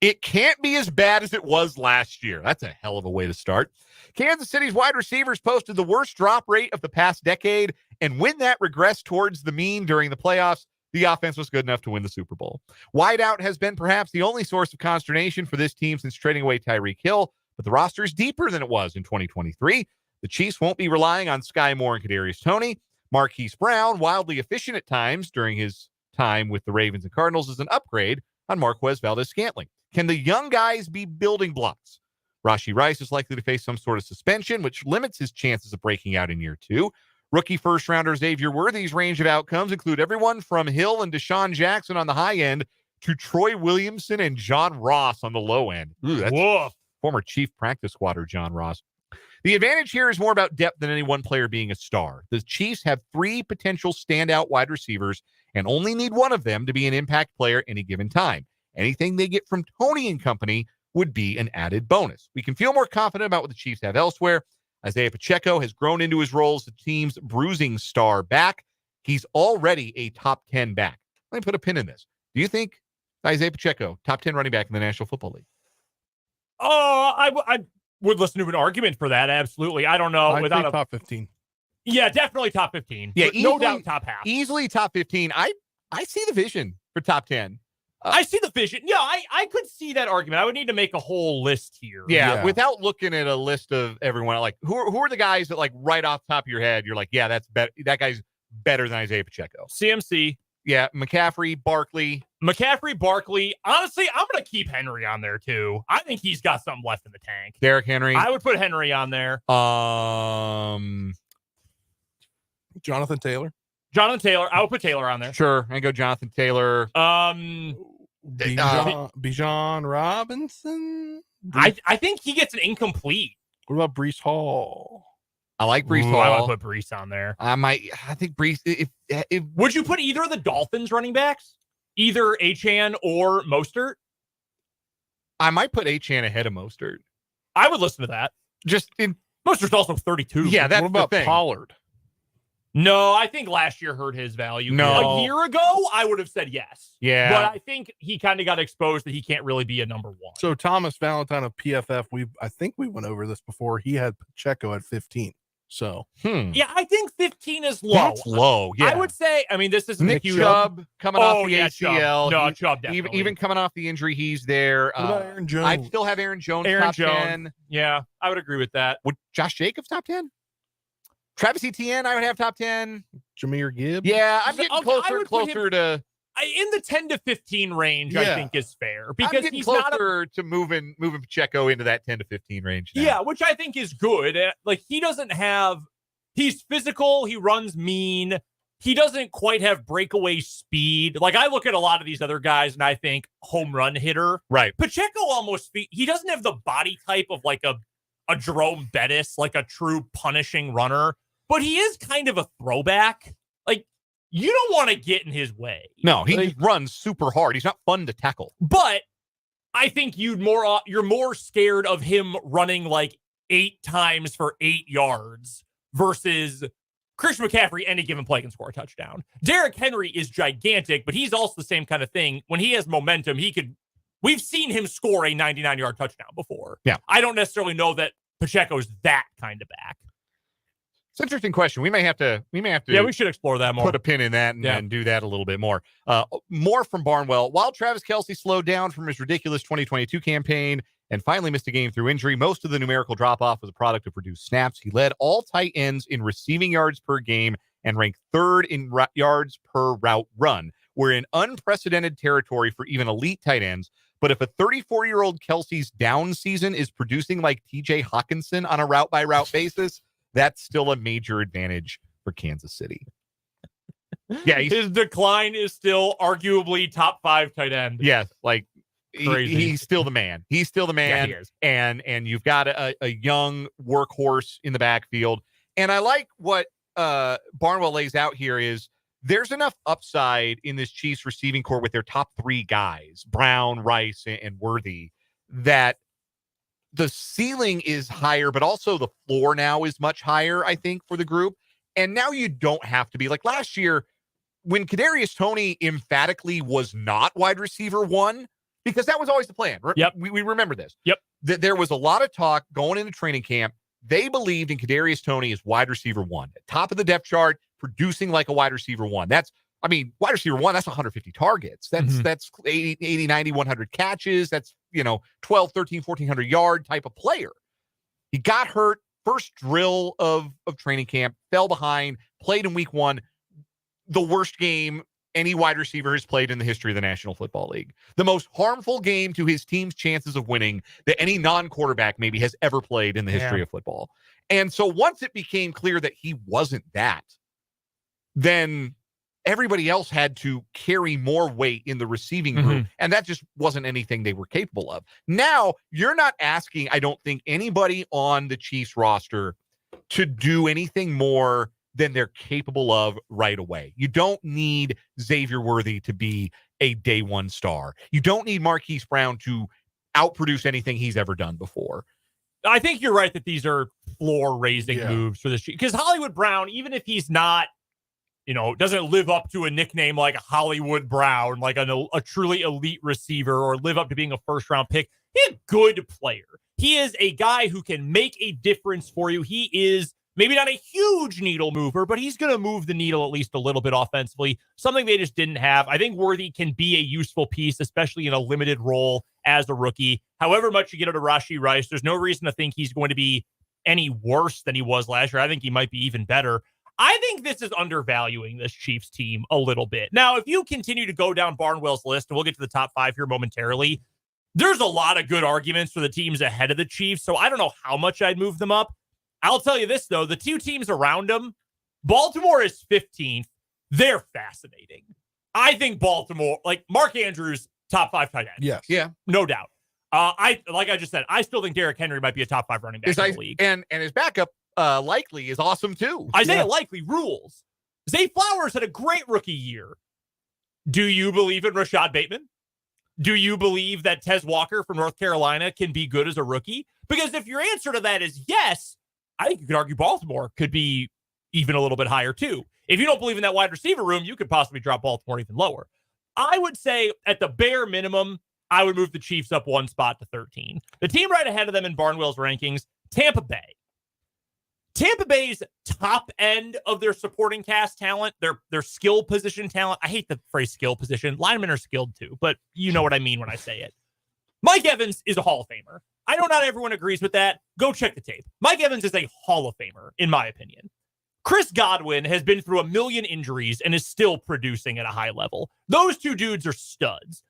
It can't be as bad as it was last year. That's a hell of a way to start. Kansas City's wide receivers posted the worst drop rate of the past decade, and when that regressed towards the mean during the playoffs, the offense was good enough to win the Super Bowl. Wideout has been perhaps the only source of consternation for this team since trading away Tyreek Hill, but the roster is deeper than it was in 2023. The Chiefs won't be relying on Sky Moore and Kadarius Toney. Marquise Brown, wildly efficient at times during his time with the Ravens and Cardinals, is an upgrade on Marquez Valdes-Scantling. Can the young guys be building blocks? Rashee Rice is likely to face some sort of suspension, which limits his chances of breaking out in year two. Rookie first-rounder Xavier Worthy's range of outcomes include everyone from Hill and Deshaun Jackson on the high end to Troy Williamson and John Ross on the low end. Ooh, that's former chief practice squatter John Ross. The advantage here is more about depth than any one player being a star. The Chiefs have 3 potential standout wide receivers and only need one of them to be an impact player any given time. Anything they get from Toney and company would be an added bonus. We can feel more confident about what the Chiefs have elsewhere. Isaiah Pacheco has grown into his role as the team's bruising star back. He's already a top 10 back. Let me put a pin in this. Do you think Isaiah Pacheco, top 10 running back in the National Football League? Oh, I would listen to an argument for that. Absolutely. I don't know. I without think top 15. Yeah, definitely top 15. Yeah, no doubt top half. Easily top 15. I see the vision for top 10. I see the vision. Yeah, I could see that argument. I would need to make a whole list here. Yeah, without looking at a list of everyone, like who are the guys that, like, right off the top of your head, you're like, yeah, that's better. That guy's better than Isaiah Pacheco. CMC. Yeah, McCaffrey, Barkley. Honestly, I'm going to keep Henry on there too. I think he's got something left in the tank. Derrick Henry. I would put Henry on there. Jonathan Taylor. I would put Taylor on there. Sure, I go Jonathan Taylor. Bijan Robinson. I think he gets an incomplete. What about Breece Hall? I like Breece Hall. I would put Breece on there. I think Breece. If would you put either of the Dolphins running backs, either Achane or Mostert? I might put Achane ahead of Mostert. I would listen to that. Mostert's also 32. Yeah, that's what about the thing. Pollard? No, I think last year hurt his value. No. A year ago, I would have said yes. Yeah. But I think he kind of got exposed that he can't really be a number one. So Thomas Valentine of PFF, I think we went over this before. He had Pacheco at 15. So Yeah, I think 15 is low. That's low. Yeah. I would say, I mean, this isn't Nick huge. Chubb coming off the ACL. Chubb. No, He- Chubb definitely. even coming off the injury, he's there. what about Aaron Jones? I'd still have Aaron Jones Aaron top Jones. 10. Yeah, I would agree with that. Would Josh Jacobs top 10? Travis Etienne, I would have top 10. Jameer Gibbs. Yeah, I'm getting Okay, I closer and would put closer to. In the 10 to 15 range, I Yeah. think is fair I'm because getting he's not closer to moving Pacheco into that 10 to 15 range now. Yeah, which I think is good. Like he doesn't have, he's physical, he runs mean, he doesn't quite have breakaway speed. Like I look at a lot of these other guys and I think home run hitter. Right. Pacheco he doesn't have the body type of like a Jerome Bettis, like a true punishing runner, but he is kind of a throwback. Like you don't want to get in his way. No, he Like, runs super hard. He's not fun to tackle. but I think you're more scared of him running like 8 times for 8 yards versus Christian McCaffrey. Any given play can score a touchdown. Derrick Henry is gigantic, but he's also the same kind of thing. When he has momentum, we've seen him score a 99-yard touchdown before. Yeah. I don't necessarily know that Pacheco's that kind of back. It's an interesting question. We may have to. Yeah, we should explore that more. Put a pin in that and do that a little bit more. More from Barnwell. While Travis Kelce slowed down from his ridiculous 2022 campaign and finally missed a game through injury, most of the numerical drop-off was a product of reduced snaps. He led all tight ends in receiving yards per game and ranked 3rd in yards per route run. We're in unprecedented territory for even elite tight ends. But if a 34-year-old Kelce's down season is producing like TJ Hawkinson on a route-by-route basis, that's still a major advantage for Kansas City. Yeah, his decline is still arguably top 5 tight end. Yes, like Crazy. he's still the man. He's still the man. Yeah, he is. And you've got a young workhorse in the backfield. And I like what Barnwell lays out here is there's enough upside in this Chiefs receiving core with their top 3 guys, Brown, Rice, and Worthy, that the ceiling is higher, but also the floor now is much higher, I think, for the group. And now you don't have to be like last year when Kadarius Toney emphatically was not wide receiver 1, because that was always the plan. Yep. We remember this. Yep. There was a lot of talk going into training camp. They believed in Kadarius Toney as wide receiver 1, at top of the depth chart, producing like a wide receiver 1. Wide receiver 1, that's 150 targets. That's 80, 90, 100 catches. That's, 12, 13, 1,400 yard type of player. He got hurt first drill of training camp, fell behind, played in week 1. The worst game any wide receiver has played in the history of the National Football League. The most harmful game to his team's chances of winning that any non-quarterback maybe has ever played in the history of football. And so once it became clear that he wasn't that, then everybody else had to carry more weight in the receiving group. And that just wasn't anything they were capable of. Now, you're not asking, I don't think, anybody on the Chiefs roster to do anything more than they're capable of right away. You don't need Xavier Worthy to be a day 1 star. You don't need Marquise Brown to outproduce anything he's ever done before. I think you're right that these are floor-raising moves for this. Because Hollywood Brown, even if he's not, doesn't live up to a nickname like Hollywood Brown, like a truly elite receiver, or live up to being a first-round pick, he's a good player. He is a guy who can make a difference for you. He is maybe not a huge needle mover, but he's going to move the needle at least a little bit offensively, something they just didn't have. I think Worthy can be a useful piece, especially in a limited role as a rookie. However much you get out of Rashee Rice, there's no reason to think he's going to be any worse than he was last year. I think he might be even better. I think this is undervaluing this Chiefs team a little bit. Now, if you continue to go down Barnwell's list, and we'll get to the top 5 here momentarily, there's a lot of good arguments for the teams ahead of the Chiefs, so I don't know how much I'd move them up. I'll tell you this, though. The 2 teams around them, Baltimore is 15th. They're fascinating. I think Baltimore, like Mark Andrews, top 5 tight end. Yes. Yeah. No doubt. I just said, I still think Derrick Henry might be a top 5 running back in the league. And his backup likely is awesome, too. Isaiah Likely rules. Zay Flowers had a great rookie year. Do you believe in Rashad Bateman? Do you believe that Tez Walker from North Carolina can be good as a rookie? Because if your answer to that is yes, I think you could argue Baltimore could be even a little bit higher too. If you don't believe in that wide receiver room, you could possibly drop Baltimore even lower. I would say at the bare minimum, I would move the Chiefs up 1 spot to 13. The team right ahead of them in Barnwell's rankings, Tampa Bay. Tampa Bay's top end of their supporting cast talent, their skill position talent. I hate the phrase skill position. Linemen are skilled too, but you know what I mean when I say it. Mike Evans is a Hall of Famer. I know not everyone agrees with that. Go check the tape. Mike Evans is a Hall of Famer, in my opinion. Chris Godwin has been through a million injuries and is still producing at a high level. Those two dudes are studs.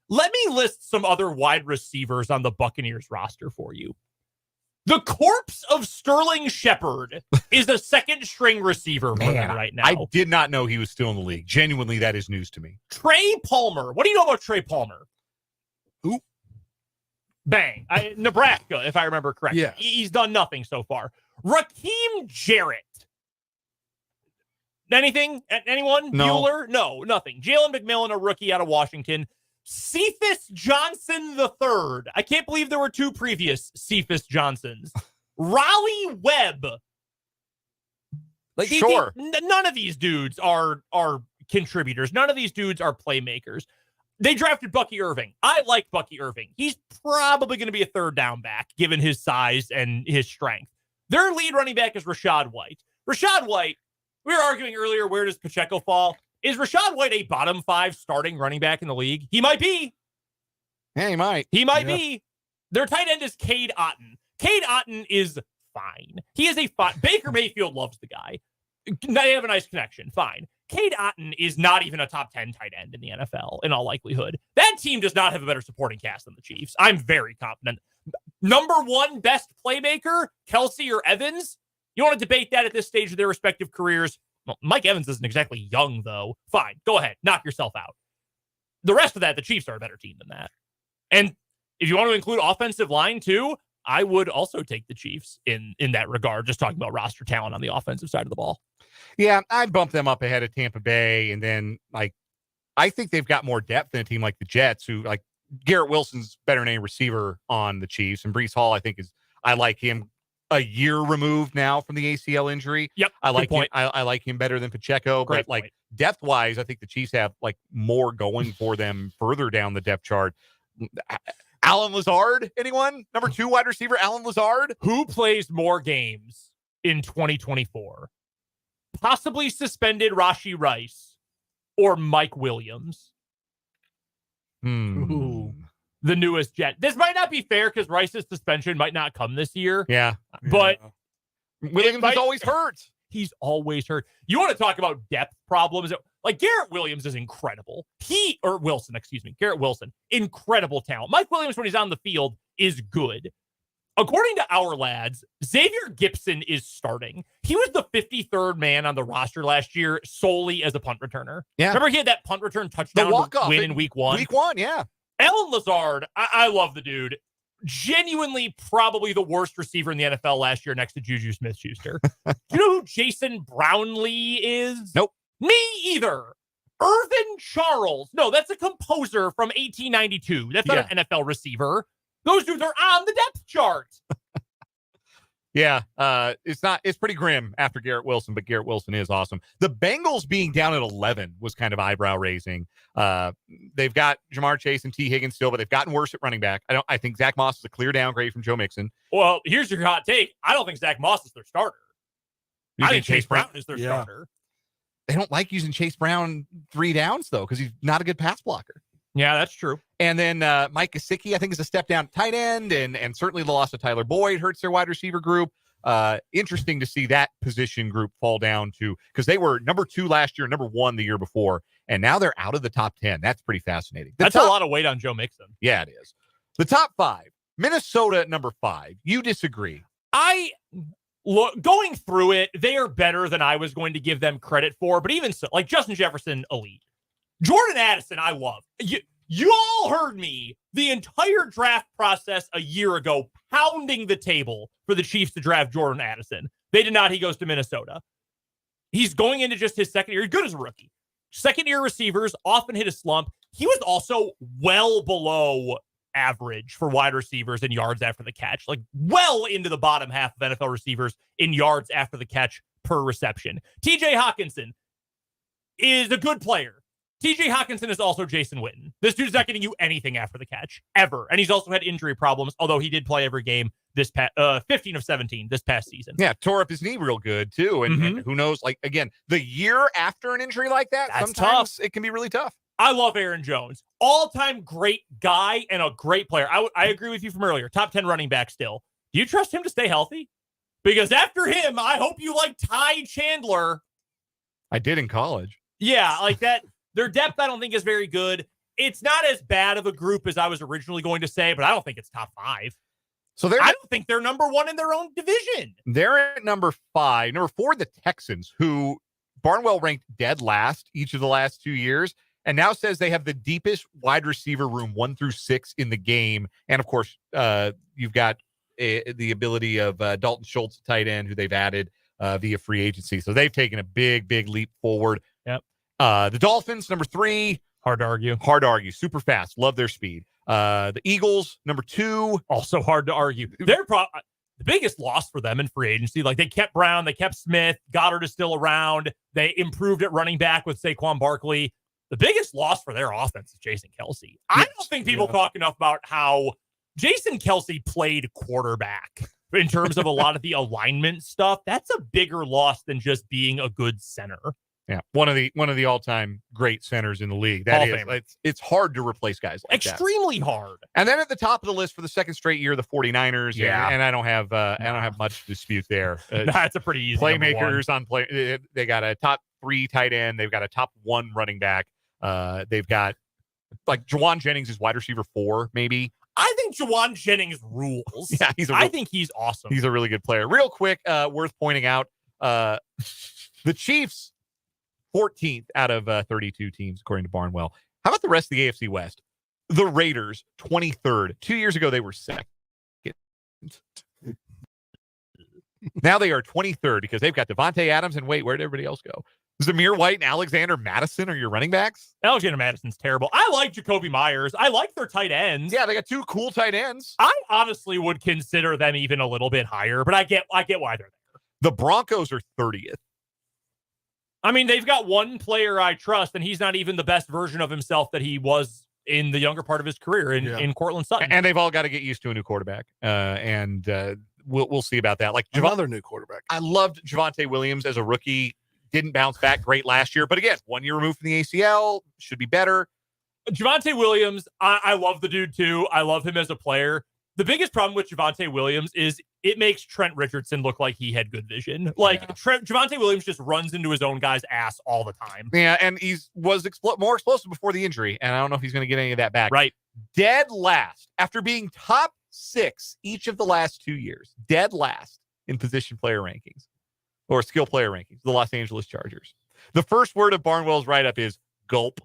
Let me list some other wide receivers on the Buccaneers roster for you. The corpse of Sterling Shepard is a second-string receiver for them right now. I did not know he was still in the league. Genuinely, that is news to me. Trey Palmer. What do you know about Trey Palmer? Who? Bang. Nebraska, if I remember correctly. Yes. He's done nothing so far. Raheem Jarrett. Anything? Anyone? No. Bueller? No, nothing. Jalen McMillan, a rookie out of Washington. Cephas Johnson III. I can't believe there were two previous Cephas Johnsons. Raleigh Webb. Sure. None of these dudes are contributors. None of these dudes are playmakers. They drafted Bucky Irving. I like Bucky Irving. He's probably going to be a third down back, given his size and his strength. Their lead running back is Rashad White. Rashad White, we were arguing earlier, where does Pacheco fall? Is Rashad White a bottom 5 starting running back in the league? He might be. Yeah, he might. He might be. Their tight end is Cade Otton. Cade Otton is fine. He is a fine. Baker Mayfield loves the guy. They have a nice connection. Fine. Cade Otton is not even a top 10 tight end in the NFL, in all likelihood. That team does not have a better supporting cast than the Chiefs. I'm very confident. Number 1 best playmaker, Kelsey or Evans? You want to debate that at this stage of their respective careers? Well, Mike Evans isn't exactly young, though. Fine. Go ahead. Knock yourself out. The rest of that, the Chiefs are a better team than that. And if you want to include offensive line, too, I would also take the Chiefs in that regard, just talking about roster talent on the offensive side of the ball. Yeah, I'd bump them up ahead of Tampa Bay. And then, I think they've got more depth than a team like the Jets, who, Garrett Wilson's better than any receiver on the Chiefs. And Breece Hall, I like him a year removed now from the ACL injury. Yep. I like him. I like him better than Pacheco. Great but point. Depth wise, I think the Chiefs have more going for them further down the depth chart. Alan Lazard, anyone? Number 2 wide receiver, Alan Lazard. Who plays more games in 2024? Possibly suspended Rashee Rice or Mike Williams? Ooh. The newest Jet. This might not be fair because Rice's suspension might not come this year. Yeah. But Williams is always hurt. He's always hurt. You want to talk about depth problems? Garrett Williams is incredible. Garrett Wilson, incredible talent. Mike Williams, when he's on the field, is good. According to our lads, Xavier Gipson is starting. He was the 53rd man on the roster last year solely as a punt returner. Yeah. Remember he had that punt return touchdown win in week 1? Week 1, yeah. Alan Lazard, I love the dude. Genuinely probably the worst receiver in the NFL last year next to Juju Smith-Schuster. Do you know who Jason Brownlee is? Nope. Me either. Irvin Charles. No, that's a composer from 1892. That's not an NFL receiver. Those dudes are on the depth chart. Yeah, it's pretty grim after Garrett Wilson, but Garrett Wilson is awesome. The Bengals being down at 11 was kind of eyebrow raising. They've got Jamar Chase and T. Higgins still, but they've gotten worse at running back. I think Zach Moss is a clear downgrade from Joe Mixon. Well, here's your hot take. I don't think Zach Moss is their starter. I think Chase Brown is their starter. They don't like using Chase Brown 3 downs, though, because he's not a good pass blocker. Yeah, that's true. And then Mike Gesicki, I think, is a step down tight end, and certainly the loss of Tyler Boyd hurts their wide receiver group. Interesting to see that position group fall down to, because they were number 2 last year, number 1 the year before, and now they're out of the top 10. That's pretty fascinating. That's a lot of weight on Joe Mixon. Yeah, it is. The top 5, Minnesota at number 5. You disagree? Going through it, they are better than I was going to give them credit for, but even so, Justin Jefferson, elite. Jordan Addison, I love. You all heard me the entire draft process a year ago pounding the table for the Chiefs to draft Jordan Addison. They did not. He goes to Minnesota. He's going into just his second year. He's good as a rookie. Second-year receivers often hit a slump. He was also well below average for wide receivers in yards after the catch, well into the bottom half of NFL receivers in yards after the catch per reception. TJ Hawkinson is a good player. TJ Hawkinson is also Jason Witten. This dude's not getting you anything after the catch, ever. And he's also had injury problems, although he did play every game this 15 of 17 this past season. Yeah, tore up his knee real good, too. And who knows, like, again, the year after an injury like that, That's sometimes tough. it can be really tough. I love Aaron Jones. All-time great guy and a great player. I agree with you from earlier. Top 10 running back still. Do you trust him to stay healthy? Because after him, I hope you like Ty Chandler. I did in college. Yeah, like that. Their depth, I don't think, is very good. It's not as bad of a group as I was originally going to say, but I don't think it's top 5. So I don't think they're number 1 in their own division. They're at number 5. Number 4, the Texans, who Barnwell ranked dead last each of the last 2 years, and now says they have the deepest wide receiver room 1 through 6 in the game. And, of course, you've got the ability of Dalton Schultz, tight end, who they've added via free agency. So they've taken a big, big leap forward. Yep. The Dolphins, number 3. Hard to argue. Hard to argue. Super fast. Love their speed. The Eagles, number 2. Also hard to argue. They're the biggest loss for them in free agency. Like, they kept Brown, they kept Smith. Goddard is still around. They improved at running back with Saquon Barkley. The biggest loss for their offense is Jason Kelce. I don't think people talk enough about how Jason Kelce played quarterback in terms of a lot of the alignment stuff. That's a bigger loss than just being a good center. Yeah, one of the all-time great centers in the league. That is, it's hard to replace guys like that. Extremely hard. And then at the top of the list for the second straight year, the 49ers. Yeah. And I don't have much to dispute there. That's a pretty easy playmakers on play. They got a top 3 tight end. They've got a top 1 running back. They've got like Juwan Jennings is wide receiver 4, maybe. I think Juwan Jennings rules. Yeah, I think he's awesome. He's a really good player. Real quick, worth pointing out, the Chiefs, 14th out of 32 teams, according to Barnwell. How about the rest of the AFC West? The Raiders, 23rd. 2 years ago, they were second. Now they are 23rd because they've got Devontae Adams, and wait, where'd everybody else go? Zamir White and Alexander Madison are your running backs? Alexander Madison's terrible. I like Jacoby Myers. I like their tight ends. Yeah, they got 2 cool tight ends. I honestly would consider them even a little bit higher, but I get why they're there. The Broncos are 30th. I mean, they've got one player I trust, and he's not even the best version of himself that he was in the younger part of his career in Cortland Sutton. And they've all got to get used to a new quarterback. We'll see about that. Like another new quarterback. I loved Javonte Williams as a rookie. Didn't bounce back great last year, but again, 1 year removed from the ACL, should be better. Javonte Williams, I love the dude too. I love him as a player. The biggest problem with Javonte Williams is it makes Trent Richardson look like he had good vision. Javonte Williams just runs into his own guy's ass all the time. Yeah, and he was more explosive before the injury, and I don't know if he's going to get any of that back. Right. Dead last, after being top 6 each of the last 2 years, dead last in position player rankings or skill player rankings, the Los Angeles Chargers. The first word of Barnwell's write-up is gulp.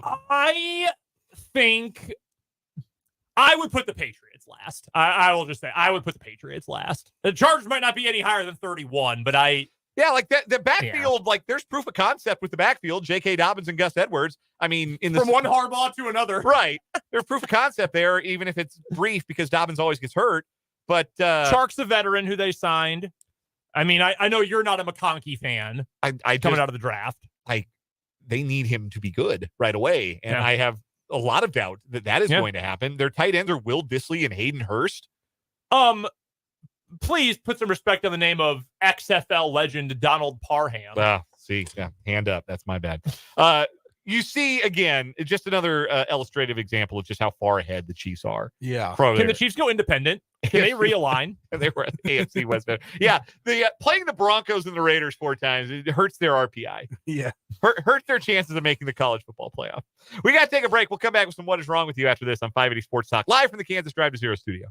I think I would put the Patriots last. I will just say I would put the Patriots last. The Chargers might not be any higher than 31, but yeah, like that. The backfield, like there's proof of concept with the backfield. J.K. Dobbins and Gus Edwards. I mean, from one Harbaugh to another, right? There's proof of concept there, even if it's brief, because Dobbins always gets hurt. But Chark's a veteran who they signed. I mean, I know you're not a McConkey fan. I coming out of the draft, they need him to be good right away, and I have a lot of doubt that is going to happen. Their tight ends are Will Dissly and Hayden Hurst. Please put some respect on the name of XFL legend Donald Parham. Hand up. That's my bad. You see, again, just another illustrative example of just how far ahead the Chiefs are. Yeah. Can the Chiefs go independent? Can they realign? They were at the AFC West. Yeah. Playing the Broncos and the Raiders 4 times, it hurts their RPI. Yeah. Hurts their chances of making the college football playoff. We got to take a break. We'll come back with some What Is Wrong With You after this on 580 Sports Talk, live from the Kansas Drive to Zero studio.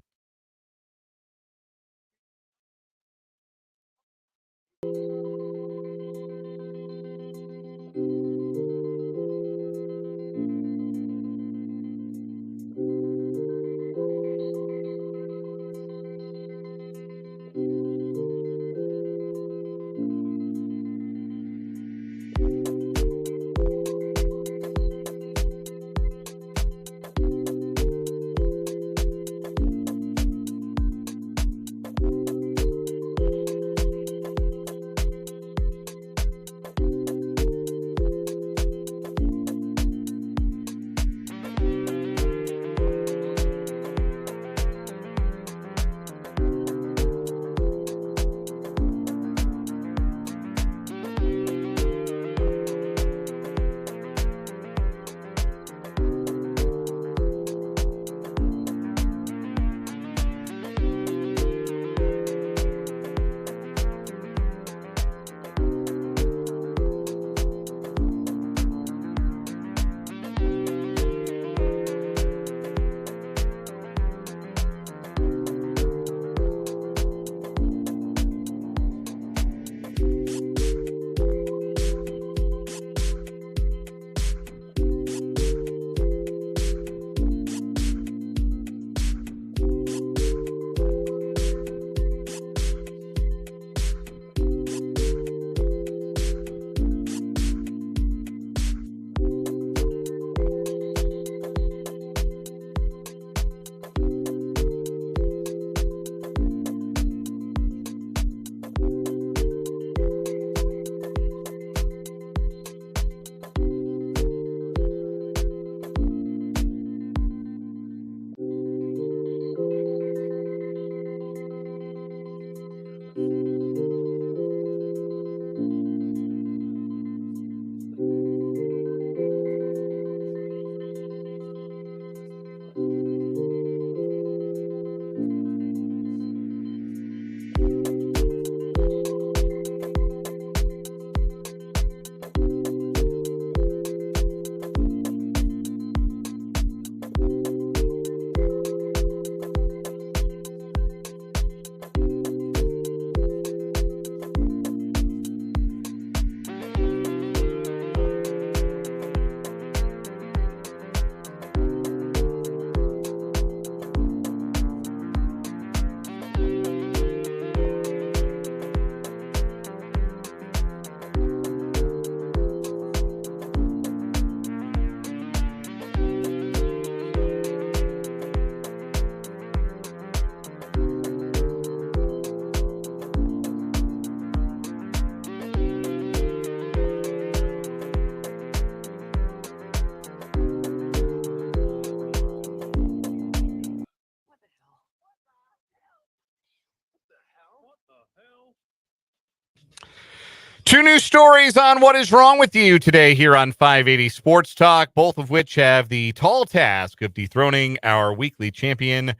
Two new stories on what is wrong with you today here on 580 Sports Talk, both of which have the tall task of dethroning our weekly champion,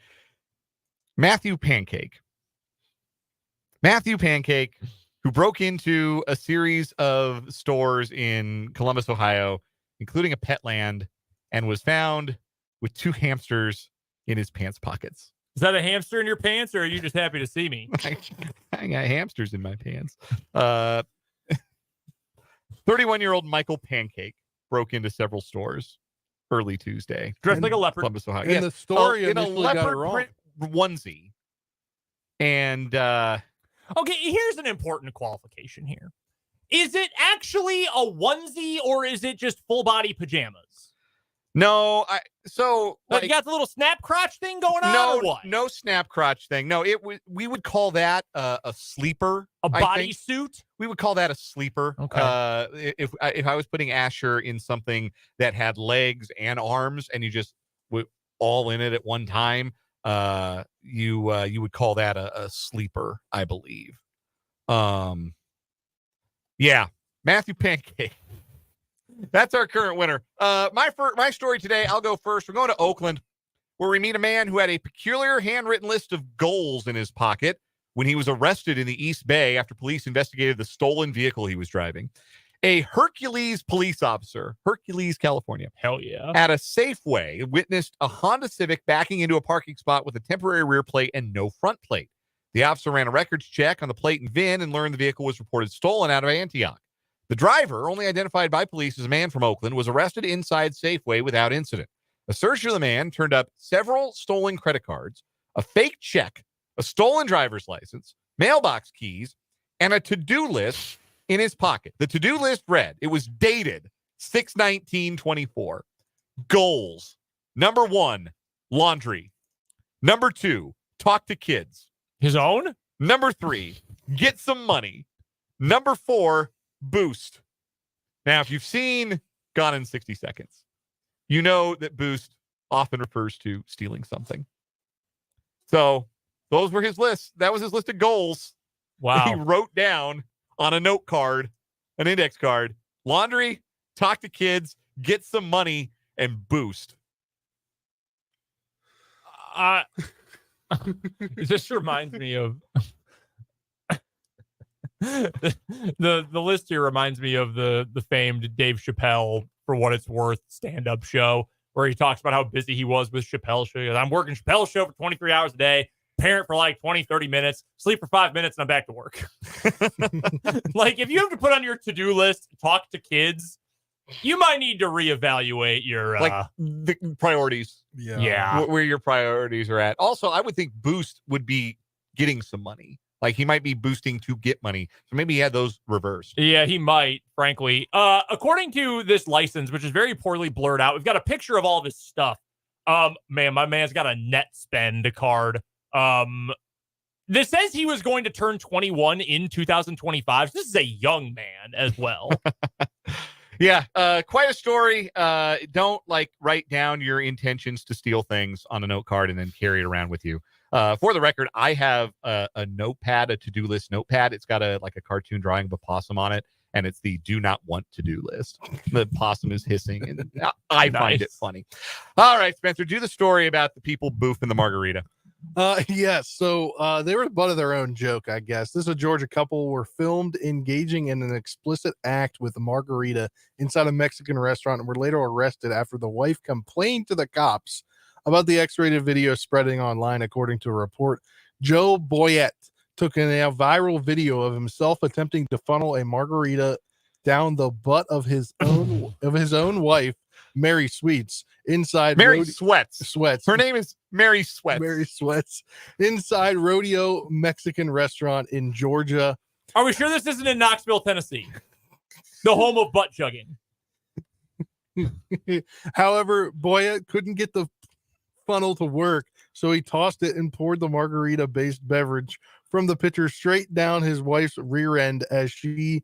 Matthew Pancake. Matthew Pancake, who broke into a series of stores in Columbus, Ohio, including a Petland, and was found with 2 hamsters in his pants pockets. Is that a hamster in your pants, or are you just happy to see me? I got hamsters in my pants. 31-year-old Michael Pancake broke into several stores early Tuesday. Dressed like a leopard. Columbus, Ohio. And the story in a initially got it leopard wrong. print onesie. And Okay, here's an important qualification here. Is it actually a onesie, or is it just full body pajamas? no, Like, you got the little snap crotch thing going on, or what? no snap crotch thing. No, we would call that a sleeper. A bodysuit? We would call that a sleeper. Okay. If I was putting Asher in something that had legs and arms, and you just were all in it at one time, you would call that a sleeper, I believe. Yeah, Matthew Pancake. That's our current winner. My story today, I'll go first. We're going to Oakland, where we meet a man who had a peculiar handwritten list of goals in his pocket when he was arrested in the East Bay after police investigated the stolen vehicle he was driving. A Hercules police officer, Hercules, California, Hell yeah. at a Safeway witnessed a Honda Civic backing into a parking spot with a temporary rear plate and no front plate. The officer ran a records check on the plate and VIN and learned the vehicle was reported stolen out of Antioch. The driver, only identified by police as a man from Oakland, was arrested inside Safeway without incident. A search of the man turned up several stolen credit cards, a fake check, a stolen driver's license, mailbox keys, and a to-do list in his pocket. The to-do list read, it was dated 6/19/24. Goals. Number 1, laundry. Number 2, talk to kids. His own? Number 3, get some money. Number 4, boost. Now, if you've seen Gone in 60 Seconds, you know that boost often refers to stealing something. So those were his lists. That was his list of goals. Wow. He wrote down on a note card, an index card, laundry, talk to kids, get some money, and boost. This reminds me of the list here reminds me of the famed Dave Chappelle, For What It's Worth stand-up show, where he talks about how busy he was with Chappelle's show. He goes, I'm working Chappelle's show for 23 hours a day, parent for like 20, 30 minutes, sleep for 5 minutes, and I'm back to work. Like, if you have to put on your to-do list, talk to kids, you might need to reevaluate your the priorities. Yeah. Where your priorities are at. Also, I would think boost would be getting some money. Like, he might be boosting to get money. So maybe he had those reversed. Yeah, he might, frankly. According to this license, which is very poorly blurred out, we've got a picture of all of his stuff. Man, my man's got a net spend card. This says he was going to turn 21 in 2025. So this is a young man as well. Yeah, quite a story. Don't write down your intentions to steal things on a note card and then carry it around with you. For the record, I have a notepad, a to-do list notepad. It's got a cartoon drawing of a possum on it, and it's the do not want to-do list. The possum is hissing, and I find it funny. All right, Spencer, do the story about the people boofing the margarita. Yes. So they were the butt of their own joke, I guess. This is a Georgia couple were filmed engaging in an explicit act with a margarita inside a Mexican restaurant and were later arrested after the wife complained to the cops about the X-rated video spreading online, according to a report. Joe Boyette took a now viral video of himself attempting to funnel a margarita down the butt of his own wife, Mary Sweets, inside Mary Sweats. Her name is Mary Sweats. Mary Sweats, inside Rodeo Mexican restaurant in Georgia. Are we sure this isn't in Knoxville, Tennessee? The home of butt chugging. However, Boyette couldn't get the funnel to work, so he tossed it and poured the margarita-based beverage from the pitcher straight down his wife's rear end as she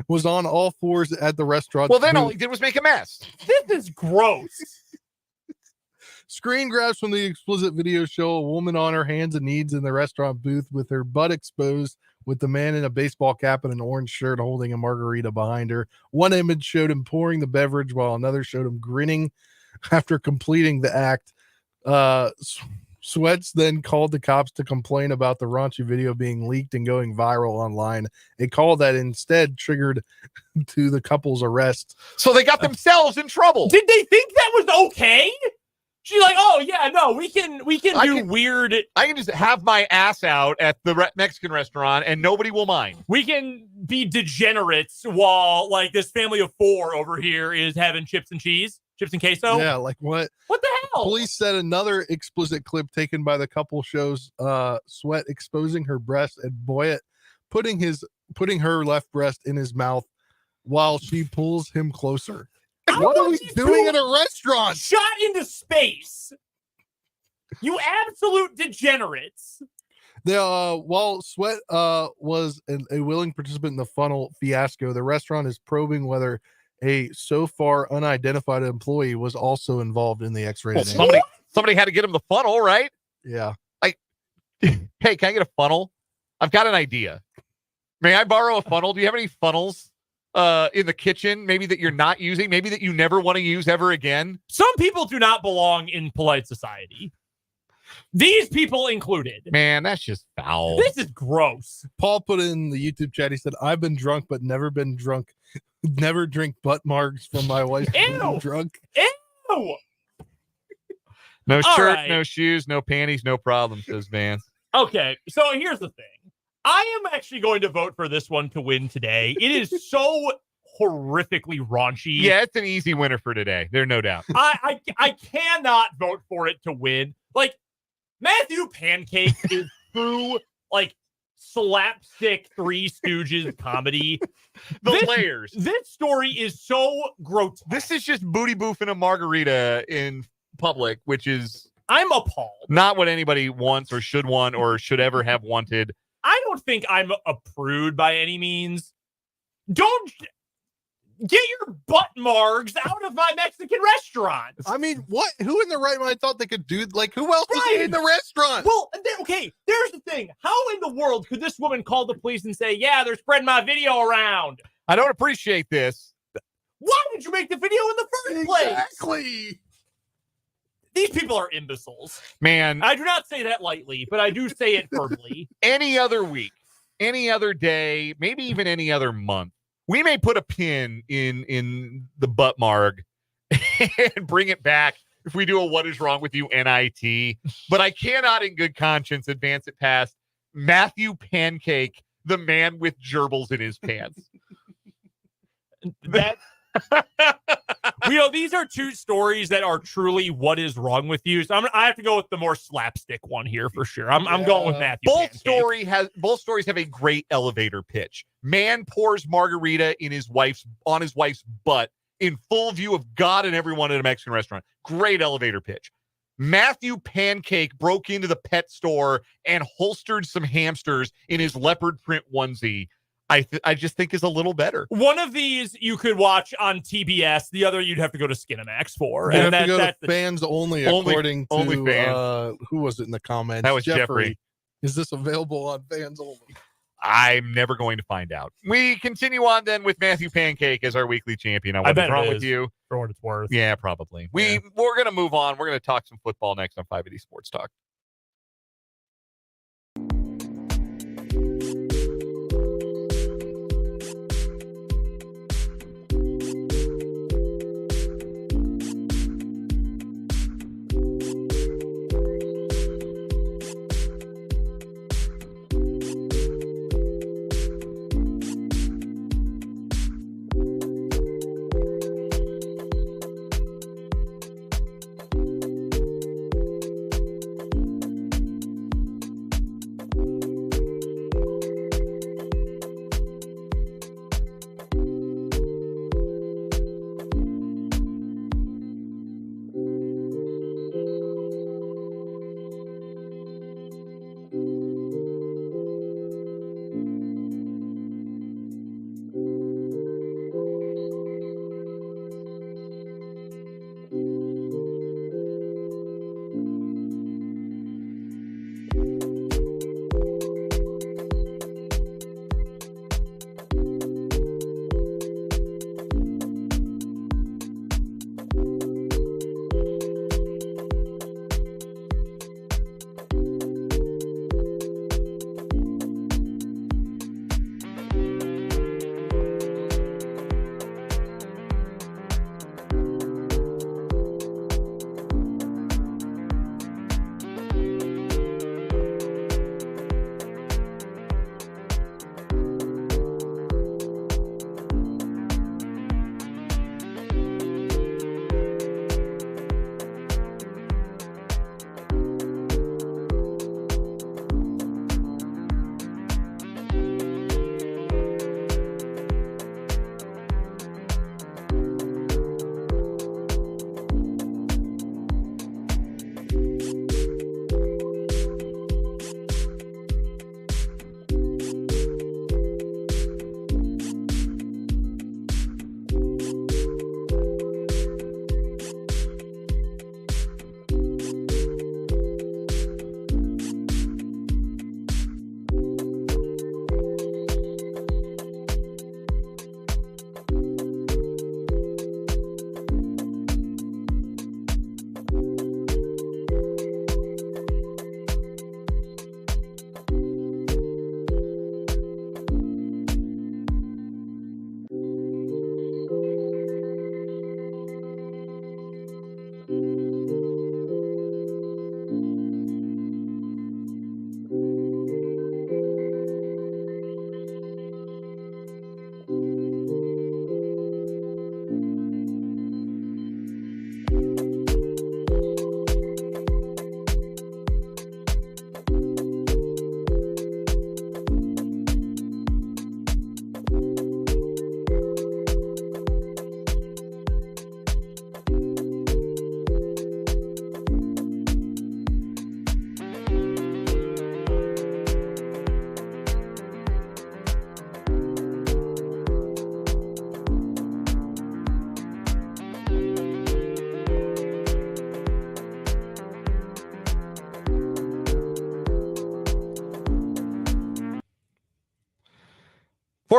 was on all fours at the restaurant. Well, then all he did was make a mess. This is gross. Screen grabs from the explicit video show a woman on her hands and knees in the restaurant booth with her butt exposed with the man in a baseball cap and an orange shirt holding a margarita behind her. One image showed him pouring the beverage while another showed him grinning after completing the act. Sweats then called the cops to complain about the raunchy video being leaked and going viral online, a call that instead triggered to the couple's arrest. So they got themselves in trouble. Did they think that was okay? She's like, oh yeah, no, we can do weird. I can just have my ass out at the Mexican restaurant and nobody will mind. We can be degenerates while like this family of 4 over here is having chips and queso. Yeah, like what? What the hell? Police said another explicit clip taken by the couple shows Sweat exposing her breast and Boyett putting her left breast in his mouth while she pulls him closer. What are we doing in a restaurant? Shot into space. You absolute degenerates. While Sweat was a willing participant in the funnel fiasco, the restaurant is probing whether a so far unidentified employee was also involved in the X-rated. Well, somebody had to get him the funnel, right? Yeah. Hey, can I get a funnel? I've got an idea. May I borrow a funnel? Do you have any funnels in the kitchen, maybe that you're not using, maybe that you never want to use ever again? Some people do not belong in polite society. These people included. Man, that's just foul. This is gross. Paul put in the YouTube chat, he said, I've been drunk but never been drunk. Never drink butt marks from my wife. Ew. Drunk. Ew. No All shirt, right. no shoes, no panties, no problem, says Vance. Okay, so here's the thing. I am actually going to vote for this one to win today. It is so horrifically raunchy. Yeah, it's an easy winner for today. There's no doubt. I cannot vote for it to win. Like, Matthew Pancake is true, like, slapstick Three Stooges comedy. Layers. This story is so grotesque. This is just booty boofing a margarita in public, which is I'm appalled. not what anybody wants or should want or should ever have wanted. I don't think I'm a prude by any means. Don't get your butt marks out of my Mexican restaurant. I mean, what? Who in the right mind thought they could do? Like, who else was Right. in the restaurant? Well, okay, there's the thing. How in the world could this woman call the police and say, yeah, they're spreading my video around? I don't appreciate this. Why did you make the video in the first place? Exactly. These people are imbeciles. Man, I do not say that lightly, but I do say it firmly. any other week, any other day, maybe even any other month, we may put a pin in the butt marg and bring it back if we do a What Is Wrong With You NIT. But I cannot in good conscience advance it past Matthew Pancake, the man with gerbils in his pants. That these are two stories that are truly what is wrong with you. So I have to go with the more slapstick one here for sure. I'm going with Matthew. Both stories have a great elevator pitch. Man pours margarita on his wife's butt in full view of God and everyone at a Mexican restaurant. Great elevator pitch. Matthew Pancake broke into the pet store and holstered some hamsters in his leopard print onesie. I just think is a little better. One of these you could watch on TBS. The other you'd have to go to Skinamax for. You And have to go that's to fans only, according to fans. Who was it in the comments? That was Jeffrey. Is this available on fans only? I'm never going to find out. We continue on then with Matthew Pancake as our weekly champion. I What's bet it wrong is. with you? for what it's worth. Yeah, probably. We're going to move on. We're going to talk some football next on 580 Sports Talk.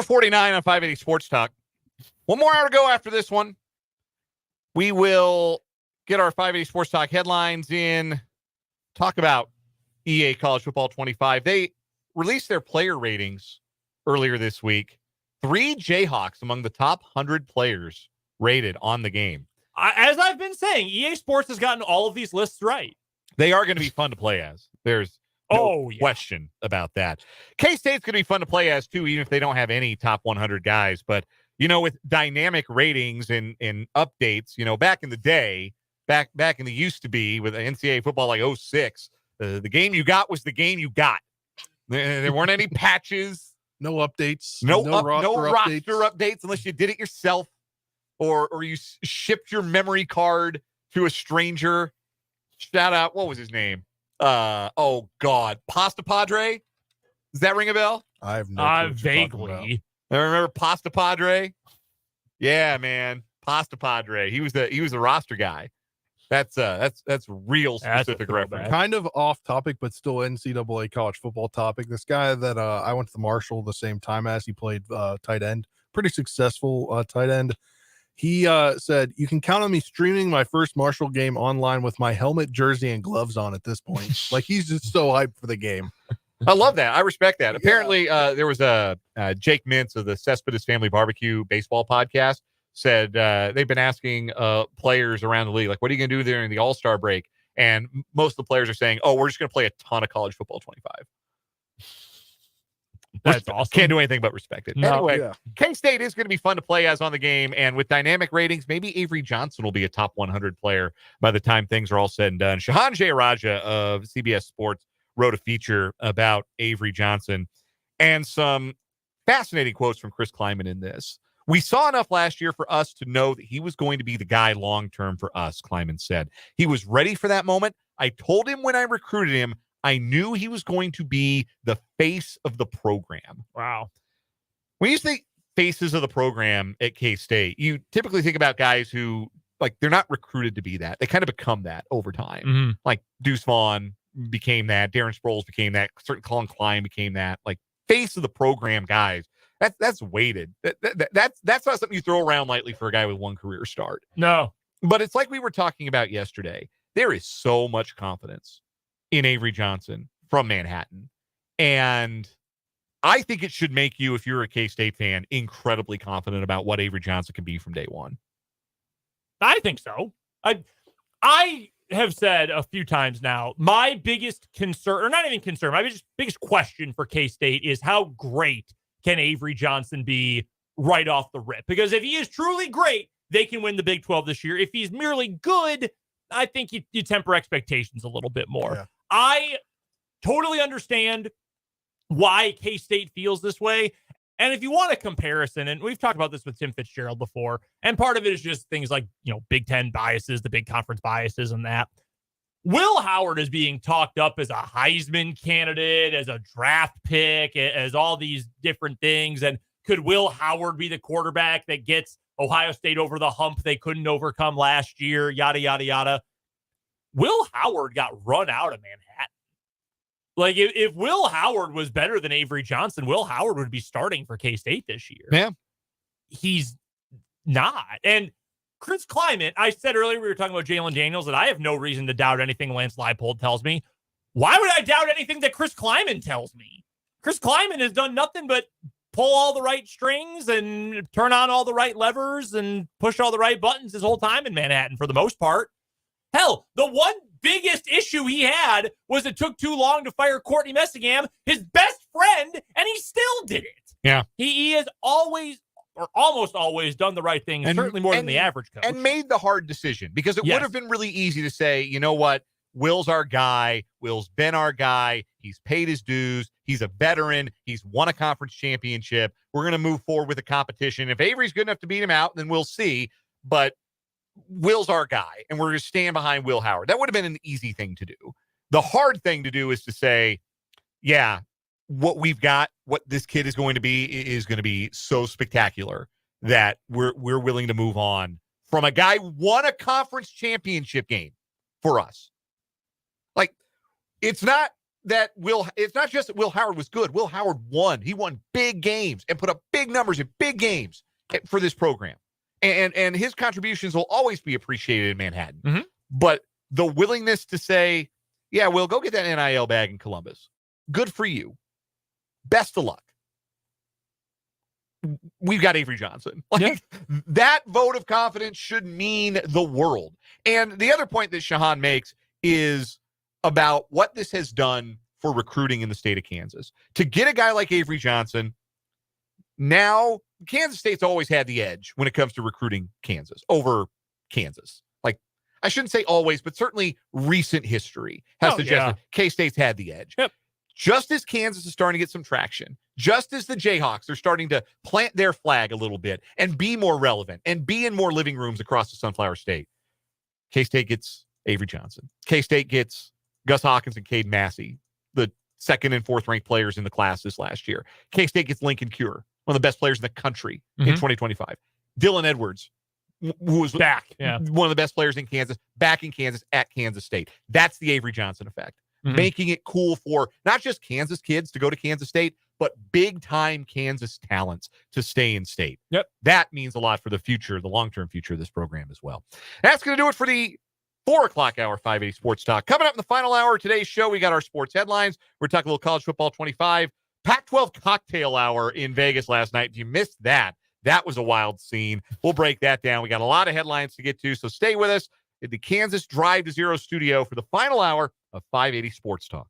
4:49 on 580 Sports Talk. One more hour to go after this one. We will get our 580 Sports Talk headlines in, talk about EA College Football 25. They released their player ratings earlier this week. 3 Jayhawks among the top 100 players rated on the game. As I've been saying, EA Sports has gotten all of these lists right. They are going to be fun to play as. There's no question about that. K-State's going to be fun to play as, too, even if they don't have any top 100 guys. But, with dynamic ratings and updates, back in the day, back in the used to be with NCAA football like 06, the game you got was the game you got. There weren't any patches. No updates. No roster updates unless you did it yourself or you shipped your memory card to a stranger. Shout out, what was his name? Oh God, Pasta Padre. Does that ring a bell? I have no clue vaguely. I remember Pasta Padre. Yeah, man, Pasta Padre. He was the roster guy. That's real specific reference. Kind of off topic, but still NCAA college football topic. This guy that I went to the Marshall the same time as, he played tight end, pretty successful tight end. He said, "You can count on me streaming my first Marshall game online with my helmet, jersey, and gloves on at this point." Like, he's just so hyped for the game. I love that. I respect that. Apparently, there was a Jake Mintz of the Cespedes Family Barbecue baseball podcast said they've been asking players around the league, like, what are you going to do during the All-Star break? And most of the players are saying, oh, we're just going to play a ton of college football 25. That's awesome. Can't do anything but respect it. No, anyway, K-State is going to be fun to play as on the game, and with dynamic ratings, maybe Avery Johnson will be a top 100 player by the time things are all said and done. Shahan Jayaraja of CBS Sports wrote a feature about Avery Johnson and some fascinating quotes from Chris Kleiman in this. We saw enough last year for us to know that he was going to be the guy long-term for us, Kleiman said. He was ready for that moment. I told him when I recruited him, I knew he was going to be the face of the program. Wow. When you say faces of the program at K-State, you typically think about guys who, like, they're not recruited to be that. They kind of become that over time. Mm-hmm. Like Deuce Vaughn became that. Darren Sproles became that. Certain Colin Klein became that. Like, face of the program guys. That's weighted. That's not something you throw around lightly for a guy with one career start. No. But it's like we were talking about yesterday. There is so much confidence in Avery Johnson from Manhattan. And I think it should make you, if you're a K-State fan, incredibly confident about what Avery Johnson can be from day one. I think so. I have said a few times now, my biggest concern, or not even concern, my biggest question for K-State is how great can Avery Johnson be right off the rip? Because if he is truly great, they can win the Big 12 this year. If he's merely good, I think you temper expectations a little bit more. Yeah. I totally understand why K-State feels this way. And if you want a comparison, and we've talked about this with Tim Fitzgerald before, and part of it is just things like, Big Ten biases, the big conference biases and that. Will Howard is being talked up as a Heisman candidate, as a draft pick, as all these different things. And could Will Howard be the quarterback that gets Ohio State over the hump they couldn't overcome last year? Yada, yada, yada. Will Howard got run out of Manhattan. Like, if Will Howard was better than Avery Johnson, Will Howard would be starting for K-State this year. Yeah. He's not. And Chris Kleiman, I said earlier we were talking about Jalen Daniels, that I have no reason to doubt anything Lance Leipold tells me. Why would I doubt anything that Chris Kleiman tells me? Chris Kleiman has done nothing but pull all the right strings and turn on all the right levers and push all the right buttons his whole time in Manhattan for the most part. Hell, the one biggest issue he had was it took too long to fire Courtney Messingham, his best friend, and he still did it. Yeah. He has always, or almost always, done the right thing, certainly more than the average coach. And made the hard decision, because it would have been really easy to say, you know what, Will's our guy. Will's been our guy. He's paid his dues. He's a veteran. He's won a conference championship. We're going to move forward with the competition. If Avery's good enough to beat him out, then we'll see. But Will's our guy, and we're going to stand behind Will Howard. That would have been an easy thing to do. The hard thing to do is to say, yeah, what we've got, what this kid is going to be so spectacular that we're willing to move on from a guy who won a conference championship game for us. Like, it's not that it's not just that Will Howard was good. Will Howard won. He won big games and put up big numbers in big games for this program. And his contributions will always be appreciated in Manhattan. Mm-hmm. But the willingness to say, yeah, Will, go get that NIL bag in Columbus. Good for you. Best of luck. We've got Avery Johnson. That vote of confidence should mean the world. And the other point that Shahan makes is about what this has done for recruiting in the state of Kansas. To get a guy like Avery Johnson, now Kansas State's always had the edge when it comes to recruiting Kansas over Kansas. Like, I shouldn't say always, but certainly recent history has suggested K-State's had the edge. Yep. Just as Kansas is starting to get some traction, just as the Jayhawks are starting to plant their flag a little bit and be more relevant and be in more living rooms across the Sunflower State, K-State gets Avery Johnson. K-State gets Gus Hawkins and Cade Massey, the second and fourth ranked players in the class this last year. K-State gets Lincoln Cure, one of the best players in the country in 2025. Dylan Edwards, who was back, one of the best players in Kansas, back in Kansas at Kansas State. That's the Avery Johnson effect. Making it cool for not just Kansas kids to go to Kansas State, but big-time Kansas talents to stay in state. Yep. That means a lot for the future, the long-term future of this program as well. That's going to do it for the 4 o'clock hour, 580 Sports Talk. Coming up in the final hour of today's show, we got our sports headlines. We're talking a little college football 25. Pac-12 cocktail hour in Vegas last night. If you missed that, that was a wild scene. We'll break that down. We got a lot of headlines to get to, so stay with us in the Kansas Drive to Zero studio for the final hour of 580 Sports Talk.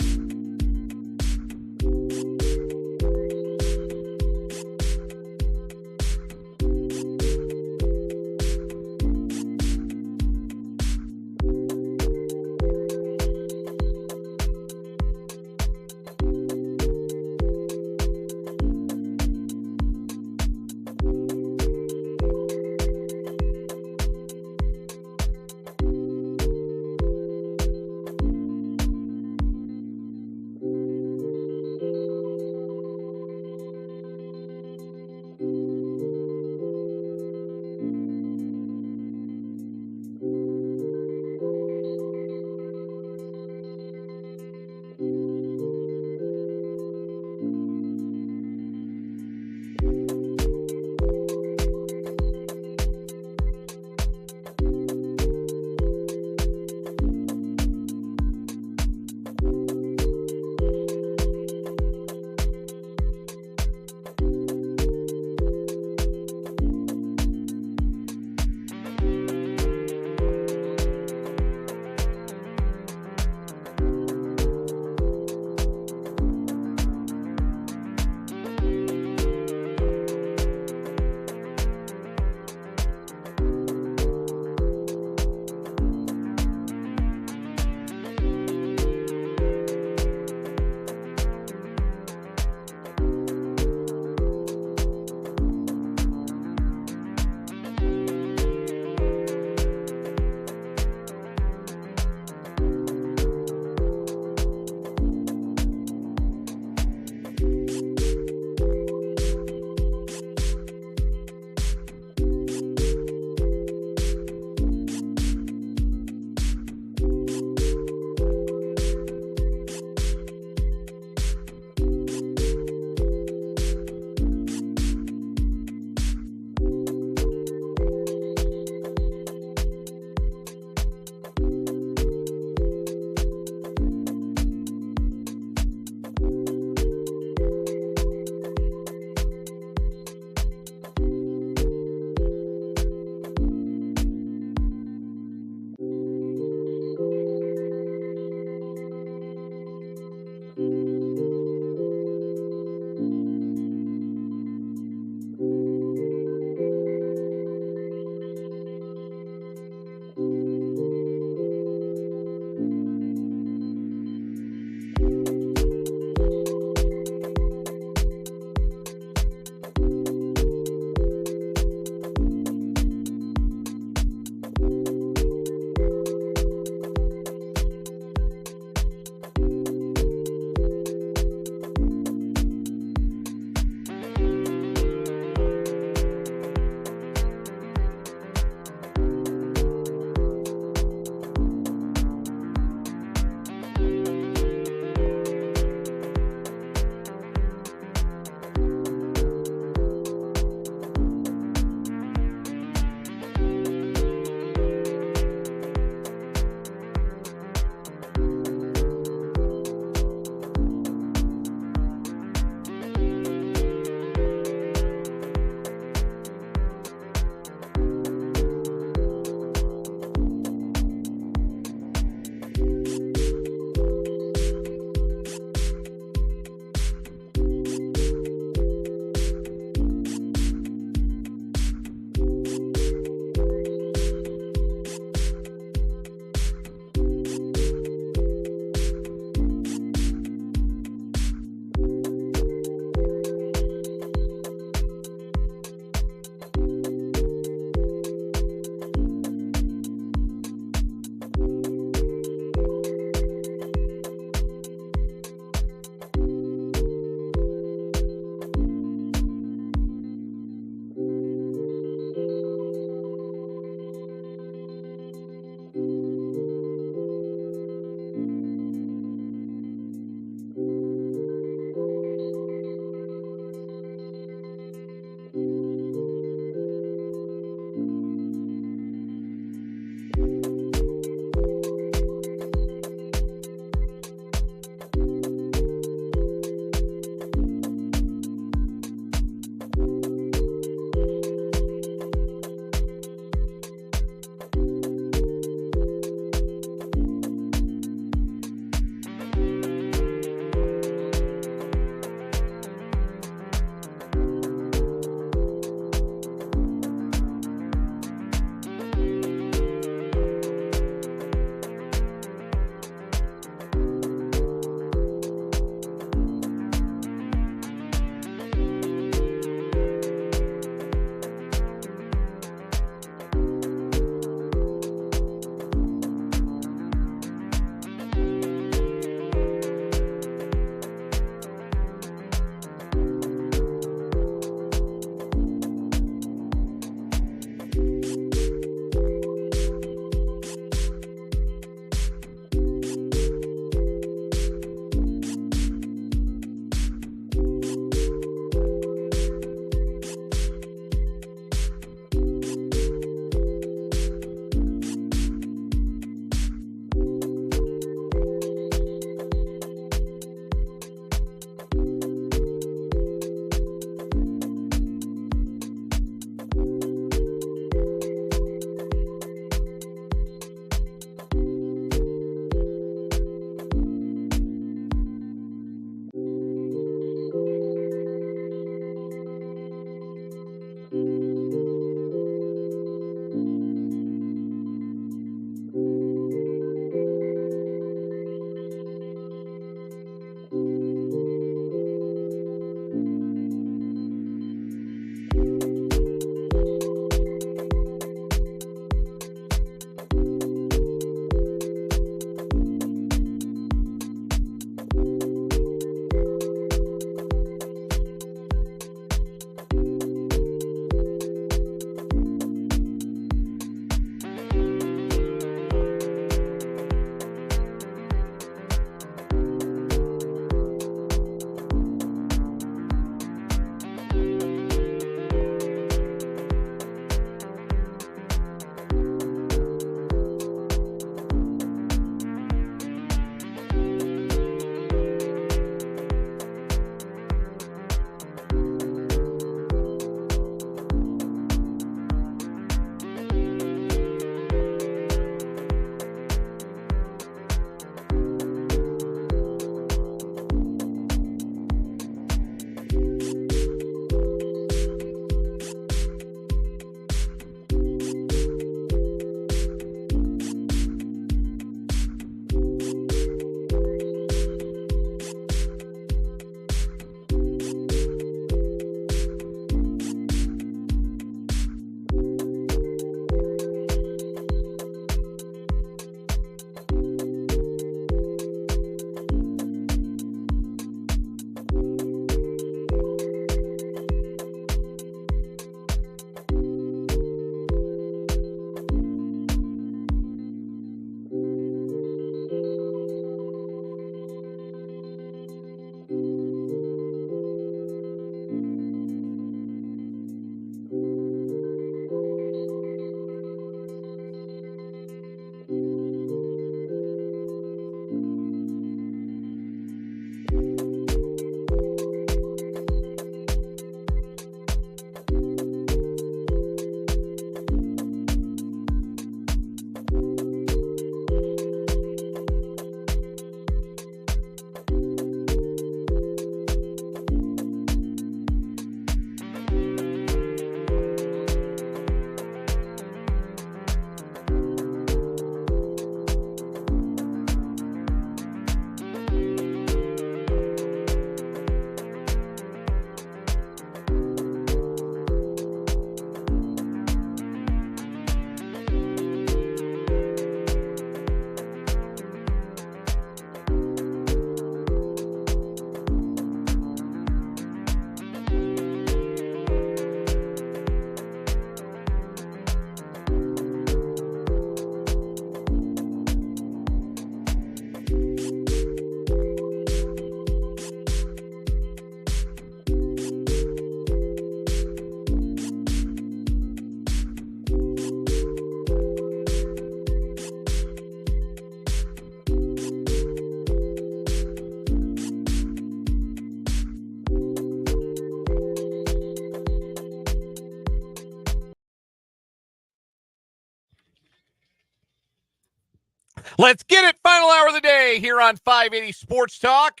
Let's get it. Final hour of the day here on 580 Sports Talk.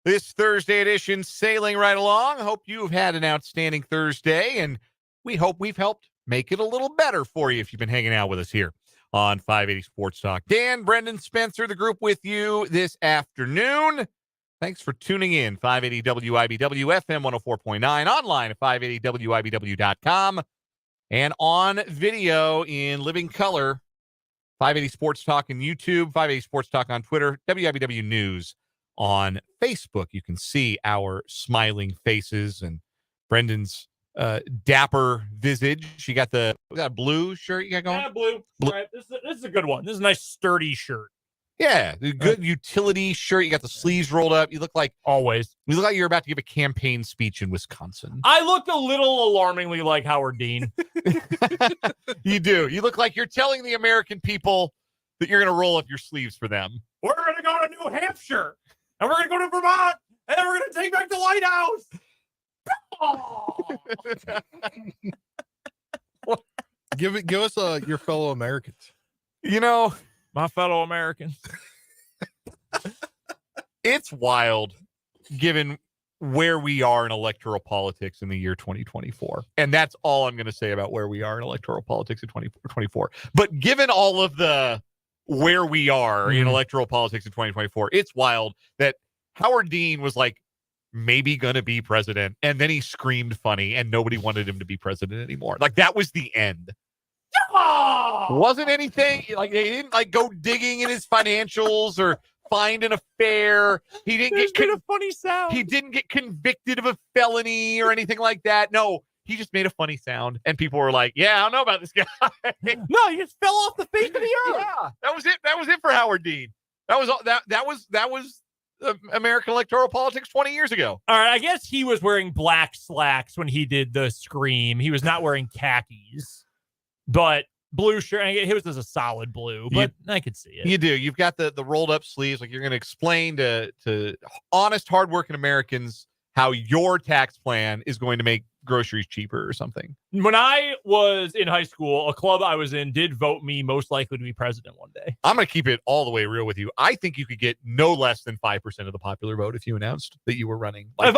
This Thursday edition sailing right along. Hope you've had an outstanding Thursday, and we hope we've helped make it a little better for you if you've been hanging out with us here on 580 Sports Talk. Dan, Brendan, Spencer, the group with you this afternoon. Thanks for tuning in. 580 WIBW FM 104.9, online at 580WIBW.com, and on video in living color, 580 Sports Talk on YouTube, 580 Sports Talk on Twitter, WIBW News on Facebook. You can see our smiling faces and Brendan's dapper visage. You got the blue shirt you got going? Yeah, blue. All right, this is a good one. This is a nice sturdy shirt. Yeah, the good utility shirt. You got the sleeves rolled up. You look like you're about to give a campaign speech in Wisconsin. I look a little alarmingly like Howard Dean. You do. You look like you're telling the American people that you're going to roll up your sleeves for them. We're going to go to New Hampshire, and we're going to go to Vermont, and then we're going to take back the lighthouse. Give us your fellow Americans. You know, My fellow Americans. it's wild given where we are in electoral politics in the year 2024. And that's all I'm going to say about where we are in electoral politics in 2024. But given all of the where we are in electoral politics in 2024, it's wild that Howard Dean was like maybe going to be president, and then he screamed funny and nobody wanted him to be president anymore. Like that was the end. Wasn't anything like they didn't like go digging in his financials or find an affair. He didn't get a funny sound. He didn't get convicted of a felony or anything like that. No, he just made a funny sound, and people were like, "Yeah, I don't know about this guy." No, he just fell off the face of the earth. Yeah, that was it. That was it for Howard Dean. That was American electoral politics 20 years ago. All right, I guess he was wearing black slacks when he did the scream. He was not wearing khakis, but blue shirt. It was just a solid blue, but I could see it. You do. You've got the rolled up sleeves. Like you're going to explain to honest, hardworking Americans how your tax plan is going to make groceries cheaper or something. When I was in high school, a club I was in did vote me most likely to be president one day. I'm going to keep it all the way real with you. I think you could get no less than 5% of the popular vote if you announced that you were running. Like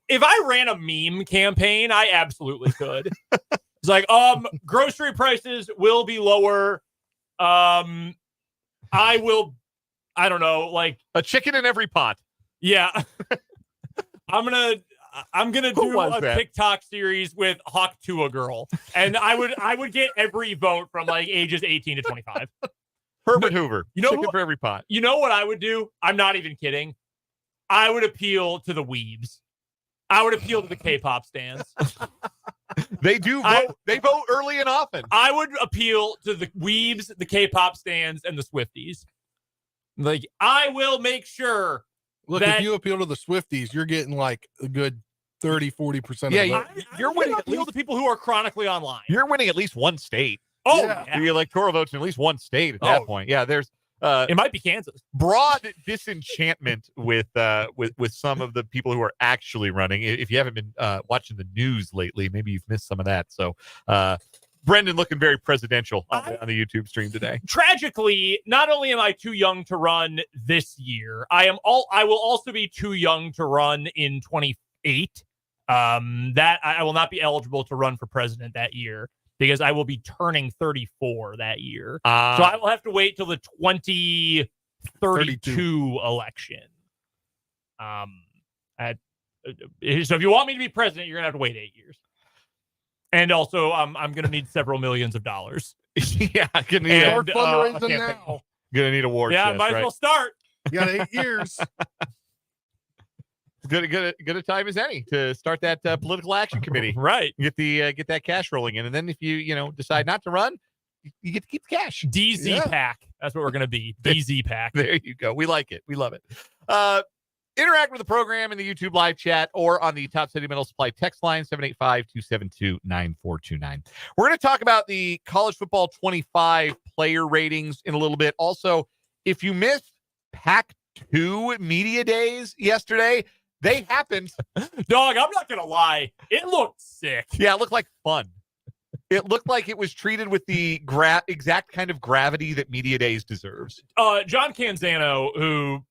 if I ran a meme campaign, I absolutely could. It's like, grocery prices will be lower. I don't know, like a chicken in every pot. Yeah. I'm gonna do a TikTok series with Hawk Tua Girl, and I would get every vote from like ages 18 to 25. Herbert Hoover, chicken who, for every pot. You know what I would do? I'm not even kidding. I would appeal to the weebs. I would appeal to the K-pop stans. They do vote. They vote early and often. I would appeal to the weebs, the K-pop stans, and the Swifties. Like, I will make sure. Look, if you appeal to the Swifties, you're getting like a good 30-40%. Yeah, you're winning at least the people who are chronically online. You're winning at least one state. Oh, yeah. The electoral votes in at least one state at that point. Yeah, there's it might be Kansas. Broad disenchantment with some of the people who are actually running. If you haven't been watching the news lately, maybe you've missed some of that. So Brendan looking very presidential on the YouTube stream today. Tragically, not only am I too young to run this year, I will also be too young to run in 28. That I will not be eligible to run for president that year because I will be turning 34 that year. So I will have to wait till the 2032 election. So if you want me to be president, you're gonna have to wait 8 years. And also, I'm going to need several millions of dollars. Yeah, gonna need fundraising now. Gonna need a war chest. Yeah, might as well start. You got 8 years. Good a time as any to start that political action committee. Right. Get that cash rolling in, and then if you decide not to run, you get to keep the cash. DZ pack. That's what we're going to be. DZ pack. There you go. We like it. We love it. Interact with the program in the YouTube live chat or on the Top City Metal Supply text line, 785-272-9429. We're going to talk about the college football 25 player ratings in a little bit. Also, if you missed Pac-2 media days yesterday, they happened. Dog, I'm not going to lie. It looked sick. Yeah, it looked like fun. It looked like it was treated with the exact kind of gravity that Media Days deserves. John Canzano, who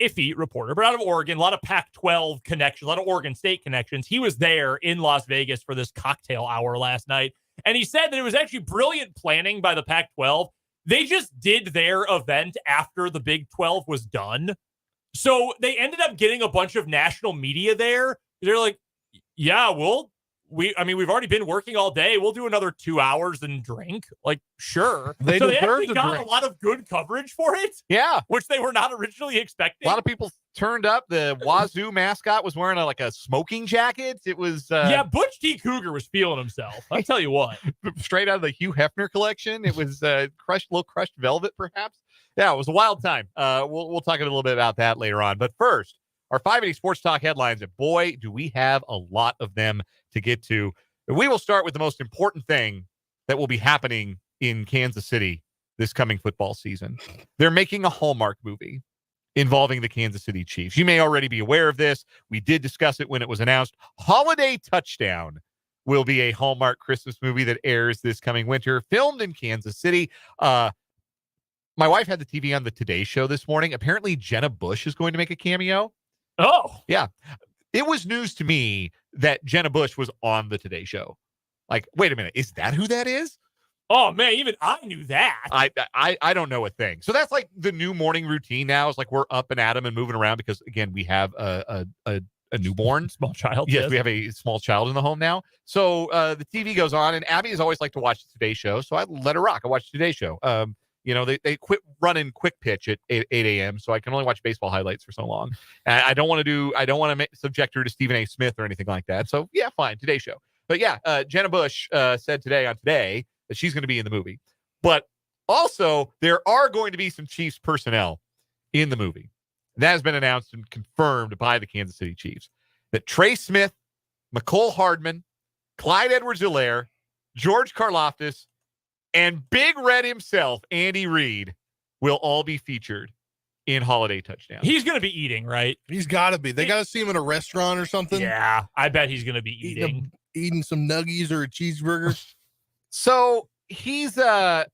iffy reporter, but out of Oregon, a lot of Pac-12 connections, a lot of Oregon State connections. He was there in Las Vegas for this cocktail hour last night, and he said that it was actually brilliant planning by the Pac-12. They just did their event after the Big 12 was done. So they ended up getting a bunch of national media there. They're like, yeah, we've already been working all day. We'll do another 2 hours and drink. Like, sure. They so they deserve actually to got drink. a lot of good coverage for it. Yeah. Which they were not originally expecting. A lot of people turned up. The Wazoo mascot was wearing a smoking jacket. It was yeah, Butch T. Cougar was feeling himself. I'll tell you what. Straight out of the Hugh Hefner collection. It was crushed velvet, perhaps. Yeah, it was a wild time. We'll talk a little bit about that later on. But first, our 580 Sports Talk headlines, and boy, do we have a lot of them to get to. We will start with the most important thing that will be happening in Kansas City this coming football season. They're making a Hallmark movie involving the Kansas City Chiefs. You may already be aware of this. We did discuss it when it was announced. Holiday Touchdown will be a Hallmark Christmas movie that airs this coming winter, filmed in Kansas City. My wife had the TV on the Today Show this morning. Apparently, Jenna Bush is going to make a cameo. Oh. Yeah. It was news to me that Jenna Bush was on the Today Show. Like, wait a minute. Is that who that is? Oh, man, even I knew that. I don't know a thing. So that's like the new morning routine now. It's like we're up and at 'em and moving around because, again, we have a newborn. Small child. Yes, we have a small child in the home now. So the TV goes on, and Abby has always liked to watch the Today Show, so I let her rock. I watched the Today Show. They quit running quick pitch at 8 a.m., so I can only watch baseball highlights for so long. And I don't want to subject her to Stephen A. Smith or anything like that. So, yeah, fine, Today Show. But, yeah, Jenna Bush said today on Today that she's going to be in the movie. But also, there are going to be some Chiefs personnel in the movie. That has been announced and confirmed by the Kansas City Chiefs. That Trey Smith, McCole Hardman, Clyde Edwards-Helaire, George Karlaftis, and Big Red himself, Andy Reid, will all be featured in Holiday Touchdown. He's going to be eating, right? He's got to be. They got to see him in a restaurant or something. Yeah, I bet he's going to be eating. Eating some nuggies or a cheeseburger. So he's got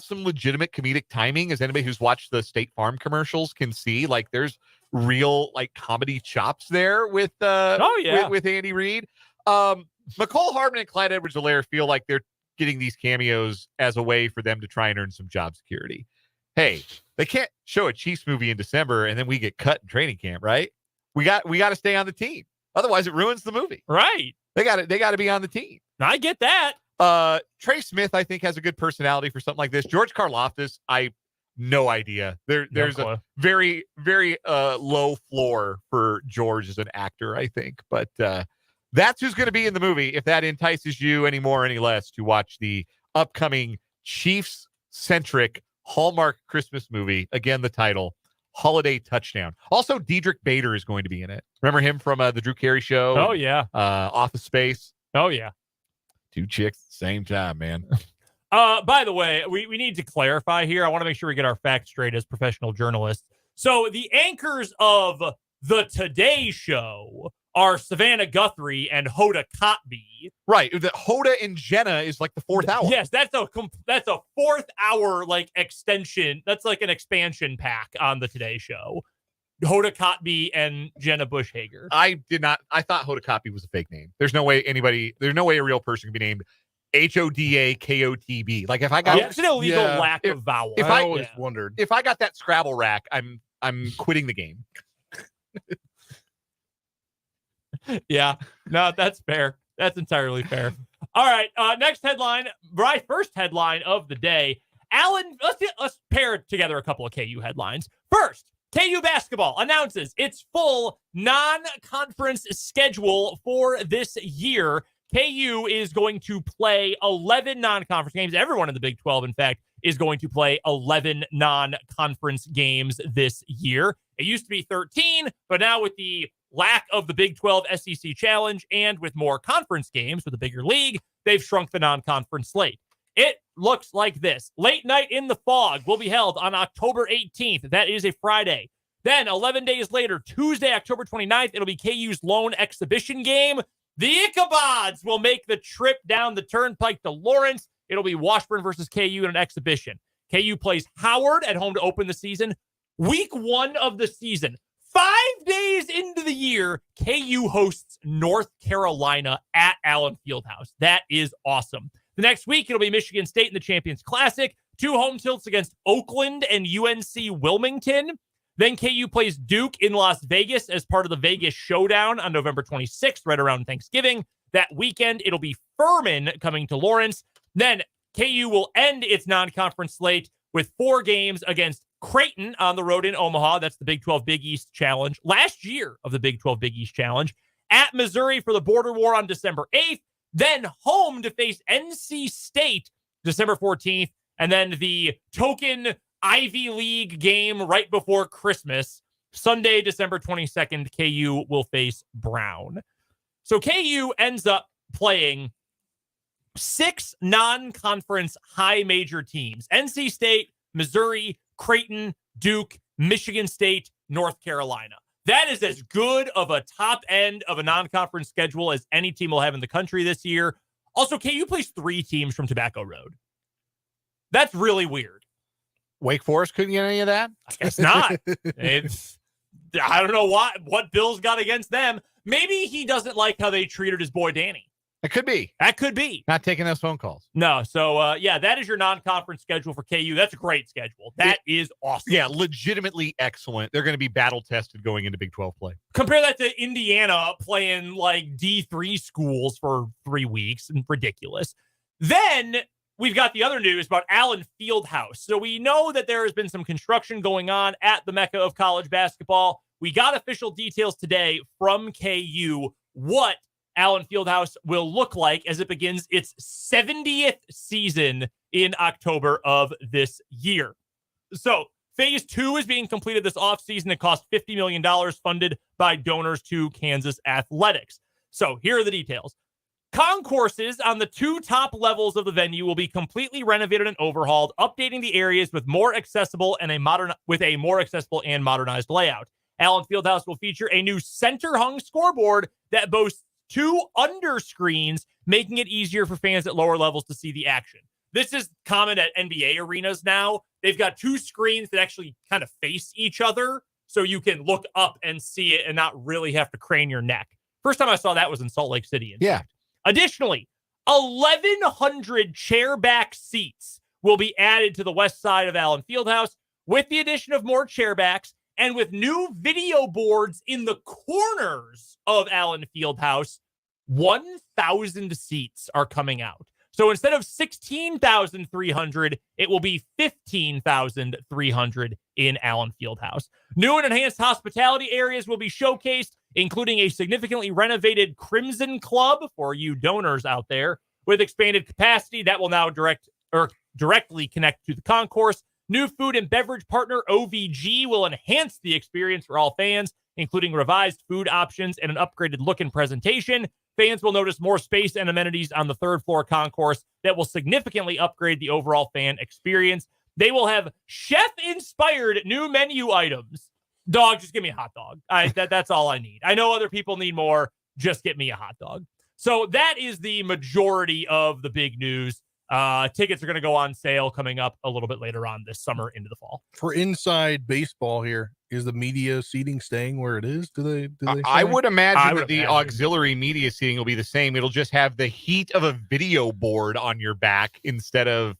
some legitimate comedic timing, as anybody who's watched the State Farm commercials can see. Like, there's real comedy chops there with with Andy Reid. McCole Hardman and Clyde Edwards-Helaire feel like they're getting these cameos as a way for them to try and earn some job security. Hey, they can't show a Chiefs movie in December and then we get cut in training camp, right? We got to stay on the team. Otherwise, it ruins the movie. Right. They got to be on the team. I get that. Trey Smith, I think, has a good personality for something like this. George Karlaftis, no idea. There's a very, very low floor for George as an actor, I think. But that's who's going to be in the movie. If that entices you any more or any less to watch the upcoming Chiefs-centric Hallmark Christmas movie. Again, the title, Holiday Touchdown. Also, Diedrich Bader is going to be in it. Remember him from the Drew Carey Show? Oh, yeah. Office Space. Oh, yeah. Two chicks at the same time, man. By the way, we need to clarify here. I want to make sure we get our facts straight as professional journalists. So the anchors of the Today Show are Savannah Guthrie and Hoda Kotb. Right. The Hoda and Jenna is like the fourth hour. Yes, that's a fourth hour extension. That's like an expansion pack on the Today Show. Hoda Kotb and Jenna Bush Hager. I thought Hoda Kotb was a fake name. There's no way a real person can be named HODAKOTB. Like if I got it's an illegal lack of vowel. I always wondered. If I got that Scrabble rack, I'm quitting the game. Yeah, no, that's fair. That's entirely fair. All right, next headline, my first headline of the day. Alan, let's pair together a couple of KU headlines. First, KU basketball announces its full non-conference schedule for this year. KU is going to play 11 non-conference games. Everyone in the Big 12, in fact, is going to play 11 non-conference games this year. It used to be 13, but now with the lack of the Big 12 SEC Challenge and with more conference games with a bigger league, they've shrunk the non-conference slate. It looks like this. Late Night in the Fog will be held on October 18th. That is a Friday. Then 11 days later, Tuesday, October 29th, it'll be KU's lone exhibition game. The Ichabods will make the trip down the turnpike to Lawrence. It'll be Washburn versus KU in an exhibition. KU plays Howard at home to open the season. Week 1 of the season. 5 days into the year, KU hosts North Carolina at Allen Fieldhouse. That is awesome. The next week, it'll be Michigan State in the Champions Classic. 2 home tilts against Oakland and UNC Wilmington. Then KU plays Duke in Las Vegas as part of the Vegas Showdown on November 26th, right around Thanksgiving. That weekend, it'll be Furman coming to Lawrence. Then KU will end its non-conference slate with 4 games against Creighton on the road in Omaha. That's the Big 12 Big East Challenge. Last year of the Big 12 Big East Challenge. At Missouri for the Border War on December 8th. Then home to face NC State December 14th. And then the token Ivy League game right before Christmas. Sunday, December 22nd, KU will face Brown. So KU ends up playing 6 non-conference high major teams. NC State, Missouri, Creighton, Duke, Michigan State, North Carolina. That is as good of a top end of a non-conference schedule as any team will have in the country this year. Also, KU plays 3 teams from Tobacco Road. That's really weird. Wake Forest couldn't get any of that? I guess not. I don't know what Bill's got against them. Maybe he doesn't like how they treated his boy Danny. It could be. That could be. Not taking those phone calls. No. So, yeah, that is your non-conference schedule for KU. That's a great schedule. That is awesome. Yeah, legitimately excellent. They're going to be battle-tested going into Big 12 play. Compare that to Indiana playing like D3 schools for 3 weeks. And ridiculous. Then we've got the other news about Allen Fieldhouse. So we know that there has been some construction going on at the Mecca of college basketball. We got official details today from KU what Allen Fieldhouse will look like as it begins its 70th season in October of this year. So phase 2 is being completed this offseason. It cost $50 million, funded by donors to Kansas Athletics. So here are the details. Concourses on the 2 top levels of the venue will be completely renovated and overhauled, updating the areas with more accessible and more accessible and modernized layout. Allen Fieldhouse will feature a new center-hung scoreboard that boasts 2 under screens, making it easier for fans at lower levels to see the action. This is common at NBA arenas now. They've got 2 screens that actually kind of face each other, so you can look up and see it and not really have to crane your neck. First time I saw that was in Salt Lake City. Yeah. Additionally, 1,100 chairback seats will be added to the west side of Allen Fieldhouse, with the addition of more chairbacks and with new video boards in the corners of Allen Fieldhouse. 1,000 seats are coming out. So instead of 16,300, it will be 15,300 in Allen Fieldhouse. New and enhanced hospitality areas will be showcased, including a significantly renovated Crimson Club for you donors out there with expanded capacity that will now directly connect to the concourse. New food and beverage partner OVG will enhance the experience for all fans, including revised food options and an upgraded look and presentation. Fans will notice more space and amenities on the 3rd floor concourse that will significantly upgrade the overall fan experience. They will have chef-inspired new menu items. Dog, just give me a hot dog. That's all I need. I know other people need more. Just get me a hot dog. So that is the majority of the big news. Tickets are going to go on sale coming up a little bit later on this summer into the fall. For inside baseball here, is the media seating staying where it is? Do they I would imagine that the auxiliary media seating will be the same. It'll just have the heat of a video board on your back instead of,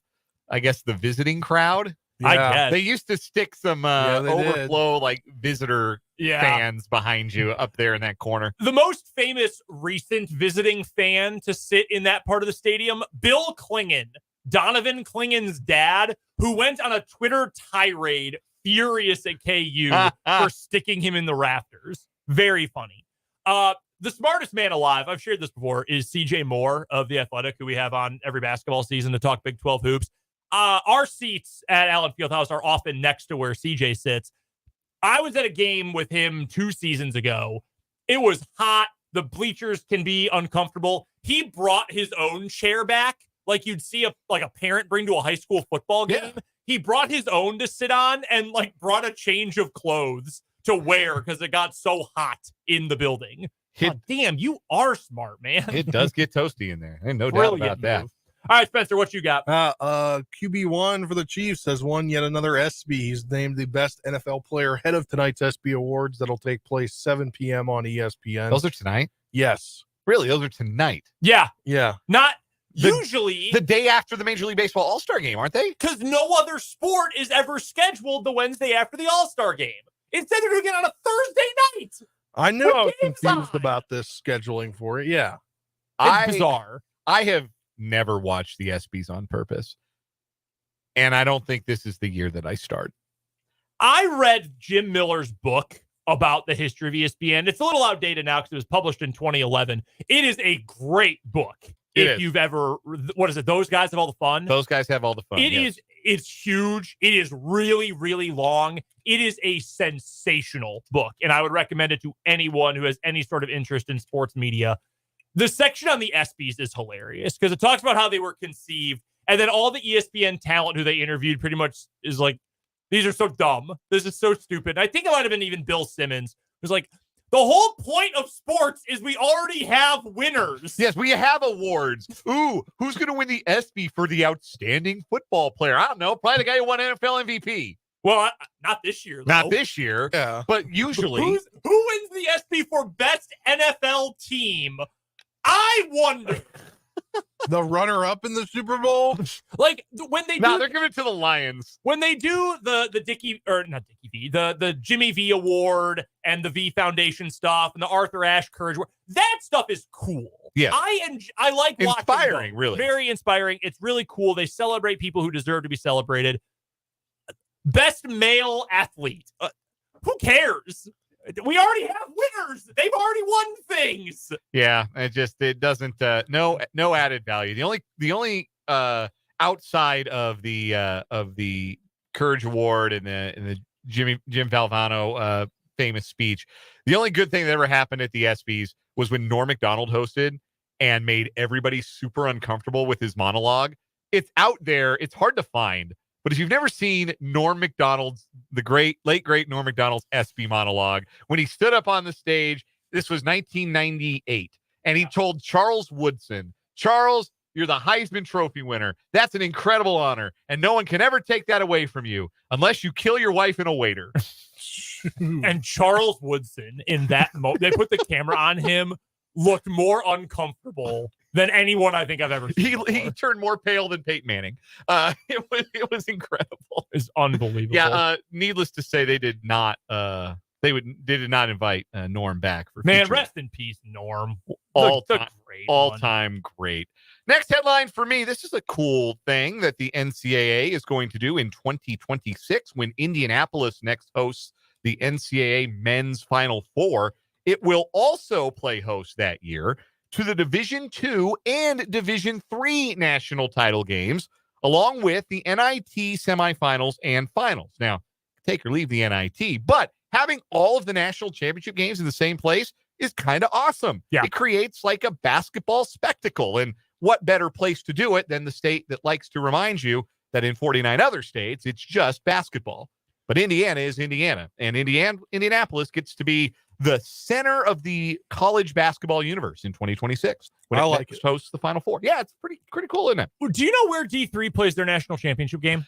I guess, the visiting crowd. Yeah. I guess. They used to stick some overflow like visitor fans behind you up there in that corner. The most famous recent visiting fan to sit in that part of the stadium, Bill Klingon, Donovan Klingon's dad, who went on a Twitter tirade furious at KU for sticking him in the rafters. Very funny. The smartest man alive, I've shared this before, is CJ Moore of The Athletic, who we have on every basketball season to talk Big 12 hoops. Our seats at Allen Fieldhouse are often next to where CJ sits. I was at a game with him 2 seasons ago. It was hot. The bleachers can be uncomfortable. He brought his own chair back, like you'd see a parent bring to a high school football game. Yeah. He brought his own to sit on and brought a change of clothes to wear because it got so hot in the building. God damn, you are smart, man. It does get toasty in there. Ain't no doubt about that. Move. All right, Spencer, what you got? QB1 for the Chiefs has won yet another ESPY. He's named the best NFL player ahead of tonight's ESPY Awards that'll take place 7 p.m. on ESPN. Those are tonight? Yes. Really? Those are tonight? Yeah. Yeah. Not usually. The day after the Major League Baseball All-Star game, aren't they? Because no other sport is ever scheduled the Wednesday after the All-Star game. Instead, they're doing it on a Thursday night. I know I was games confused on? about this scheduling for it. Yeah. It's bizarre. I have never watched the ESPYs on purpose. And I don't think this is the year that I start. I read Jim Miller's book about the history of ESPN. It's a little outdated now because it was published in 2011. It is a great book. If you've ever, what is it? Those guys have all the fun. Those guys have all the fun. It's huge. It is really, really long. It is a sensational book. And I would recommend it to anyone who has any sort of interest in sports media. The section on the ESPYs is hilarious because it talks about how they were conceived. And then all the ESPN talent who they interviewed pretty much is like, these are so dumb. This is so stupid. I think it might have been even Bill Simmons who's like, the whole point of sports is we already have winners. Yes, we have awards. Ooh, who's going to win the ESPY for the outstanding football player? I don't know. Probably the guy who won NFL MVP. Well, not this year, though. Not this year. Yeah. But usually. Who wins the ESPY for best NFL team? I wonder. The runner-up in the Super Bowl? Like, when they No, they're giving it to the Lions. When they do the Dickie, or not Dickie V, the Jimmy V Award and the V Foundation stuff and the Arthur Ashe Courage Award, that stuff is cool. Yeah. I like watching Inspiring, them. really. Very inspiring. It's really cool. They celebrate people who deserve to be celebrated. Best male athlete. Who cares? We already have winners. They've already won things. Yeah, it doesn't no added value. The only outside of the Courage Award and the Jim Valvano famous speech, the only good thing that ever happened at the ESPYs was when Norm Macdonald hosted and made everybody super uncomfortable with his monologue. It's out there. It's hard to find. But if you've never seen Norm Macdonald's, the late great Norm Macdonald's ESPY monologue, when he stood up on the stage, this was 1998, and he told Charles Woodson, Charles, you're the Heisman Trophy winner. That's an incredible honor, and no one can ever take that away from you unless you kill your wife and a waiter. And Charles Woodson, in that moment, they put the camera on him, looked more uncomfortable than anyone I think I've ever seen. He turned more pale than Peyton Manning. It was incredible. It's unbelievable. Yeah. Needless to say, they did not. They did not invite Norm back for Man. future. Rest in peace, Norm. All time great. Next headline for me. This is a cool thing that the NCAA is going to do in 2026 when Indianapolis next hosts the NCAA Men's Final Four. It will also play host that year to the Division II and Division III national title games, along with the NIT semifinals and finals. Now, take or leave the NIT, but having all of the national championship games in the same place is kind of awesome. Yeah. It creates like a basketball spectacle. And what better place to do it than the state that likes to remind you that in 49 other states, it's just basketball. But Indiana is Indiana, and Indianapolis gets to be the center of the college basketball universe in 2026 when it hosts the Final Four. Yeah, it's pretty cool, isn't it? Do you know where D3 plays their national championship game?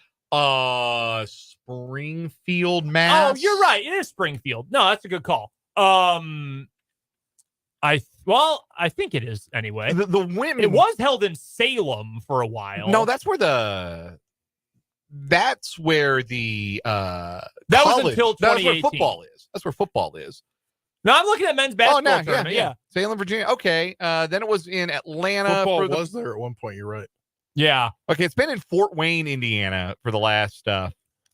Springfield, Mass. Oh, you're right. It is Springfield. No, that's a good call. I think it is anyway. The women. It was held in Salem for a while. No, that's where the that was until 2018. That's where football is. That's where football is. No, I'm looking at men's basketball tournament. Yeah. Salem, Virginia. Okay. Then it was in Atlanta. Football was there at one point. You're right. Yeah. Okay. It's been in Fort Wayne, Indiana for the last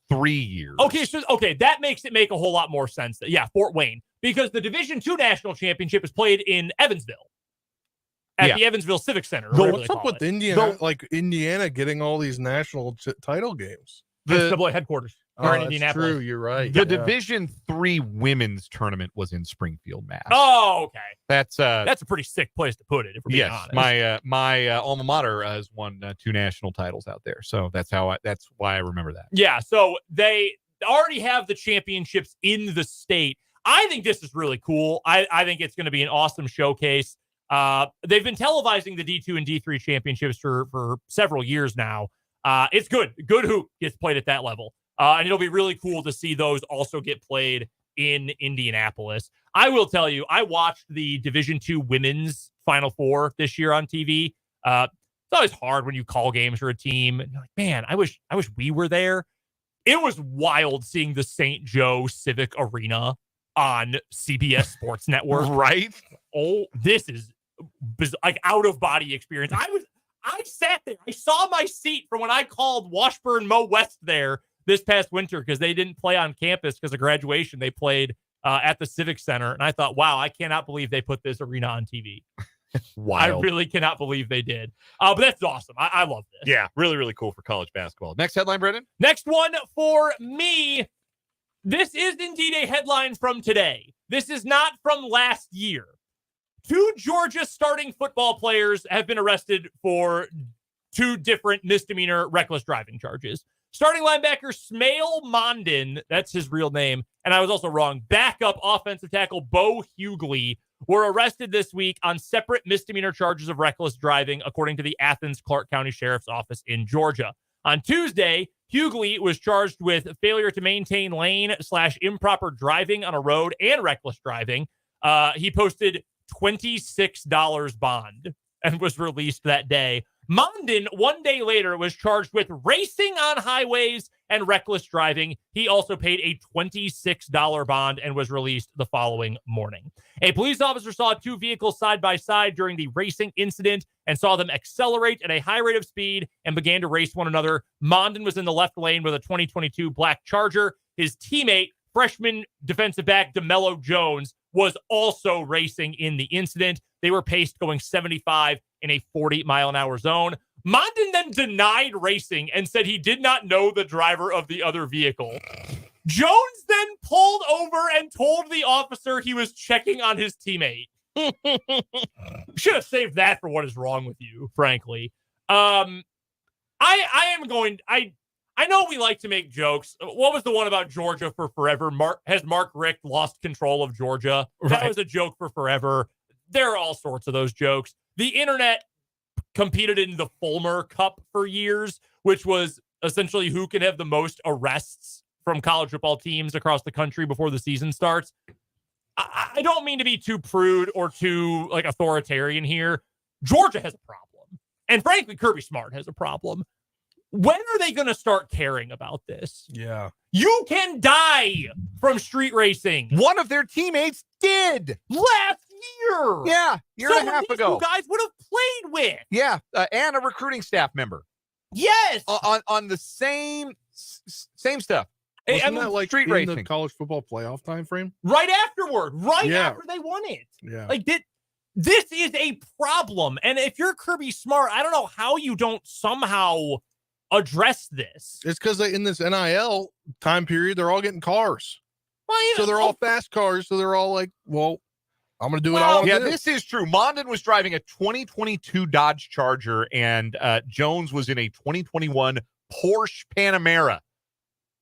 3 years. Okay. That makes it make a whole lot more sense. Yeah. Fort Wayne, because the Division II national championship is played in Evansville at the Evansville Civic Center. What's up with Indiana? Indiana getting all these national title games. The NCAA headquarters are in Indianapolis. True, you're right. The Division III women's tournament was in Springfield, Mass. Oh, okay. That's a pretty sick place to put it. If we're being honest. My alma mater has won 2 national titles out there, so that's why I remember that. Yeah, so they already have the championships in the state. I think this is really cool. I think it's going to be an awesome showcase. They've been televising the D2 and D3 championships for several years now. It's good. Good hoop gets played at that level. And it'll be really cool to see those also get played in Indianapolis. I will tell you, I watched the Division II women's Final Four this year on TV. It's always hard when you call games for a team. And you're like, man, I wish we were there. It was wild seeing the St. Joe Civic Arena on CBS Sports Network. Right? Oh, this is like out of body experience. I sat there. I saw my seat from when I called Washburn Mo West there this past winter because they didn't play on campus because of graduation. They played at the Civic Center. And I thought, wow, I cannot believe they put this arena on TV. Wild. I really cannot believe they did. But that's awesome. I love this. Yeah, really, really cool for college basketball. Next headline, Brendan? Next one for me. This is indeed a headline from today. This is not from last year. 2 Georgia starting football players have been arrested for 2 different misdemeanor reckless driving charges. Starting linebacker Smail Mondin, that's his real name, and I was also wrong, backup offensive tackle Bo Hughley were arrested this week on separate misdemeanor charges of reckless driving, according to the Athens Clark County Sheriff's Office in Georgia. On Tuesday, Hughley was charged with failure to maintain lane/improper driving on a road and reckless driving. He posted $26 bond and was released that day. Mondin, 1 day later, was charged with racing on highways and reckless driving. He also paid a $26 bond and was released the following morning. A police officer saw 2 vehicles side by side during the racing incident and saw them accelerate at a high rate of speed and began to race one another. Mondin was in the left lane with a 2022 black Charger. His teammate, freshman defensive back DeMello Jones, was also racing in the incident. They were paced going 75 in a 40-mile-an-hour zone. Mondin then denied racing and said he did not know the driver of the other vehicle. Jones then pulled over and told the officer he was checking on his teammate. Should have saved that for what is wrong with you, frankly. I know we like to make jokes. What was the one about Georgia for forever? Has Mark Richt lost control of Georgia? That was a joke for forever. There are all sorts of those jokes. The internet competed in the Fulmer Cup for years, which was essentially who can have the most arrests from college football teams across the country before the season starts. I don't mean to be too prude or too authoritarian here. Georgia has a problem. And frankly, Kirby Smart has a problem. When are they going to start caring about this? Yeah. You can die from street racing. One of their teammates did Last year. Yeah, year and a half ago. You guys would have played with. Yeah, and a recruiting staff member. Yes. On the same stuff. Hey, Wasn't that like street in racing. the college football playoff time frame? Right afterward. After they won it. Yeah. This is a problem. And if you're Kirby Smart, I don't know how you don't somehow address this. It's because in this NIL time period, they're all getting cars. Well, So they're all fast cars. So they're all like, well, I'm going to do what I want to do. This is true. Mondin was driving a 2022 Dodge Charger, and Jones was in a 2021 Porsche Panamera.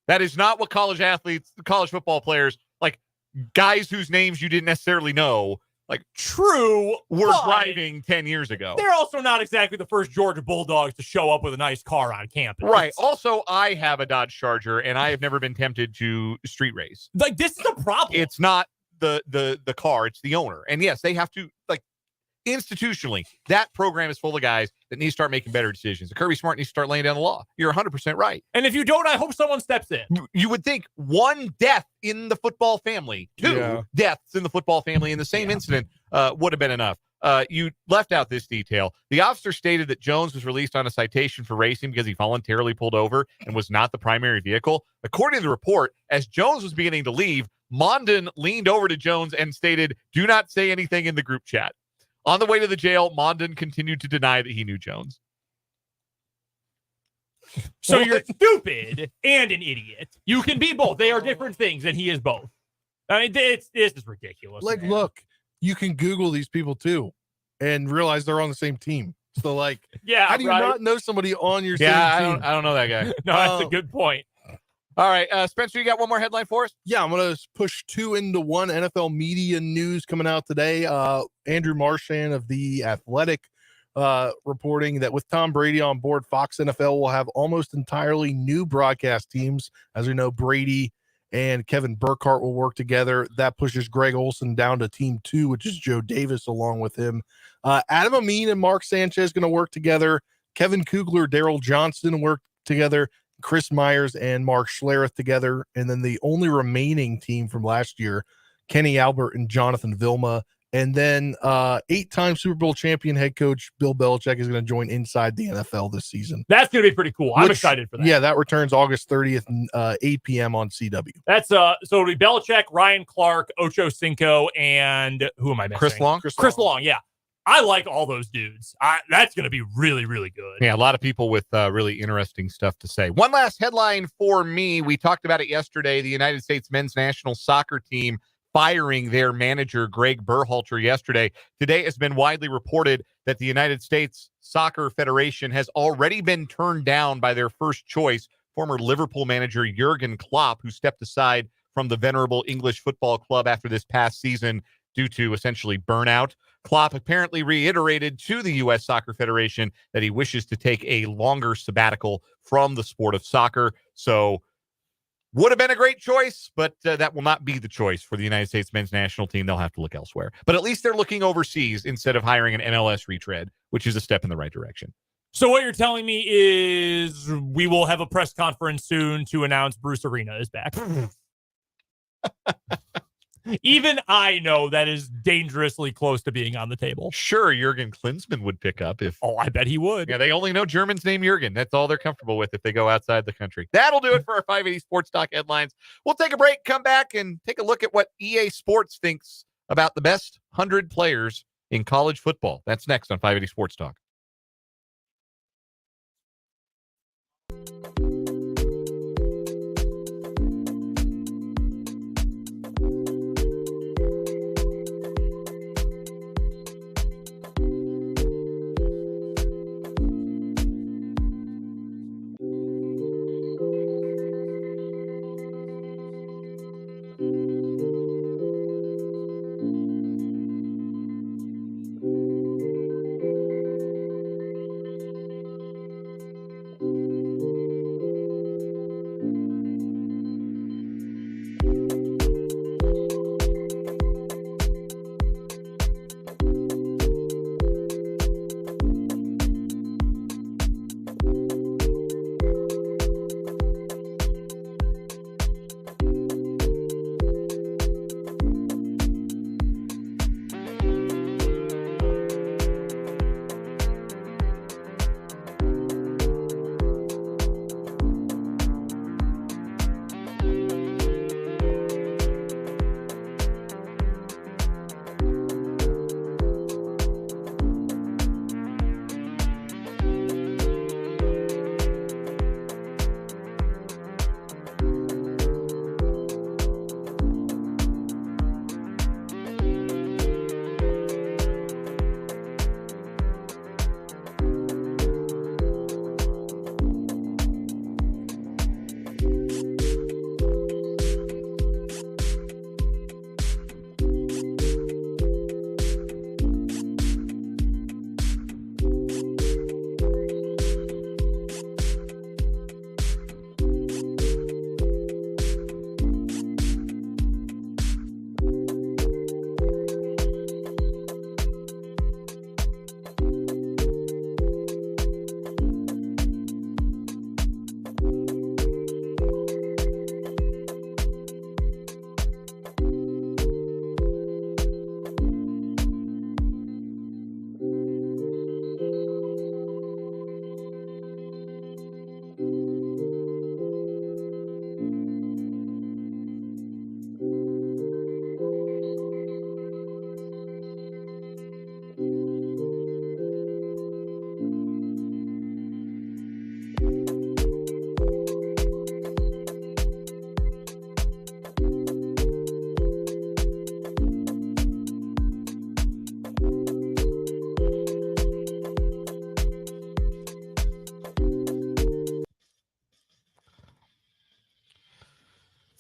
That is not what college football players, like guys whose names you didn't necessarily know, were driving 10 years ago. They're also not exactly the first Georgia Bulldogs to show up with a nice car on campus. Right. Also, I have a Dodge Charger, and I have never been tempted to street race. This is a problem. It's not the car, it's the owner. And yes, they have to, institutionally, that program is full of guys that need to start making better decisions. The Kirby Smart needs to start laying down the law. You're 100% right. And if you don't, I hope someone steps in. You would think 1 death in the football family, 2 deaths in the football family in the same incident would have been enough. You left out this detail. The officer stated that Jones was released on a citation for racing because he voluntarily pulled over and was not the primary vehicle. According to the report, as Jones was beginning to leave, Mondin leaned over to Jones and stated, "Do not say anything in the group chat." On the way to the jail, Mondin continued to deny that he knew Jones. So you're stupid and an idiot. You can be both. They are different things, and he is both. I mean, this is ridiculous. Like, look, you can Google these people too and realize they're on the same team. So, yeah, how do you not know somebody on your same team? I don't know that guy. No, that's a good point. All right, Spencer, you got one more headline for us? Yeah, I'm going to push 2 into 1 NFL media news coming out today. Andrew Marchand of The Athletic reporting that with Tom Brady on board, Fox NFL will have almost entirely new broadcast teams. As we know, Brady and Kevin Burkhardt will work together. That pushes Greg Olson down to team 2, which is Joe Davis along with him. Adam Amin and Mark Sanchez going to work together. Kevin Kugler, Daryl Johnston work together. Chris Myers and Mark Schlereth together. And then the only remaining team from last year, Kenny Albert and Jonathan Vilma. And then 8-time Super Bowl champion head coach Bill Belichick is going to join Inside the NFL this season. That's going to be pretty cool. I'm excited for that. Yeah, that returns August 30th, 8 p.m. on CW. That's so it'll be Belichick, Ryan Clark, Ocho Cinco, and who am I missing? Chris Long? Chris Long, yeah. I like all those dudes. That's going to be really, really good. Yeah, a lot of people with really interesting stuff to say. One last headline for me. We talked about it yesterday. The United States men's national soccer team firing their manager, Greg Berhalter, yesterday. Today has been widely reported that the United States Soccer Federation has already been turned down by their first choice, former Liverpool manager Jurgen Klopp, who stepped aside from the venerable English football club after this past season due to essentially burnout. Klopp apparently reiterated to the U.S. Soccer Federation that he wishes to take a longer sabbatical from the sport of soccer. So would have been a great choice, but that will not be the choice for the United States men's national team. They'll have to look elsewhere. But at least they're looking overseas instead of hiring an MLS retread, which is a step in the right direction. So what you're telling me is we will have a press conference soon to announce Bruce Arena is back. Even I know that is dangerously close to being on the table. Sure, Jurgen Klinsmann would pick up if... Oh, I bet he would. Yeah, they only know Germans named Jurgen. That's all they're comfortable with if they go outside the country. That'll do it for our 580 Sports Talk headlines. We'll take a break, come back, and take a look at what EA Sports thinks about the best 100 players in college football. That's next on 580 Sports Talk.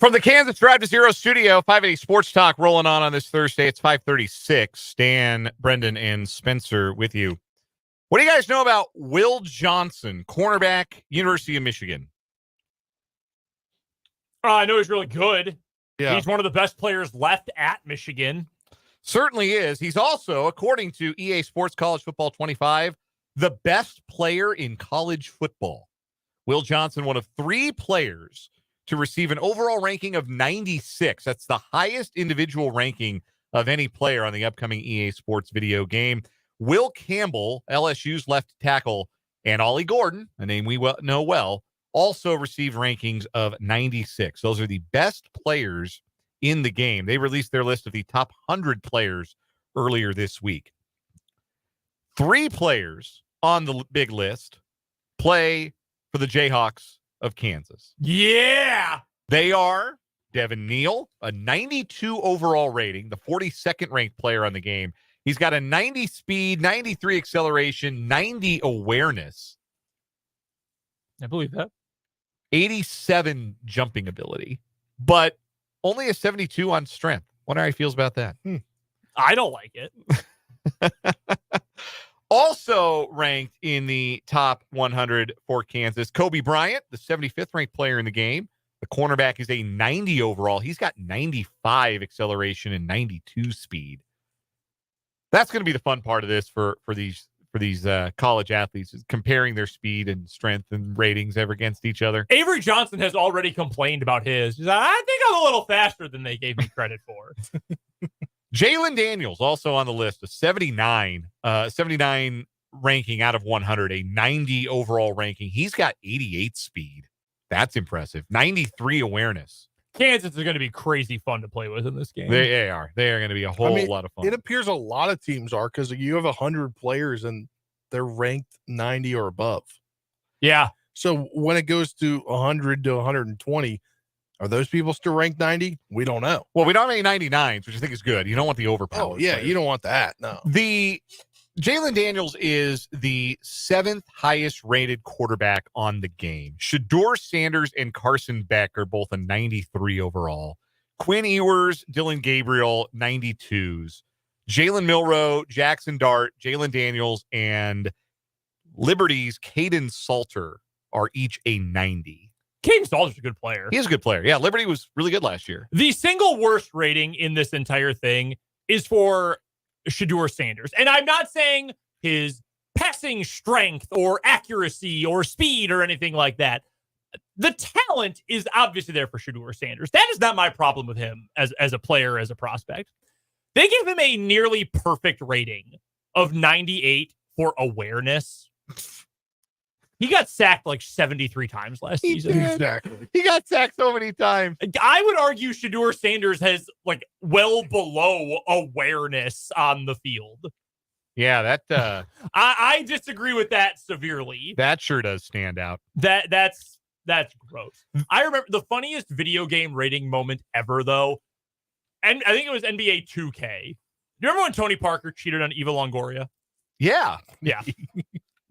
From the Kansas Drive to Zero studio, 580 Sports Talk rolling on this Thursday. It's 5:36. Stan, Brendan, and Spencer with you. What do you guys know about Will Johnson, cornerback, University of Michigan? I know he's really good. Yeah. He's one of the best players left at Michigan. Certainly is. He's also, according to EA Sports College Football 25, the best player in college football. Will Johnson, one of 3 players to receive an overall ranking of 96. That's the highest individual ranking of any player on the upcoming EA Sports video game. Will Campbell, LSU's left tackle, and Ollie Gordon, a name we know well, also received rankings of 96. Those are the best players in the game. They released their list of the top 100 players earlier this week. 3 players on the big list play for the Jayhawks of Kansas. Yeah. They are Devin Neal, a 92 overall rating, the 42nd ranked player on the game. He's got a 90 speed, 93 acceleration, 90 awareness. I believe that. 87 jumping ability, but only a 72 on strength. Wonder how he feels about that. I don't like it. Also ranked in the top 100 for Kansas, Kobe Bryant, the 75th ranked player in the game. The cornerback is a 90 overall. He's got 95 acceleration and 92 speed. That's going to be the fun part of this for these college athletes, is comparing their speed and strength and ratings ever against each other. Avery Johnson has already complained about his. He's like, I think I'm a little faster than they gave me credit for. Jalen Daniels also on the list, a 79 ranking out of 100, a 90 overall ranking. He's got 88 speed. That's impressive. 93 awareness. Kansas is going to be crazy fun to play with in this game. They are. They are going to be a whole lot of fun. It appears a lot of teams are, because you have 100 players and they're ranked 90 or above. Yeah. So when it goes to 100 to 120, are those people still ranked 90? We don't know. Well, we don't have any 99s, which I think is good. You don't want the overpowered. Oh, yeah. players. You don't want that. No. The Jalen Daniels is the 7th highest rated quarterback on the game. Shedeur Sanders and Carson Beck are both a 93 overall. Quinn Ewers, Dylan Gabriel, 92s. Jalen Milroe, Jackson Dart, Jalen Daniels, and Liberty's Caden Salter are each a 90. Caden Salter's a good player. He is a good player. Yeah, Liberty was really good last year. The single worst rating in this entire thing is for Shedeur Sanders. And I'm not saying his passing strength or accuracy or speed or anything like that. The talent is obviously there for Shedeur Sanders. That is not my problem with him as a player, as a prospect. They gave him a nearly perfect rating of 98 for awareness. He got sacked like 73 times last season. Exactly. He got sacked so many times. I would argue Shedeur Sanders has like well below awareness on the field. Yeah, that I disagree with that severely. that sure does stand out. That's gross. I remember the funniest video game rating moment ever, though, and I think it was NBA 2K. You remember when Tony Parker cheated on Eva Longoria? Yeah. Yeah.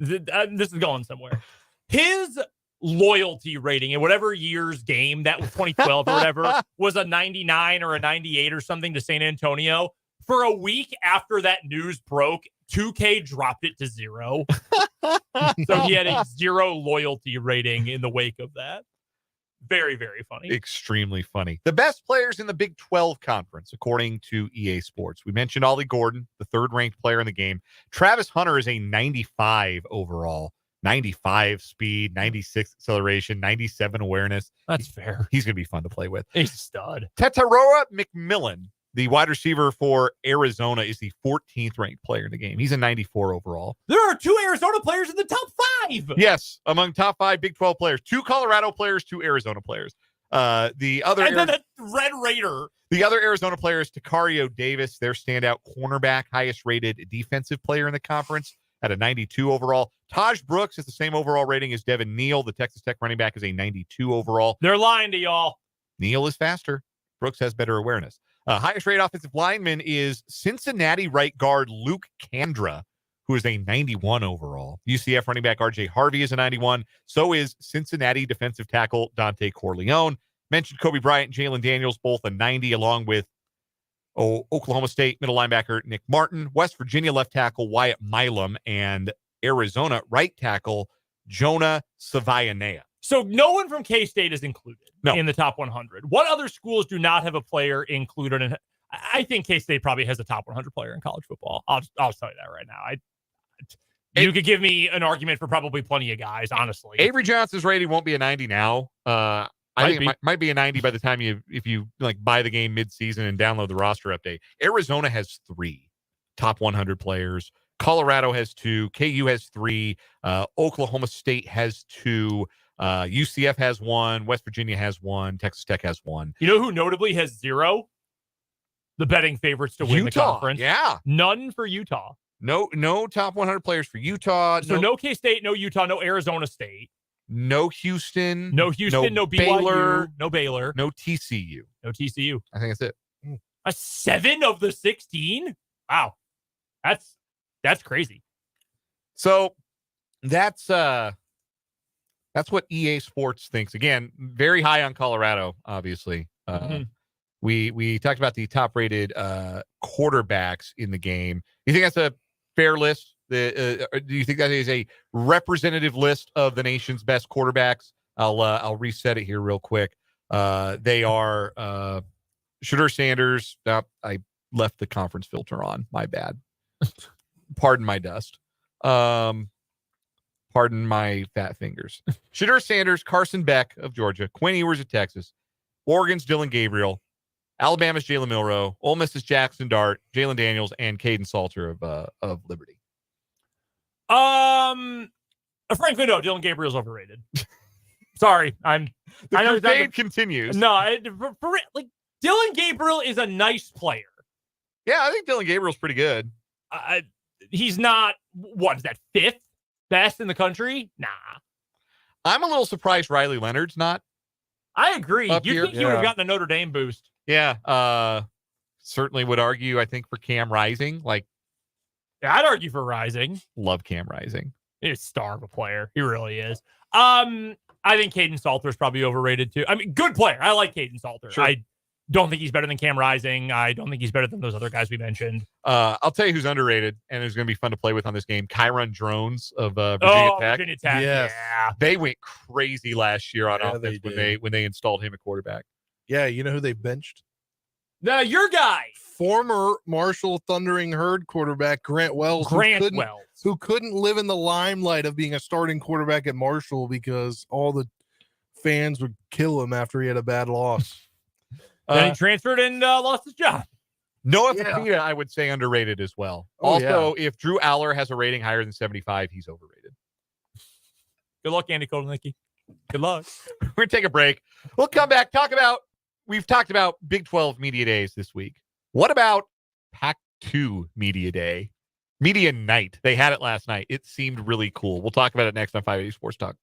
This is going somewhere. His loyalty rating in whatever year's game, that was 2012 or whatever, was a 99 or a 98 or something to San Antonio. For a week after that news broke, 2K dropped it to 0. So he had a 0 loyalty rating in the wake of that. Very, very funny. Extremely funny. The best players in the Big 12 conference, according to EA Sports. We mentioned Ollie Gordon, the 3rd ranked player in the game. Travis Hunter is a 95 overall, 95 speed, 96 acceleration, 97 awareness. That's fair. He's going to be fun to play with. He's a stud. Tetaroa McMillan, the wide receiver for Arizona, is the 14th ranked player in the game. He's a 94 overall. There are 2 Arizona players in the top 5. Yes, among top 5 Big 12 players. 2 Colorado players, 2 Arizona players. The other and then a Red Raider. The other Arizona player is Takario Davis, their standout cornerback, highest rated defensive player in the conference at a 92 overall. Taj Brooks has the same overall rating as Devin Neal. The Texas Tech running back is a 92 overall. They're lying to y'all. Neal is faster. Brooks has better awareness. Highest rated offensive lineman is Cincinnati right guard Luke Kandra, who is a 91 overall. UCF running back RJ Harvey is a 91. So is Cincinnati defensive tackle Dante Corleone. Mentioned Kobe Bryant and Jalen Daniels, both a 90, along with Oklahoma State middle linebacker Nick Martin, West Virginia left tackle Wyatt Milam, and Arizona right tackle Jonah Savayanea. So no one from K-State is included No. in the top 100. What other schools do not have a player included? And I think K-State probably has a top 100 player in college football. I'll tell you that right now. You could give me an argument for probably plenty of guys, honestly. Avery Johnson's rating won't be a 90 now. I think it might be a 90 by the time if you like buy the game mid-season and download the roster update. Arizona has 3 top 100 players. Colorado has 2. KU has 3. Oklahoma State has 2. UCF has 1. West Virginia has 1. Texas Tech has 1. You know who notably has 0? The betting favorites to win the conference. Yeah. None for Utah. No top 100 players for Utah. So no K-State, no Utah, no Arizona State. No Houston. No Houston, no BYU. Baylor, no Baylor. no TCU. No TCU. I think that's it. A 7 of the 16? Wow. That's crazy. So that's what EA Sports thinks. Again, very high on Colorado, obviously. We talked about the top-rated quarterbacks in the game. You think that's a fair list? Do you think that is a representative list of the nation's best quarterbacks? I'll reset it here real quick. They are Shedeur Sanders. I left the conference filter on. My bad. Pardon my dust. Pardon my fat fingers. Shedeur Sanders, Carson Beck of Georgia, Quinn Ewers of Texas, Oregon's Dylan Gabriel, Alabama's Jalen Milroe, Ole Miss's Jackson Dart, Jalen Daniels, and Caden Salter of Liberty. Frankly, no. Dylan Gabriel's overrated. Sorry, The crusade continues. No, like Dylan Gabriel is a nice player. Yeah, I think Dylan Gabriel's pretty good. He's not. What is that? 5th best in the country? Nah. I'm a little surprised Riley Leonard's not. I agree. Up You here? think he would have gotten a Notre Dame boost? Yeah. Certainly would argue. I think for Cam Rising, Yeah, I'd argue for Rising. love Cam Rising. He's a star of a player. He really is. I think Caden Salter is probably overrated too. I mean, good player. I like Caden Salter. Sure. I don't think he's better than Cam Rising. I don't think he's better than those other guys we mentioned. I'll tell you who's underrated, and it's going to be fun to play with on this game. Kyron Drones of Virginia Tech. Virginia Tech. Yes. Yeah. They went crazy last year on Yeah, offense they when they installed him at quarterback. Yeah, you know who they benched? Now, your guy, Former Marshall Thundering Herd quarterback Grant Wells, who couldn't live in the limelight of being a starting quarterback at Marshall because all the fans would kill him after he had a bad loss. Then he transferred and lost his job. Noah Fafita, I would say underrated as well. If Drew Aller has a rating higher than 75, he's overrated. Good luck, Andy Kotelnicki. Good luck. We're going to take a break. We'll come back, we've talked about Big 12 Media Days this week. What about Pac-2 Media Day? Media Night. They had it last night. It seemed really cool. We'll talk about it next on 580 Sports Talk.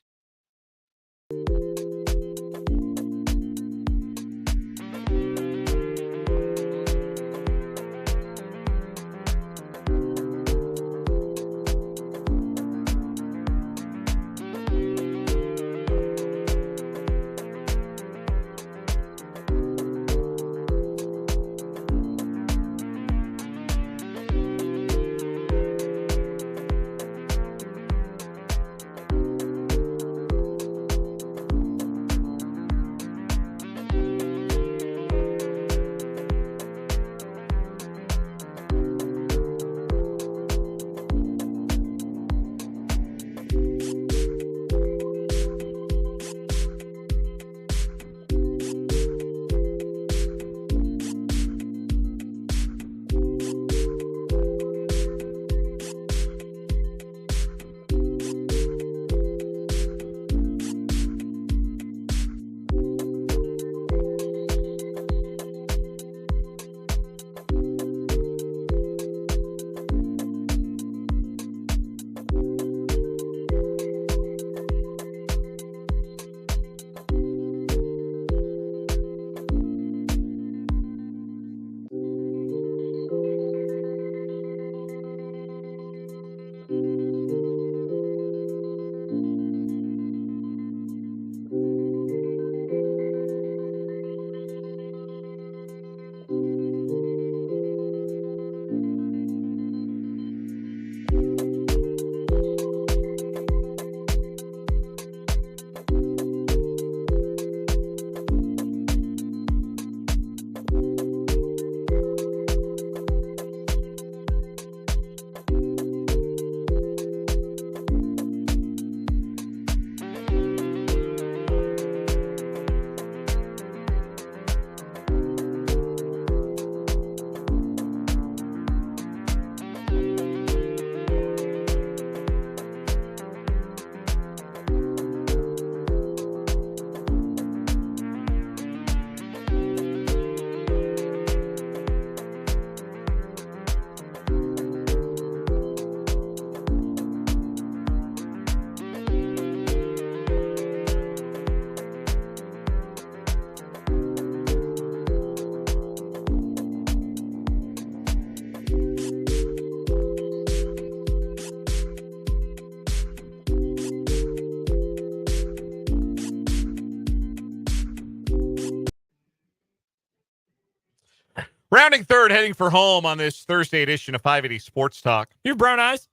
Rounding third, heading for home on this Thursday edition of 580 Sports Talk. You have brown eyes?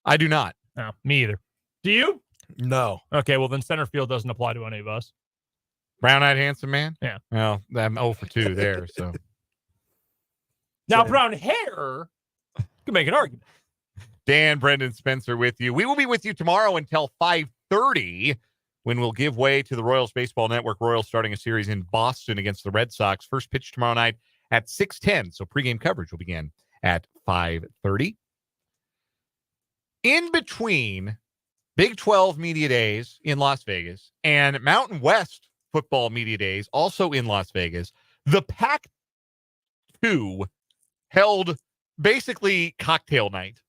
I do not. No, me either. Do you? No. Okay, well then center field doesn't apply to any of us. Brown-eyed handsome man? Yeah. Well, I'm 0 for 2 there, so. Now, brown hair, you can make an argument. Dan, Brendan, Spencer with you. We will be with you tomorrow until 5:30 when we'll give way to the Royals Baseball Network. Royals starting a series in Boston against the Red Sox. First pitch tomorrow night at 6:10, so pregame coverage will begin at 5:30. In between Big 12 Media Days in Las Vegas and Mountain West Football Media Days, also in Las Vegas, the Pac-2 held basically cocktail night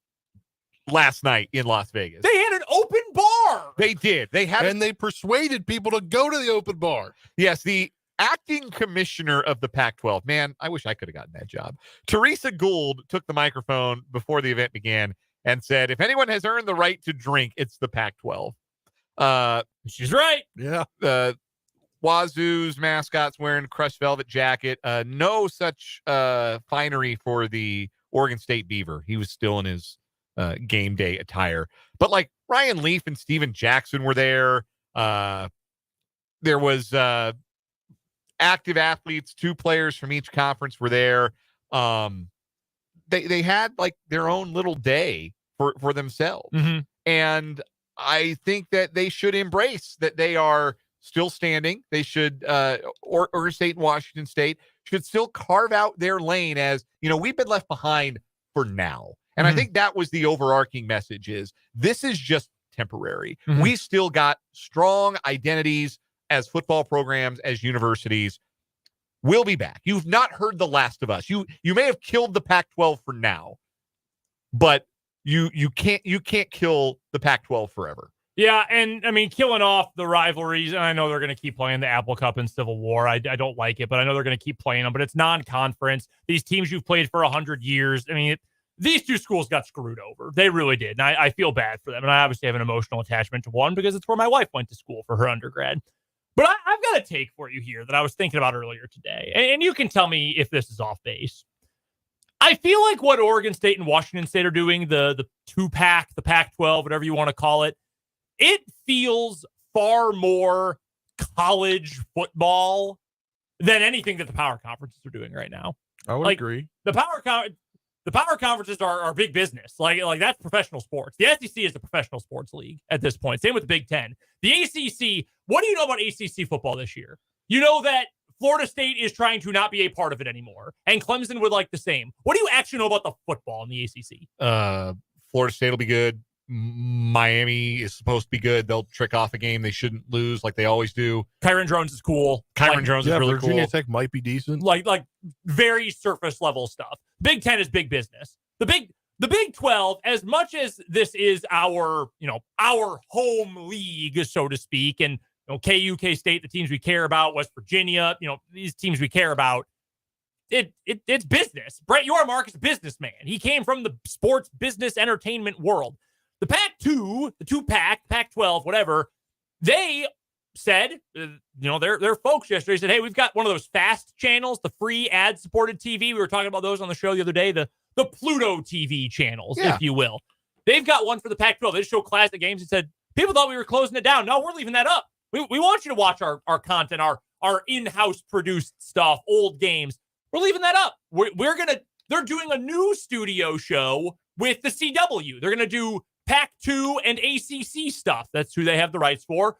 last night in Las Vegas. They had an open bar. They did. They had, And they persuaded people to go to the open bar. yes, the acting commissioner of the Pac-12. Man, I wish I could have gotten that job. Teresa Gould took the microphone before the event began and said, if anyone has earned the right to drink, it's the Pac-12. She's right. Yeah. Wazoo's mascot's wearing crushed velvet jacket. No such finery for the Oregon State Beaver. He was still in his game day attire. But like Ryan Leaf and Steven Jackson were there. There was active athletes, 2 players from each conference were there. They had like their own little day for themselves. Mm-hmm. And I think that they should embrace that they are still standing. They should, Oregon State and Washington State should still carve out their lane as, we've been left behind for now. And I think that was the overarching message is this is just temporary. Mm-hmm. We still got strong identities as football programs, as universities. We'll be back. You've not heard the last of us. You may have killed the Pac-12 for now, but you can't kill the Pac-12 forever. Yeah, and I mean, killing off the rivalries, and I know they're going to keep playing the Apple Cup and Civil War. I don't like it, but I know they're going to keep playing them, but it's non-conference. These teams you've played for 100 years, I mean, these 2 schools got screwed over. They really did, and I feel bad for them, and I obviously have an emotional attachment to one because it's where my wife went to school for her undergrad. But I've got a take for you here that I was thinking about earlier today, and you can tell me if this is off base. I feel like what Oregon State and Washington State are doing, the 2-pack, the Pac-12, whatever you want to call it, it feels far more college football than anything that the power conferences are doing right now. I would agree. The power conferences are big business. Like that's professional sports. The SEC is a professional sports league at this point. Same with the Big Ten. The ACC, what do you know about ACC football this year? You know that Florida State is trying to not be a part of it anymore, and Clemson would like the same. What do you actually know about the football in the ACC? Florida State will be good. Miami is supposed to be good. They'll trick off a game they shouldn't lose like they always do. Kyron Jones is cool. Kyron Jones is really Virginia cool. Tech might be decent. Like very surface level stuff. Big Ten is big business. The Big 12, as much as this is our home league, so to speak, and KU, K-State, the teams we care about, West Virginia, these teams we care about, it's business. Brett Yormark is a businessman. He came from the sports business entertainment world. The Pac-2, the 2-pack, Pac-12, whatever, they said, their folks yesterday said, hey, we've got one of those fast channels, the free ad-supported TV. We were talking about those on the show the other day, the Pluto TV channels, if you will. They've got one for the Pac-12. They just show classic games and said, people thought we were closing it down. No, we're leaving that up. We want you to watch our content, our in-house produced stuff, old games. We're leaving that up. They're doing a new studio show with the CW. They're going to do Pac-2 and ACC stuff. That's who they have the rights for.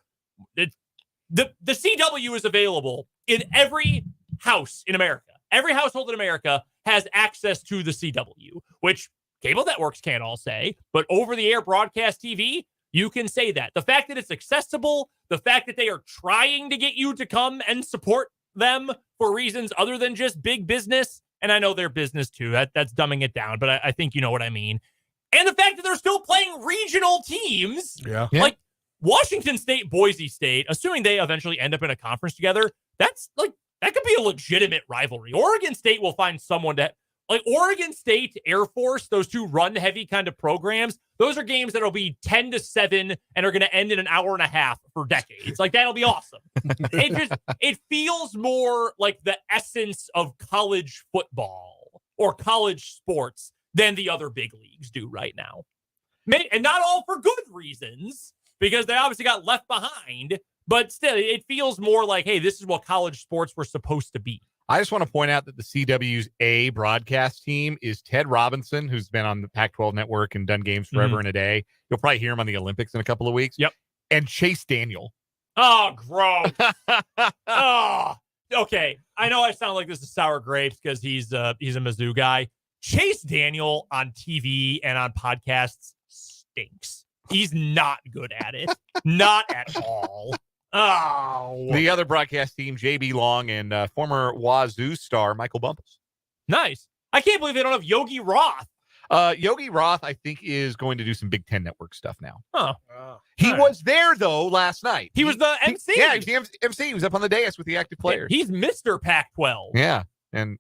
The CW is available in every house in America. Every household in America has access to the CW, which cable networks can't all say, but over-the-air broadcast TV, you can say that. The fact that it's accessible, the fact that they are trying to get you to come and support them for reasons other than just big business, and I know they're business too. That's dumbing it down, but I think you know what I mean. And the fact that they're still playing regional teams, like Washington State, Boise State, assuming they eventually end up in a conference together, that could be a legitimate rivalry. Oregon State will find someone to, like Oregon State, Air Force, those 2 run-heavy kind of programs, those are games that'll be 10-7 and are going to end in an hour and a half for decades. Like, that'll be awesome. It feels more like the essence of college football or college sports than the other big leagues do right now. And not all for good reasons, because they obviously got left behind, but still, it feels more like, hey, this is what college sports were supposed to be. I just want to point out that the CW's A broadcast team is Ted Robinson, who's been on the Pac-12 network and done games forever and a day. You'll probably hear him on the Olympics in a couple of weeks. Yep. And Chase Daniel. Oh, gross. Oh, okay. I know I sound like this is sour grapes because he's a Mizzou guy. Chase Daniel on TV and on podcasts stinks. He's not good at it. Not at all. Oh. The other broadcast team, JB Long and former Wazoo star Michael Bumpus. Nice. I can't believe they don't have Yogi Roth. Yogi Roth, I think, is going to do some Big Ten Network stuff now. Huh. He was there, though, last night. He was the MC. He was the MC. He was up on the dais with the active players. He's Mr. Pac-12. Yeah. And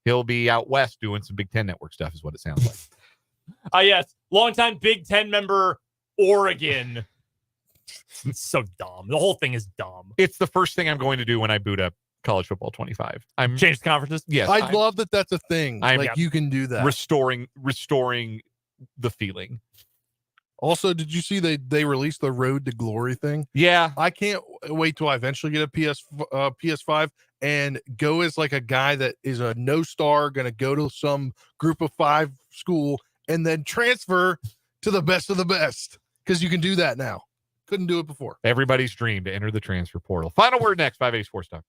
he'll be out west doing some Big Ten Network stuff is what it sounds like. Yes. Longtime Big Ten member, Oregon. It's so dumb. The whole thing is dumb. It's the first thing I'm going to do when I boot up College Football 25. I'm Change the conferences? Yes. I love that that's a thing. You can do that. Restoring the feeling. Also, did you see they released the Road to Glory thing? Yeah. I can't wait till I eventually get a PS5 and go as like a guy that is a no star, going to go to some group of 5 school and then transfer to the best of the best, because you can do that now. Couldn't do it before. Everybody's dream to enter the transfer portal. Final word next, 580 Sports Talk.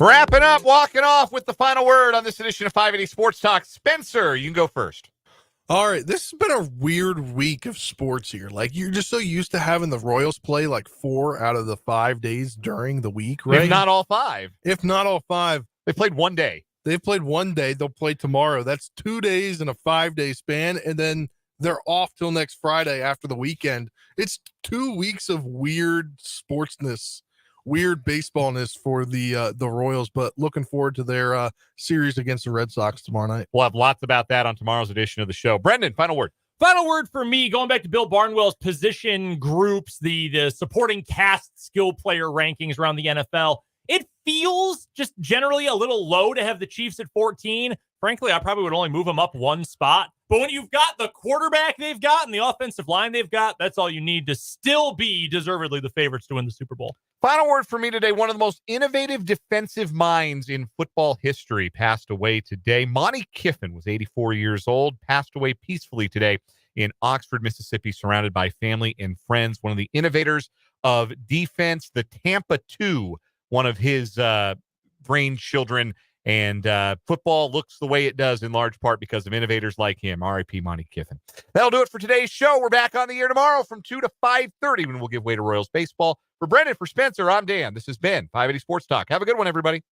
Wrapping up, walking off with the final word on this edition of 580 Sports Talk. Spencer, you can go first. All right, this has been a weird week of sports here. Like, you're just so used to having the Royals play like 4 out of the 5 days during the week, right? If not all 5. If not all 5. They played one day. They've played one day. They'll play tomorrow. That's 2 days in a 5-day span, and then they're off till next Friday after the weekend. It's 2 weeks of weird sportsness, weird baseballness for the Royals, but looking forward to their series against the Red Sox tomorrow night. We'll have lots about that on tomorrow's edition of the show. Brendan, final word. Final word for me, going back to Bill Barnwell's position groups, the supporting cast skill player rankings around the NFL. It feels just generally a little low to have the Chiefs at 14. Frankly, I probably would only move them up one spot. But when you've got the quarterback they've got and the offensive line they've got, that's all you need to still be deservedly the favorites to win the Super Bowl. Final word for me today. One of the most innovative defensive minds in football history passed away today. Monty Kiffin was 84 years old, passed away peacefully today in Oxford, Mississippi, surrounded by family and friends. One of the innovators of defense, the Tampa 2, one of his brainchildren. And football looks the way it does in large part because of innovators like him. R.I.P. Monty Kiffin. That'll do it for today's show. We're back on the air tomorrow from 2 to 5:30 when we'll give way to Royals baseball. For Brendan, for Spencer, I'm Dan. This has been 580 Sports Talk. Have a good one, everybody.